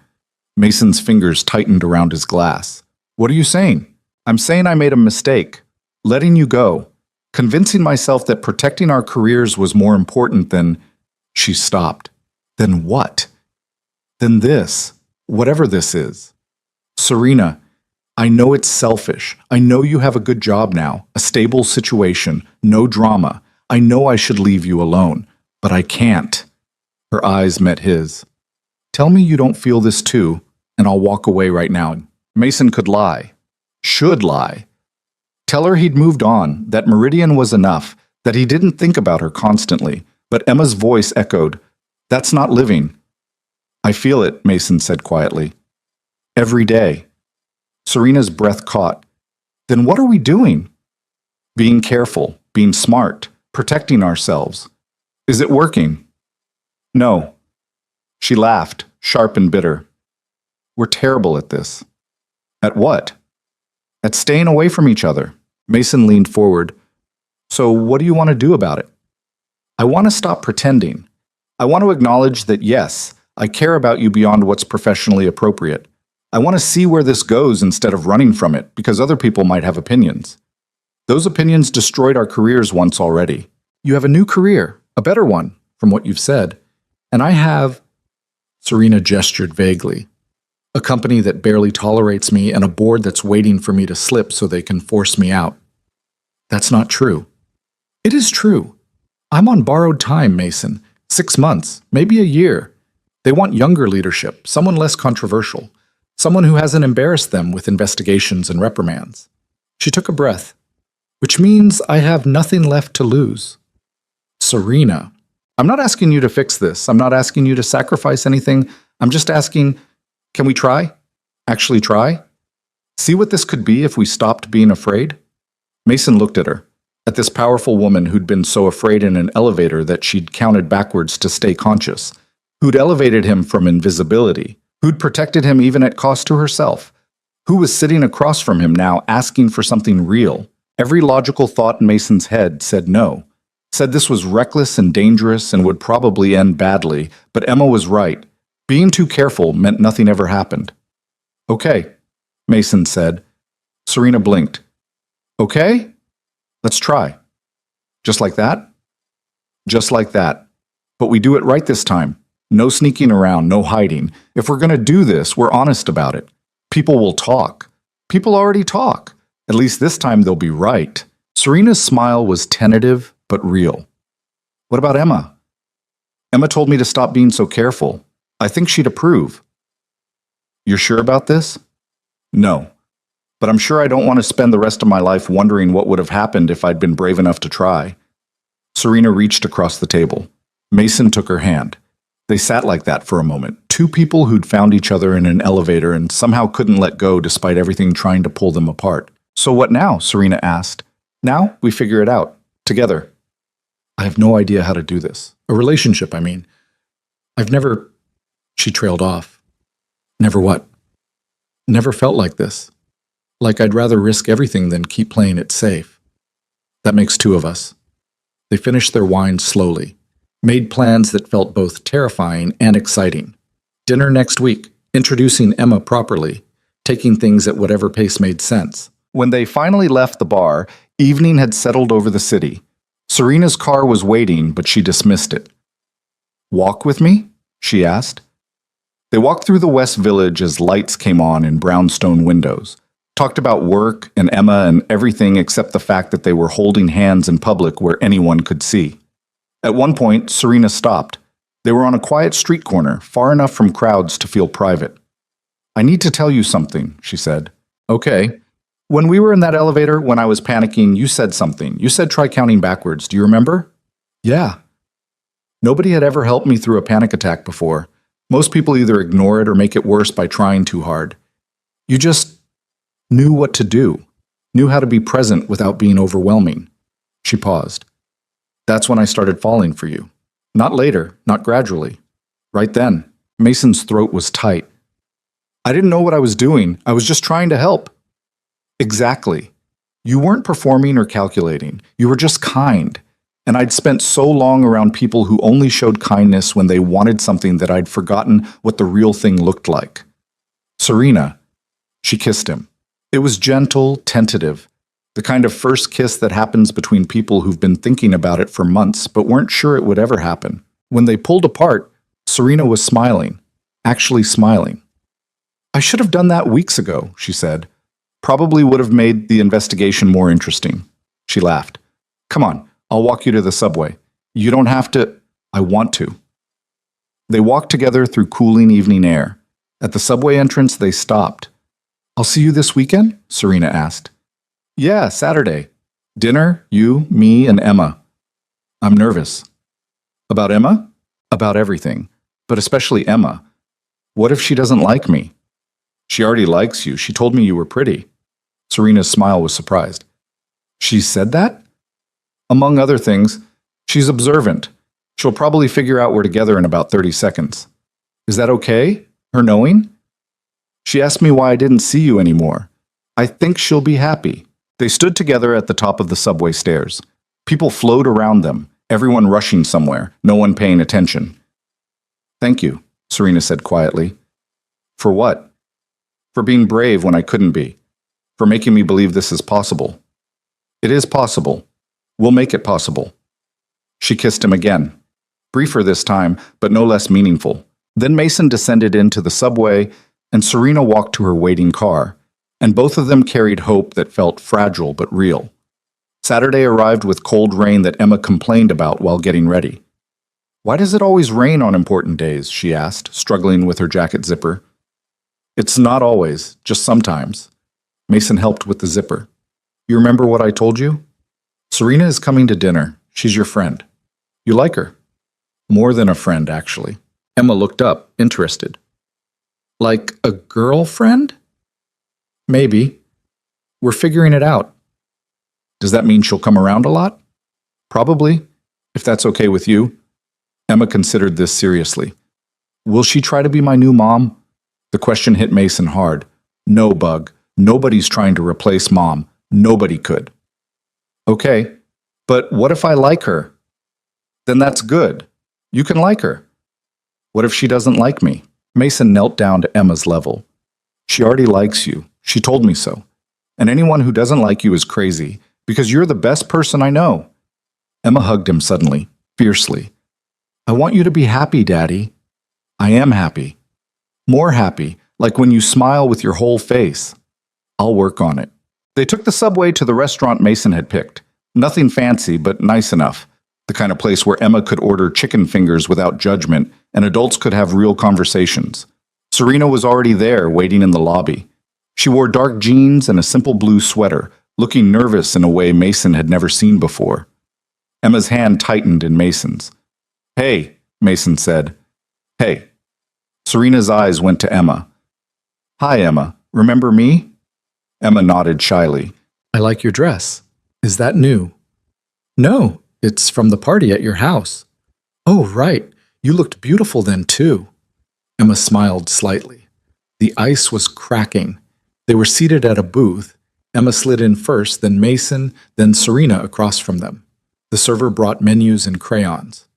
Mason's fingers tightened around his glass. "What are you saying?" "I'm saying I made a mistake. Letting you go. Convincing myself that protecting our careers was more important than—" She stopped. "Then what?" "Then this. Whatever this is." "Serena, I know it's selfish. I know you have a good job now, a stable situation, no drama. I know I should leave you alone. But I can't." Her eyes met his. Tell me you don't feel this too, and I'll walk away right now. Mason could lie. Should lie. Tell her he'd moved on, that Meridian was enough, that he didn't think about her constantly. But Emma's voice echoed, "That's not living." "I feel it," Mason said quietly. "Every day." Serena's breath caught. "Then what are we doing?" "Being careful, being smart, protecting ourselves. Is it working?" "No." She laughed, sharp and bitter. "We're terrible at this." "At what?" "At staying away from each other." Mason leaned forward. "So what do you want to do about it?" "I want to stop pretending. I want to acknowledge that yes, I care about you beyond what's professionally appropriate. I want to see where this goes instead of running from it, because other people might have opinions. Those opinions destroyed our careers once already. You have a new career, a better one, from what you've said. And I have," Serena gestured vaguely, "a company that barely tolerates me and a board that's waiting for me to slip so they can force me out." "That's not true." "It is true. I'm on borrowed time, Mason. 6 months, maybe a year. They want younger leadership, someone less controversial, someone who hasn't embarrassed them with investigations and reprimands." She took a breath. "Which means I have nothing left to lose." "Serena, I'm not asking you to fix this. I'm not asking you to sacrifice anything. I'm just asking, can we try? Actually try? See what this could be if we stopped being afraid?" Mason looked at her, at this powerful woman who'd been so afraid in an elevator that she'd counted backwards to stay conscious, who'd elevated him from invisibility, who'd protected him even at cost to herself, who was sitting across from him now asking for something real. Every logical thought in Mason's head said no, said this was reckless and dangerous and would probably end badly, but Emma was right. Being too careful meant nothing ever happened. "Okay," Mason said. Serena blinked. "Okay? Let's try." "Just like that?" "Just like that. But we do it right this time. No sneaking around, no hiding. If we're going to do this, we're honest about it. People will talk. People already talk. At least this time they'll be right." Serena's smile was tentative but real. "What about Emma?" "Emma told me to stop being so careful. I think she'd approve." "You're sure about this?" "No. But I'm sure I don't want to spend the rest of my life wondering what would have happened if I'd been brave enough to try." Serena reached across the table. Mason took her hand. They sat like that for a moment, two people who'd found each other in an elevator and somehow couldn't let go despite everything trying to pull them apart. "So what now?" Serena asked. "Now we figure it out. Together." "I have no idea how to do this. A relationship, I mean. I've never..." She trailed off. "Never what?" "Never felt like this. Like I'd rather risk everything than keep playing it safe. That makes two of us." They finished their wine slowly, made plans that felt both terrifying and exciting. Dinner next week, introducing Emma properly, taking things at whatever pace made sense. When they finally left the bar, evening had settled over the city. Serena's car was waiting, but she dismissed it. "Walk with me?" she asked. They walked through the West Village as lights came on in brownstone windows, talked about work and Emma and everything except the fact that they were holding hands in public where anyone could see. At one point, Serena stopped. They were on a quiet street corner, far enough from crowds to feel private. "I need to tell you something," she said. "Okay. When we were in that elevator, when I was panicking, you said something. You said try counting backwards. Do you remember?" "Yeah." "Nobody had ever helped me through a panic attack before. Most people either ignore it or make it worse by trying too hard. You just knew what to do, knew how to be present without being overwhelming." She paused. "That's when I started falling for you. Not later, not gradually. Right then." Mason's throat was tight. "I didn't know what I was doing. I was just trying to help." "Exactly. You weren't performing or calculating. You were just kind. And I'd spent so long around people who only showed kindness when they wanted something that I'd forgotten what the real thing looked like." "Serena." She kissed him. It was gentle, tentative, the kind of first kiss that happens between people who've been thinking about it for months but weren't sure it would ever happen. When they pulled apart, Serena was smiling, actually smiling. "I should have done that weeks ago," she said. "Probably would have made the investigation more interesting." She laughed. "Come on, I'll walk you to the subway. You don't have to..." "I want to." They walked together through cooling evening air. At the subway entrance, they stopped. "I'll see you this weekend?" Serena asked. "Yeah, Saturday. Dinner, you, me, and Emma." "I'm nervous." "About Emma?" "About everything, but especially Emma. What if she doesn't like me?" "She already likes you. She told me you were pretty." Serena's smile was surprised. "She said that?" "Among other things, she's observant. She'll probably figure out we're together in about 30 seconds. Is that okay? Her knowing?" "She asked me why I didn't see you anymore. I think she'll be happy." They stood together at the top of the subway stairs. People flowed around them, everyone rushing somewhere, no one paying attention. "Thank you," Serena said quietly. "For what?" "For being brave when I couldn't be. For making me believe this is possible." "It is possible. We'll make it possible." She kissed him again. Briefer this time, but no less meaningful. Then Mason descended into the subway, and Serena walked to her waiting car, and both of them carried hope that felt fragile but real. Saturday arrived with cold rain that Emma complained about while getting ready. "Why does it always rain on important days?" she asked, struggling with her jacket zipper. "It's not always, just sometimes." Mason helped with the zipper. "You remember what I told you? Serena is coming to dinner. She's your friend. You like her?" "More than a friend, actually." Emma looked up, interested. "Like a girlfriend?" "Maybe. We're figuring it out." "Does that mean she'll come around a lot?" "Probably, if that's okay with you." Emma considered this seriously. "Will she try to be my new mom?" The question hit Mason hard. "No, Bug. Nobody's trying to replace Mom. Nobody could." "Okay, but what if I like her?" "Then that's good. You can like her." "What if she doesn't like me?" Mason knelt down to Emma's level. "She already likes you. She told me so. And anyone who doesn't like you is crazy, because you're the best person I know." Emma hugged him suddenly, fiercely. "I want you to be happy, Daddy." "I am happy. More happy, like when you smile with your whole face." "I'll work on it." They took the subway to the restaurant Mason had picked. Nothing fancy, but nice enough. The kind of place where Emma could order chicken fingers without judgment, and adults could have real conversations. Serena was already there, waiting in the lobby. She wore dark jeans and a simple blue sweater, looking nervous in a way Mason had never seen before. Emma's hand tightened in Mason's. "Hey," Mason said. "Hey." Serena's eyes went to Emma. "Hi, Emma. Remember me?" Emma nodded shyly. "I like your dress. Is that new?" "No, it's from the party at your house." "Oh, right. You looked beautiful then, too." Emma smiled slightly. The ice was cracking. They were seated at a booth. Emma slid in first, then Mason, then Serena across from them. The server brought menus and crayons.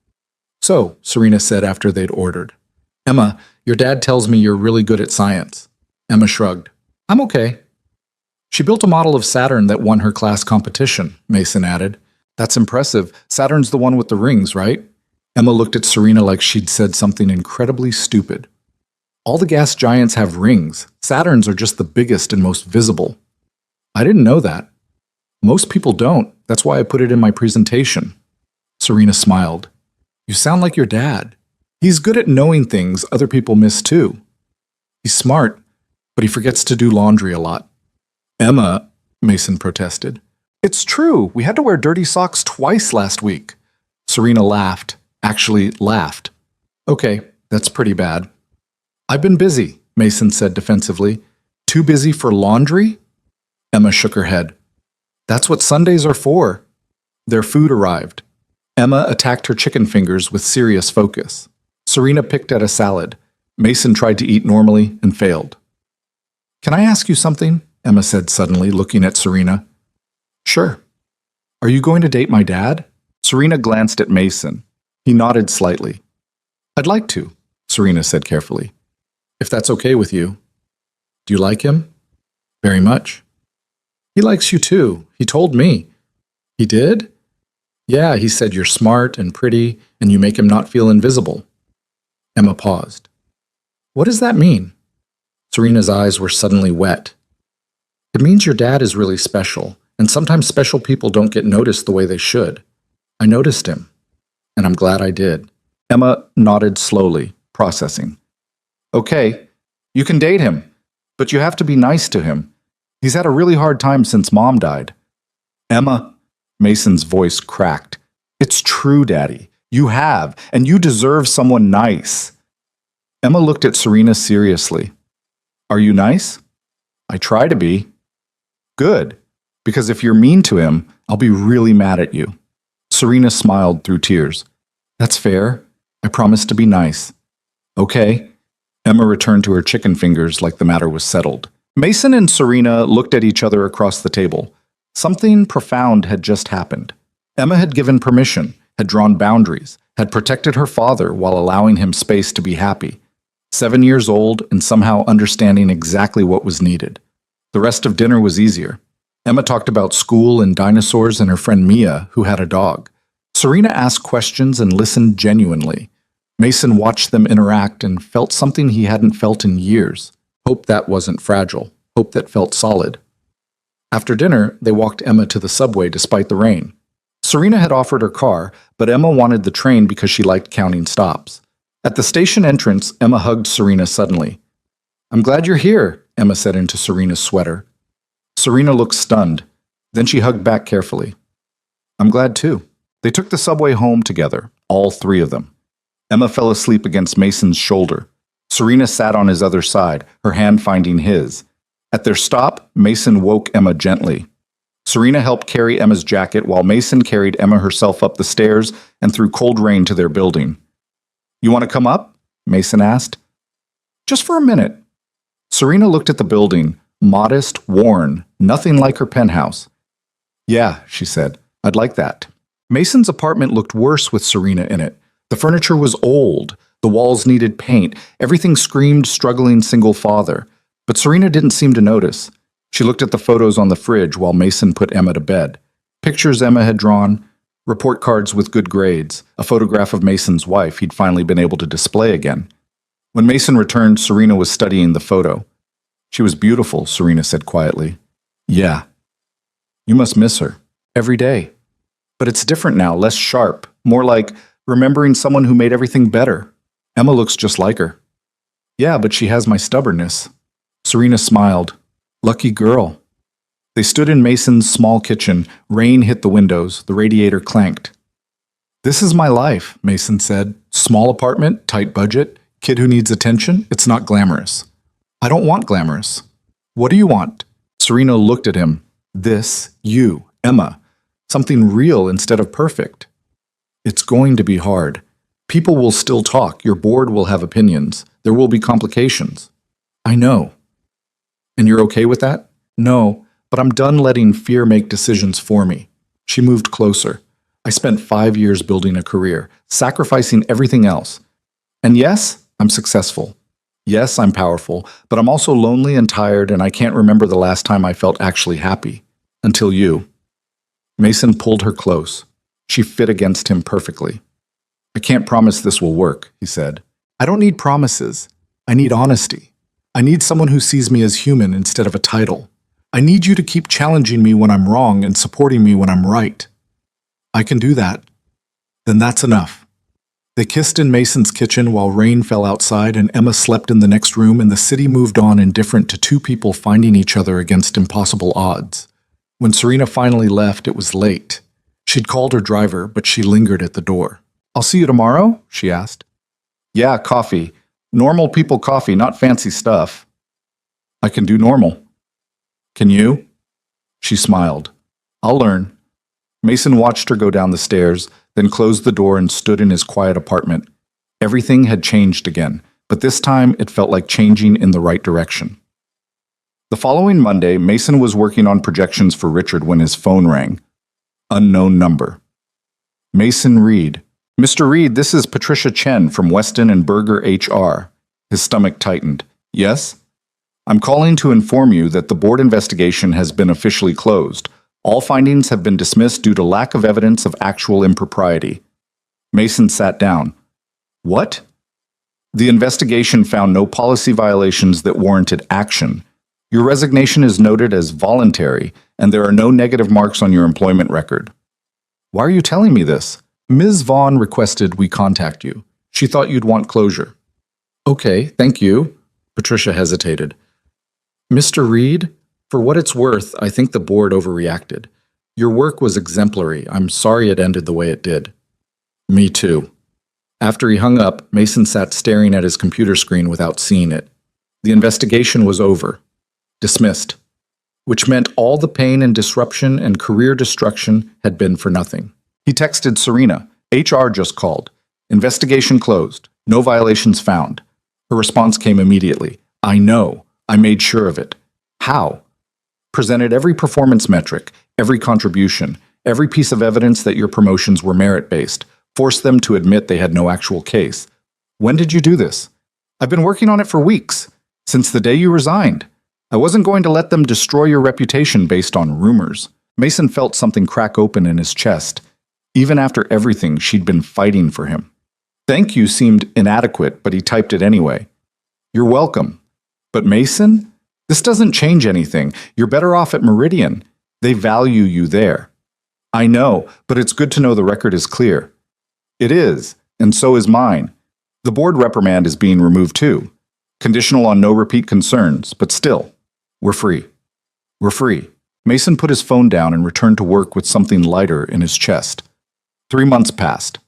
"So," Serena said after they'd ordered. "Emma, your dad tells me you're really good at science." Emma shrugged. "I'm okay." "She built a model of Saturn that won her class competition," Mason added. "That's impressive. Saturn's the one with the rings, right?" Emma looked at Serena like she'd said something incredibly stupid. "All the gas giants have rings. Saturns are just the biggest and most visible." "I didn't know that." "Most people don't. That's why I put it in my presentation." Serena smiled. "You sound like your dad. He's good at knowing things other people miss too. He's smart, but he forgets to do laundry a lot." "Emma," Mason protested. "It's true. We had to wear dirty socks twice last week." Serena laughed. Actually laughed. "Okay, that's pretty bad." "I've been busy," Mason said defensively. "Too busy for laundry?" Emma shook her head. "That's what Sundays are for." Their food arrived. Emma attacked her chicken fingers with serious focus. Serena picked at a salad. Mason tried to eat normally and failed. "Can I ask you something?" Emma said suddenly, looking at Serena. "Sure." "Are you going to date my dad?" Serena glanced at Mason. He nodded slightly. "I'd like to," Serena said carefully. "If that's okay with you." "Do you like him?" "Very much." "He likes you too. He told me." "He did?" "Yeah, he said you're smart and pretty, and you make him not feel invisible." Emma paused. "What does that mean?" Serena's eyes were suddenly wet. "It means your dad is really special, and sometimes special people don't get noticed the way they should. I noticed him, and I'm glad I did." Emma nodded slowly. processing. Okay, you can date him, but you have to be nice to him. He's had a really hard time since Mom died. Emma, Mason's voice cracked. It's true, Daddy. You have, and you deserve someone nice. Emma looked at Serena seriously. Are you nice? I try to be. Good, because if you're mean to him, I'll be really mad at you. Serena smiled through tears. That's fair. I promise to be nice. Okay. Emma returned to her chicken fingers like the matter was settled. Mason and Serena looked at each other across the table. Something profound had just happened. Emma had given permission, had drawn boundaries, had protected her father while allowing him space to be happy. 7 years old and somehow understanding exactly what was needed. The rest of dinner was easier. Emma talked about school and dinosaurs and her friend Mia, who had a dog. Serena asked questions and listened genuinely. Mason watched them interact and felt something he hadn't felt in years. Hope that wasn't fragile. Hope that felt solid. After dinner, they walked Emma to the subway despite the rain. Serena had offered her car, but Emma wanted the train because she liked counting stops. At the station entrance, Emma hugged Serena suddenly. I'm glad you're here, Emma said into Serena's sweater. Serena looked stunned. Then she hugged back carefully. I'm glad too. They took the subway home together, all three of them. Emma fell asleep against Mason's shoulder. Serena sat on his other side, her hand finding his. At their stop, Mason woke Emma gently. Serena helped carry Emma's jacket while Mason carried Emma herself up the stairs and through cold rain to their building. You want to come up? Mason asked. Just for a minute. Serena looked at the building, modest, worn, nothing like her penthouse. Yeah, she said, I'd like that. Mason's apartment looked worse with Serena in it. The furniture was old, the walls needed paint, everything screamed struggling single father. But Serena didn't seem to notice. She looked at the photos on the fridge while Mason put Emma to bed. Pictures Emma had drawn, report cards with good grades, a photograph of Mason's wife he'd finally been able to display again. When Mason returned, Serena was studying the photo. She was beautiful, Serena said quietly. Yeah. You must miss her. Every day. But it's different now, less sharp, more like remembering someone who made everything better. Emma looks just like her. Yeah, but she has my stubbornness. Serena smiled. Lucky girl. They stood in Mason's small kitchen. Rain hit the windows. The radiator clanked. This is my life, Mason said. Small apartment, tight budget, kid who needs attention. It's not glamorous. I don't want glamorous. What do you want? Serena looked at him. This, you, Emma. Something real instead of perfect. It's going to be hard. People will still talk. Your board will have opinions. There will be complications. I know. And you're okay with that? No, but I'm done letting fear make decisions for me. She moved closer. I spent 5 years building a career, sacrificing everything else. And yes, I'm successful. Yes, I'm powerful, but I'm also lonely and tired, and I can't remember the last time I felt actually happy. Until you. Mason pulled her close. She fit against him perfectly. I can't promise this will work, he said. I don't need promises. I need honesty. I need someone who sees me as human instead of a title. I need you to keep challenging me when I'm wrong and supporting me when I'm right. I can do that. Then that's enough. They kissed in Mason's kitchen while rain fell outside and Emma slept in the next room, and the city moved on indifferent to two people finding each other against impossible odds. When Serena finally left, it was late. She'd called her driver, but she lingered at the door. I'll see you tomorrow? She asked. Yeah, coffee. Normal people coffee, not fancy stuff. I can do normal. Can you? She smiled. I'll learn. Mason watched her go down the stairs, then closed the door and stood in his quiet apartment. Everything had changed again, but this time it felt like changing in the right direction. The following Monday, Mason was working on projections for Richard when his phone rang. Unknown number. Mason Reed. Mr. Reed, this is Patricia Chen from Weston and Berger HR. His stomach tightened. Yes? I'm calling to inform you that the board investigation has been officially closed. All findings have been dismissed due to lack of evidence of actual impropriety. Mason sat down. What? The investigation found no policy violations that warranted action. Your resignation is noted as voluntary, and there are no negative marks on your employment record. Why are you telling me this? Ms. Vaughn requested we contact you. She thought you'd want closure. Okay, thank you. Patricia hesitated. Mr. Reed, for what it's worth, I think the board overreacted. Your work was exemplary. I'm sorry it ended the way it did. Me too. After he hung up, Mason sat staring at his computer screen without seeing it. The investigation was over. Dismissed. Which meant all the pain and disruption and career destruction had been for nothing. He texted Serena. HR just called. Investigation closed. No violations found. Her response came immediately. I know. I made sure of it. How? Presented every performance metric, every contribution, every piece of evidence that your promotions were merit-based, forced them to admit they had no actual case. When did you do this? I've been working on it for weeks, since the day you resigned. I wasn't going to let them destroy your reputation based on rumors. Mason felt something crack open in his chest, even after everything she'd been fighting for him. Thank you seemed inadequate, but he typed it anyway. You're welcome. But Mason? This doesn't change anything. You're better off at Meridian. They value you there. I know, but it's good to know the record is clear. It is, and so is mine. The board reprimand is being removed too. Conditional on no repeat concerns, but still, we're free. We're free. Mason put his phone down and returned to work with something lighter in his chest. 3 months passed.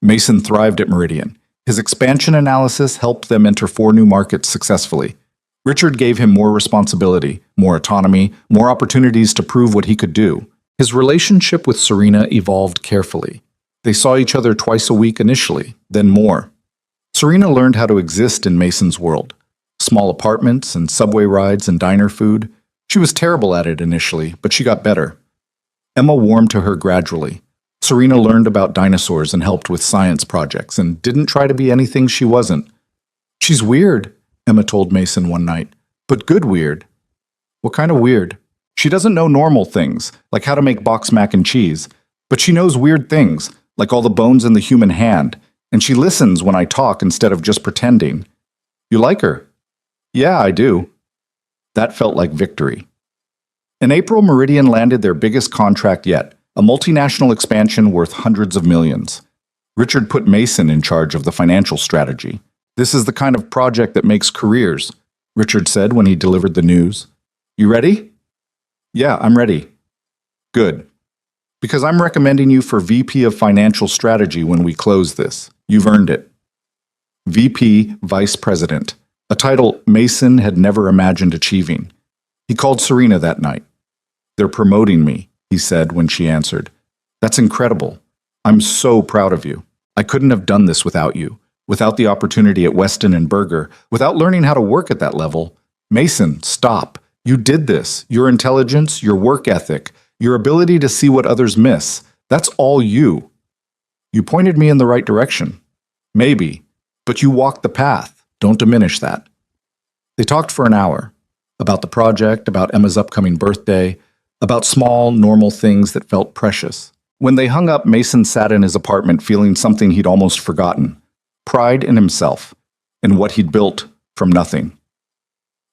Mason thrived at Meridian. His expansion analysis helped them enter 4 new markets successfully. Richard gave him more responsibility, more autonomy, more opportunities to prove what he could do. His relationship with Serena evolved carefully. They saw each other twice a week initially, then more. Serena learned how to exist in Mason's world. Small apartments and subway rides and diner food. She was terrible at it initially, but she got better. Emma warmed to her gradually. Serena learned about dinosaurs and helped with science projects and didn't try to be anything she wasn't. She's weird, Emma told Mason one night, but good weird. What kind of weird? She doesn't know normal things, like how to make box mac and cheese, but she knows weird things, like all the bones in the human hand, and she listens when I talk instead of just pretending. You like her? Yeah, I do. That felt like victory. In April, Meridian landed their biggest contract yet, a multinational expansion worth hundreds of millions. Richard put Mason in charge of the financial strategy. This is the kind of project that makes careers, Richard said when he delivered the news. You ready? Yeah, I'm ready. Good. Because I'm recommending you for VP of Financial Strategy when we close this. You've earned it. VP Vice President, a title Mason had never imagined achieving. He called Serena that night. They're promoting me, he said when she answered. That's incredible. I'm so proud of you. I couldn't have done this without you, without the opportunity at Weston and Berger, without learning how to work at that level. Mason, stop. You did this. Your intelligence, your work ethic, your ability to see what others miss. That's all you. You pointed me in the right direction. Maybe, but you walked the path. Don't diminish that. They talked for an hour. About the project, about Emma's upcoming birthday, about small, normal things that felt precious. When they hung up, Mason sat in his apartment feeling something he'd almost forgotten. Pride in himself, in what he'd built from nothing.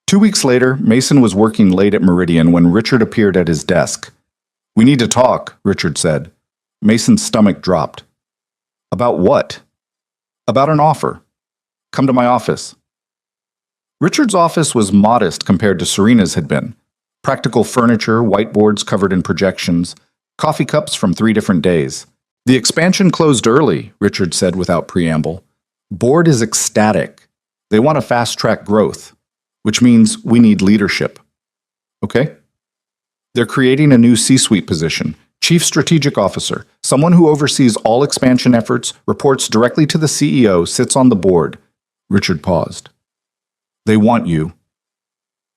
2 weeks later, Mason was working late at Meridian when Richard appeared at his desk. We need to talk, Richard said. Mason's stomach dropped. About what? About an offer. Come to my office. Richard's office was modest compared to Serena's had been. Practical furniture, whiteboards covered in projections, coffee cups from 3 different days. The expansion closed early, Richard said without preamble. Board is ecstatic. They want to fast-track growth, which means we need leadership. Okay? They're creating a new C-suite position, Chief Strategic Officer, someone who oversees all expansion efforts, reports directly to the CEO, sits on the board. Richard paused. They want you.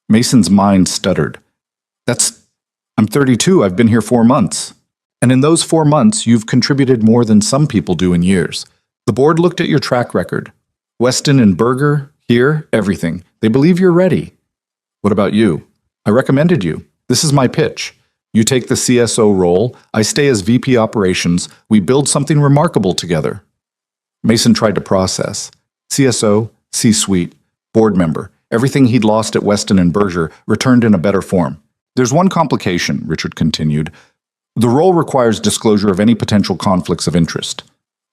Mason's mind stuttered. I'm 32, I've been here 4 months. And in those 4 months, you've contributed more than some people do in years. The board looked at your track record. Weston and Berger, here, everything. They believe you're ready. What about you? I recommended you. This is my pitch. You take the CSO role, I stay as VP Operations, we build something remarkable together. Mason tried to process. CSO, C-suite, board member. Everything he'd lost at Weston and Berger returned in a better form. There's one complication, Richard continued. The role requires disclosure of any potential conflicts of interest,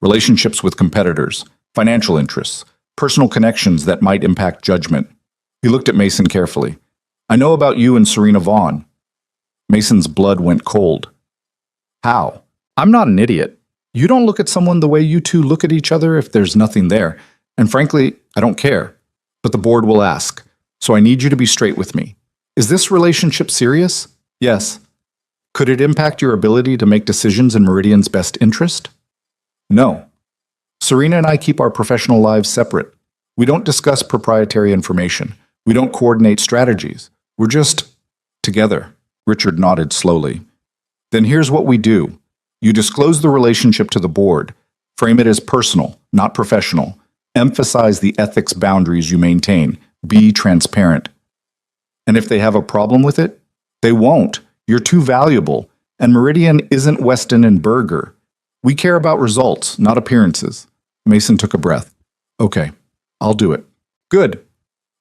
relationships with competitors, financial interests, personal connections that might impact judgment. He looked at Mason carefully. I know about you and Serena Vaughn. Mason's blood went cold. How? I'm not an idiot. You don't look at someone the way you two look at each other if there's nothing there. And frankly, I don't care. But the board will ask. So I need you to be straight with me. Is this relationship serious? Yes. Could it impact your ability to make decisions in Meridian's best interest? No. Serena and I keep our professional lives separate. We don't discuss proprietary information. We don't coordinate strategies. We're just together. Richard nodded slowly. Then here's what we do. You disclose the relationship to the board. Frame it as personal, not professional. Emphasize the ethics boundaries you maintain. Be transparent. And if they have a problem with it, they won't. You're too valuable. And Meridian isn't Weston and Berger. We care about results, not appearances. Mason took a breath. Okay, I'll do it. Good.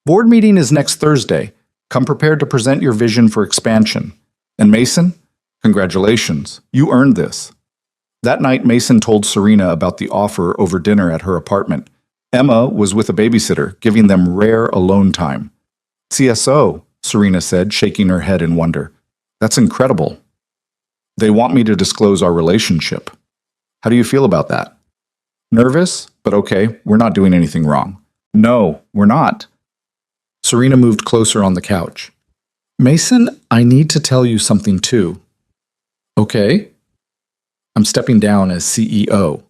Board meeting is next Thursday. Come prepared to present your vision for expansion. And Mason, congratulations. You earned this. That night, Mason told Serena about the offer over dinner at her apartment. Emma was with a babysitter, giving them rare alone time. CSO, Serena said, shaking her head in wonder. That's incredible. They want me to disclose our relationship. How do you feel about that? Nervous, but okay, we're not doing anything wrong. No, we're not. Serena moved closer on the couch. Mason, I need to tell you something too. Okay. I'm stepping down as CEO.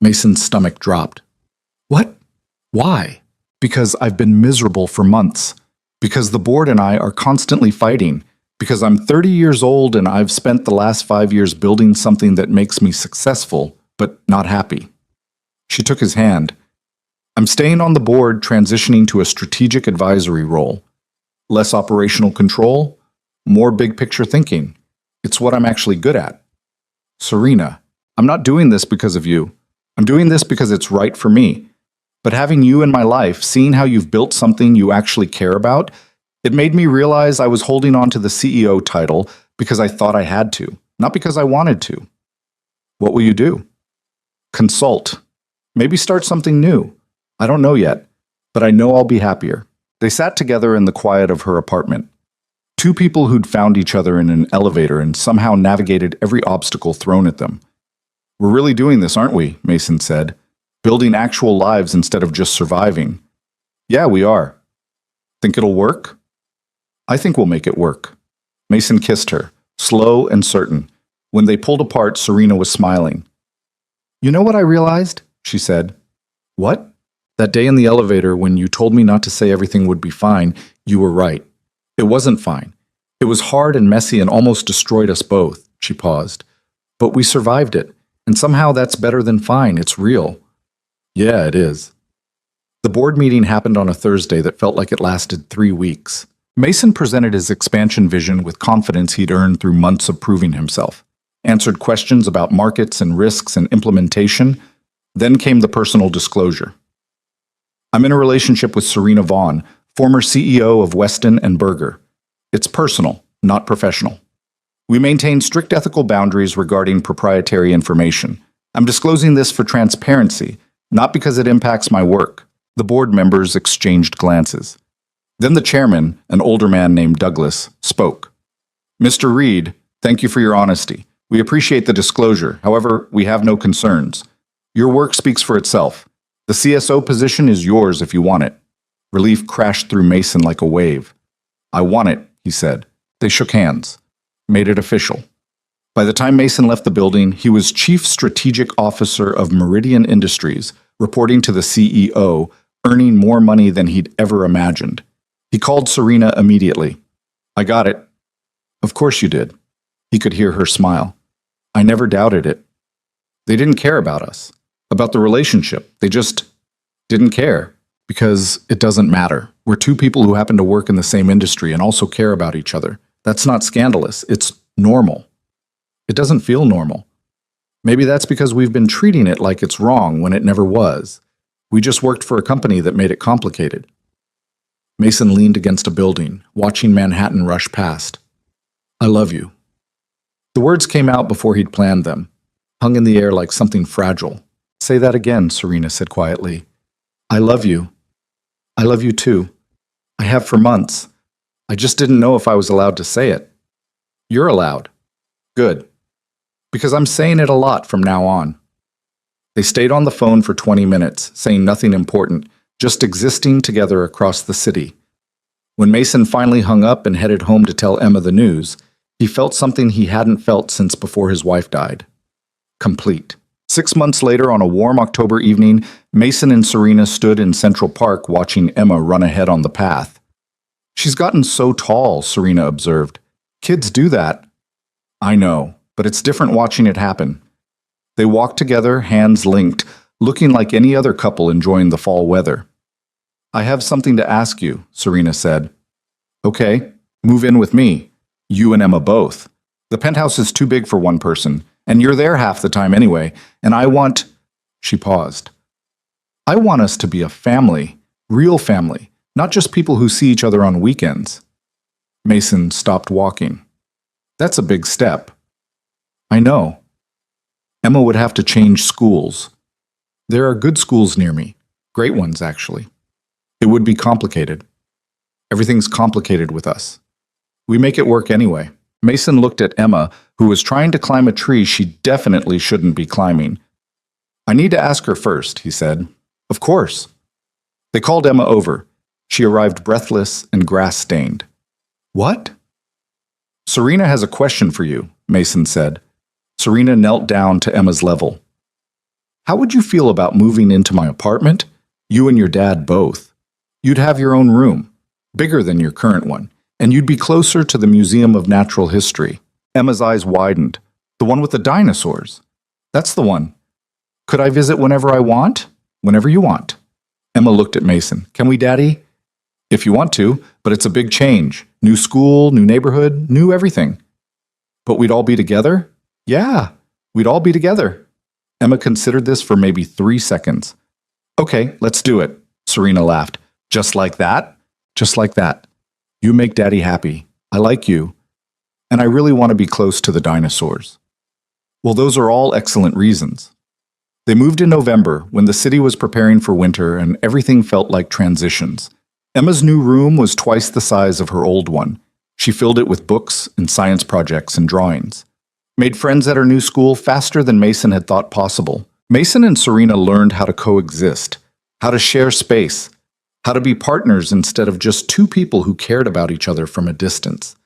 Mason's stomach dropped. What? Why? Because I've been miserable for months. Because the board and I are constantly fighting. Because I'm 30 years old and I've spent the last 5 years building something that makes me successful, but not happy. She took his hand. I'm staying on the board, transitioning to a strategic advisory role. Less operational control, more big picture thinking. It's what I'm actually good at. Serena, I'm not doing this because of you. I'm doing this because it's right for me. But having you in my life, seeing how you've built something you actually care about, it made me realize I was holding on to the CEO title because I thought I had to, not because I wanted to. What will you do? Consult. Maybe start something new. I don't know yet, but I know I'll be happier. They sat together in the quiet of her apartment. Two people who'd found each other in an elevator and somehow navigated every obstacle thrown at them. We're really doing this, aren't we? Mason said. Building actual lives instead of just surviving. Yeah, we are. Think it'll work? I think we'll make it work. Mason kissed her, slow and certain. When they pulled apart, Serena was smiling. You know what I realized? She said. What? That day in the elevator when you told me not to say everything would be fine, you were right. It wasn't fine. It was hard and messy and almost destroyed us both. She paused. But we survived it, and somehow that's better than fine. It's real. Yeah, it is. The board meeting happened on a Thursday that felt like it lasted 3 weeks. Mason presented his expansion vision with confidence he'd earned through months of proving himself, answered questions about markets and risks and implementation. Then came the personal disclosure. I'm in a relationship with Serena Vaughn, former CEO of Weston and Berger. It's personal, not professional. We maintain strict ethical boundaries regarding proprietary information. I'm disclosing this for transparency, not because it impacts my work. The board members exchanged glances. Then the chairman, an older man named Douglas, spoke. Mr. Reed, thank you for your honesty. We appreciate the disclosure. However, we have no concerns. Your work speaks for itself. The CSO position is yours if you want it. Relief crashed through Mason like a wave. I want it, he said. They shook hands, made it official. By the time Mason left the building, he was Chief Strategic Officer of Meridian Industries, reporting to the CEO, earning more money than he'd ever imagined. He called Serena immediately. I got it. Of course you did. He could hear her smile. I never doubted it. They didn't care about us, about the relationship. They just didn't care, because it doesn't matter. We're two people who happen to work in the same industry and also care about each other. That's not scandalous. It's normal. It doesn't feel normal. Maybe that's because we've been treating it like it's wrong when it never was. We just worked for a company that made it complicated. Mason leaned against a building, watching Manhattan rush past. I love you. The words came out before he'd planned them, hung in the air like something fragile. Say that again, Serena said quietly. I love you. I love you too. I have for months. I just didn't know if I was allowed to say it. You're allowed. Good. Because I'm saying it a lot from now on. They stayed on the phone for 20 minutes, saying nothing important, just existing together across the city. When Mason finally hung up and headed home to tell Emma the news, he felt something he hadn't felt since before his wife died. Complete. 6 months later, on a warm October evening, Mason and Serena stood in Central Park watching Emma run ahead on the path. She's gotten so tall, Serena observed. Kids do that. I know, but it's different watching it happen. They walked together, hands linked, looking like any other couple enjoying the fall weather. I have something to ask you, Serena said. Okay, move in with me. You and Emma both. The penthouse is too big for one person, and you're there half the time anyway, and I want... She paused. I want us to be a family, real family, not just people who see each other on weekends. Mason stopped walking. That's a big step. I know. Emma would have to change schools. There are good schools near me. Great ones, actually. It would be complicated. Everything's complicated with us. We make it work anyway. Mason looked at Emma, who was trying to climb a tree she definitely shouldn't be climbing. I need to ask her first, he said. Of course. They called Emma over. She arrived breathless and grass-stained. What? Serena has a question for you, Mason said. Serena knelt down to Emma's level. How would you feel about moving into my apartment? You and your dad both. You'd have your own room, bigger than your current one, and you'd be closer to the Museum of Natural History. Emma's eyes widened. The one with the dinosaurs. That's the one. Could I visit whenever I want? Whenever you want. Emma looked at Mason. Can we, Daddy? If you want to, but it's a big change. New school, new neighborhood, new everything. But we'd all be together? Yeah, we'd all be together. Emma considered this for maybe 3 seconds. Okay, let's do it, Serena laughed. Just like that? Just like that. You make Daddy happy. I like you. And I really want to be close to the dinosaurs. Well, those are all excellent reasons. They moved in November when the city was preparing for winter and everything felt like transitions. Emma's new room was twice the size of her old one. She filled it with books and science projects and drawings. Made friends at her new school faster than Mason had thought possible. Mason and Serena learned how to coexist, how to share space, how to be partners instead of just two people who cared about each other from a distance.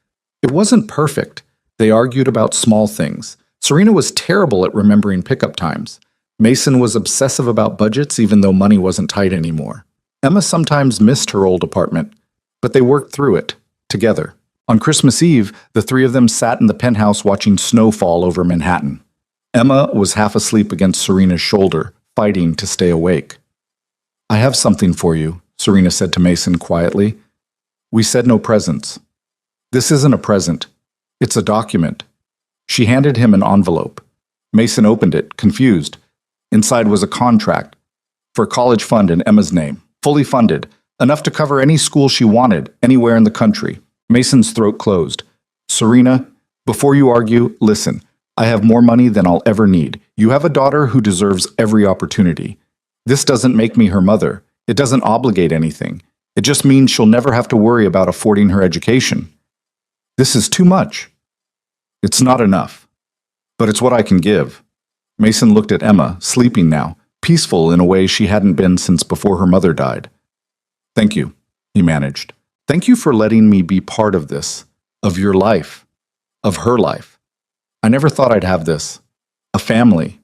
It wasn't perfect. They argued about small things. Serena was terrible at remembering pickup times. Mason was obsessive about budgets even though money wasn't tight anymore. Emma sometimes missed her old apartment, but they worked through it, together. On Christmas Eve, the three of them sat in the penthouse watching snow fall over Manhattan. Emma was half asleep against Serena's shoulder, fighting to stay awake. I have something for you, Serena said to Mason quietly. We said no presents. This isn't a present. It's a document. She handed him an envelope. Mason opened it, confused. Inside was a contract for a college fund in Emma's name, fully funded, enough to cover any school she wanted, anywhere in the country. Mason's throat closed. Serena, before you argue, listen. I have more money than I'll ever need. You have a daughter who deserves every opportunity. This doesn't make me her mother. It doesn't obligate anything. It just means she'll never have to worry about affording her education. This is too much. It's not enough. But it's what I can give. Mason looked at Emma, sleeping now, peaceful in a way she hadn't been since before her mother died. Thank you, he managed. Thank you for letting me be part of this, of your life, of her life. I never thought I'd have this. A family.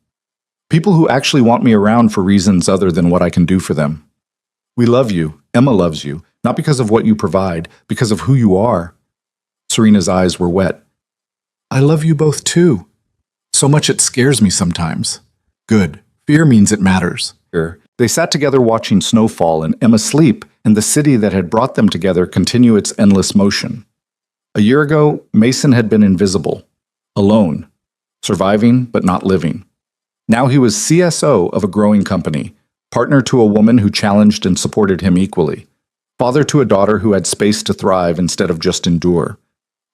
People who actually want me around for reasons other than what I can do for them. We love you. Emma loves you. Not because of what you provide, because of who you are. Serena's eyes were wet. I love you both too. So much it scares me sometimes. Good. Fear means it matters. They sat together watching snow fall and Emma sleep, and the city that had brought them together continue its endless motion. A year ago, Mason had been invisible, alone, surviving but not living. Now he was CSO of a growing company, partner to a woman who challenged and supported him equally, father to a daughter who had space to thrive instead of just endure.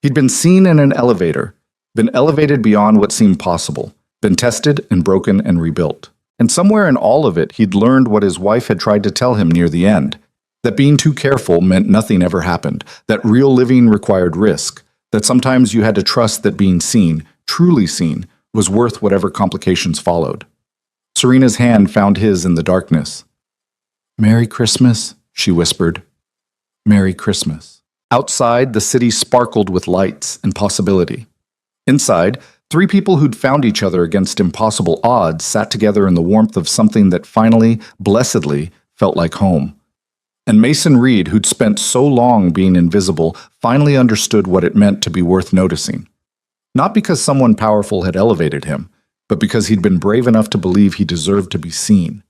He'd been seen in an elevator, been elevated beyond what seemed possible, been tested and broken and rebuilt. And somewhere in all of it, he'd learned what his wife had tried to tell him near the end. That being too careful meant nothing ever happened, that real living required risk, that sometimes you had to trust that being seen, truly seen, was worth whatever complications followed. Serena's hand found his in the darkness. "Merry Christmas," she whispered. "Merry Christmas." Outside, the city sparkled with lights and possibility. Inside, three people who'd found each other against impossible odds sat together in the warmth of something that finally, blessedly, felt like home. And Mason Reed, who'd spent so long being invisible, finally understood what it meant to be worth noticing. Not because someone powerful had elevated him, but because he'd been brave enough to believe he deserved to be seen.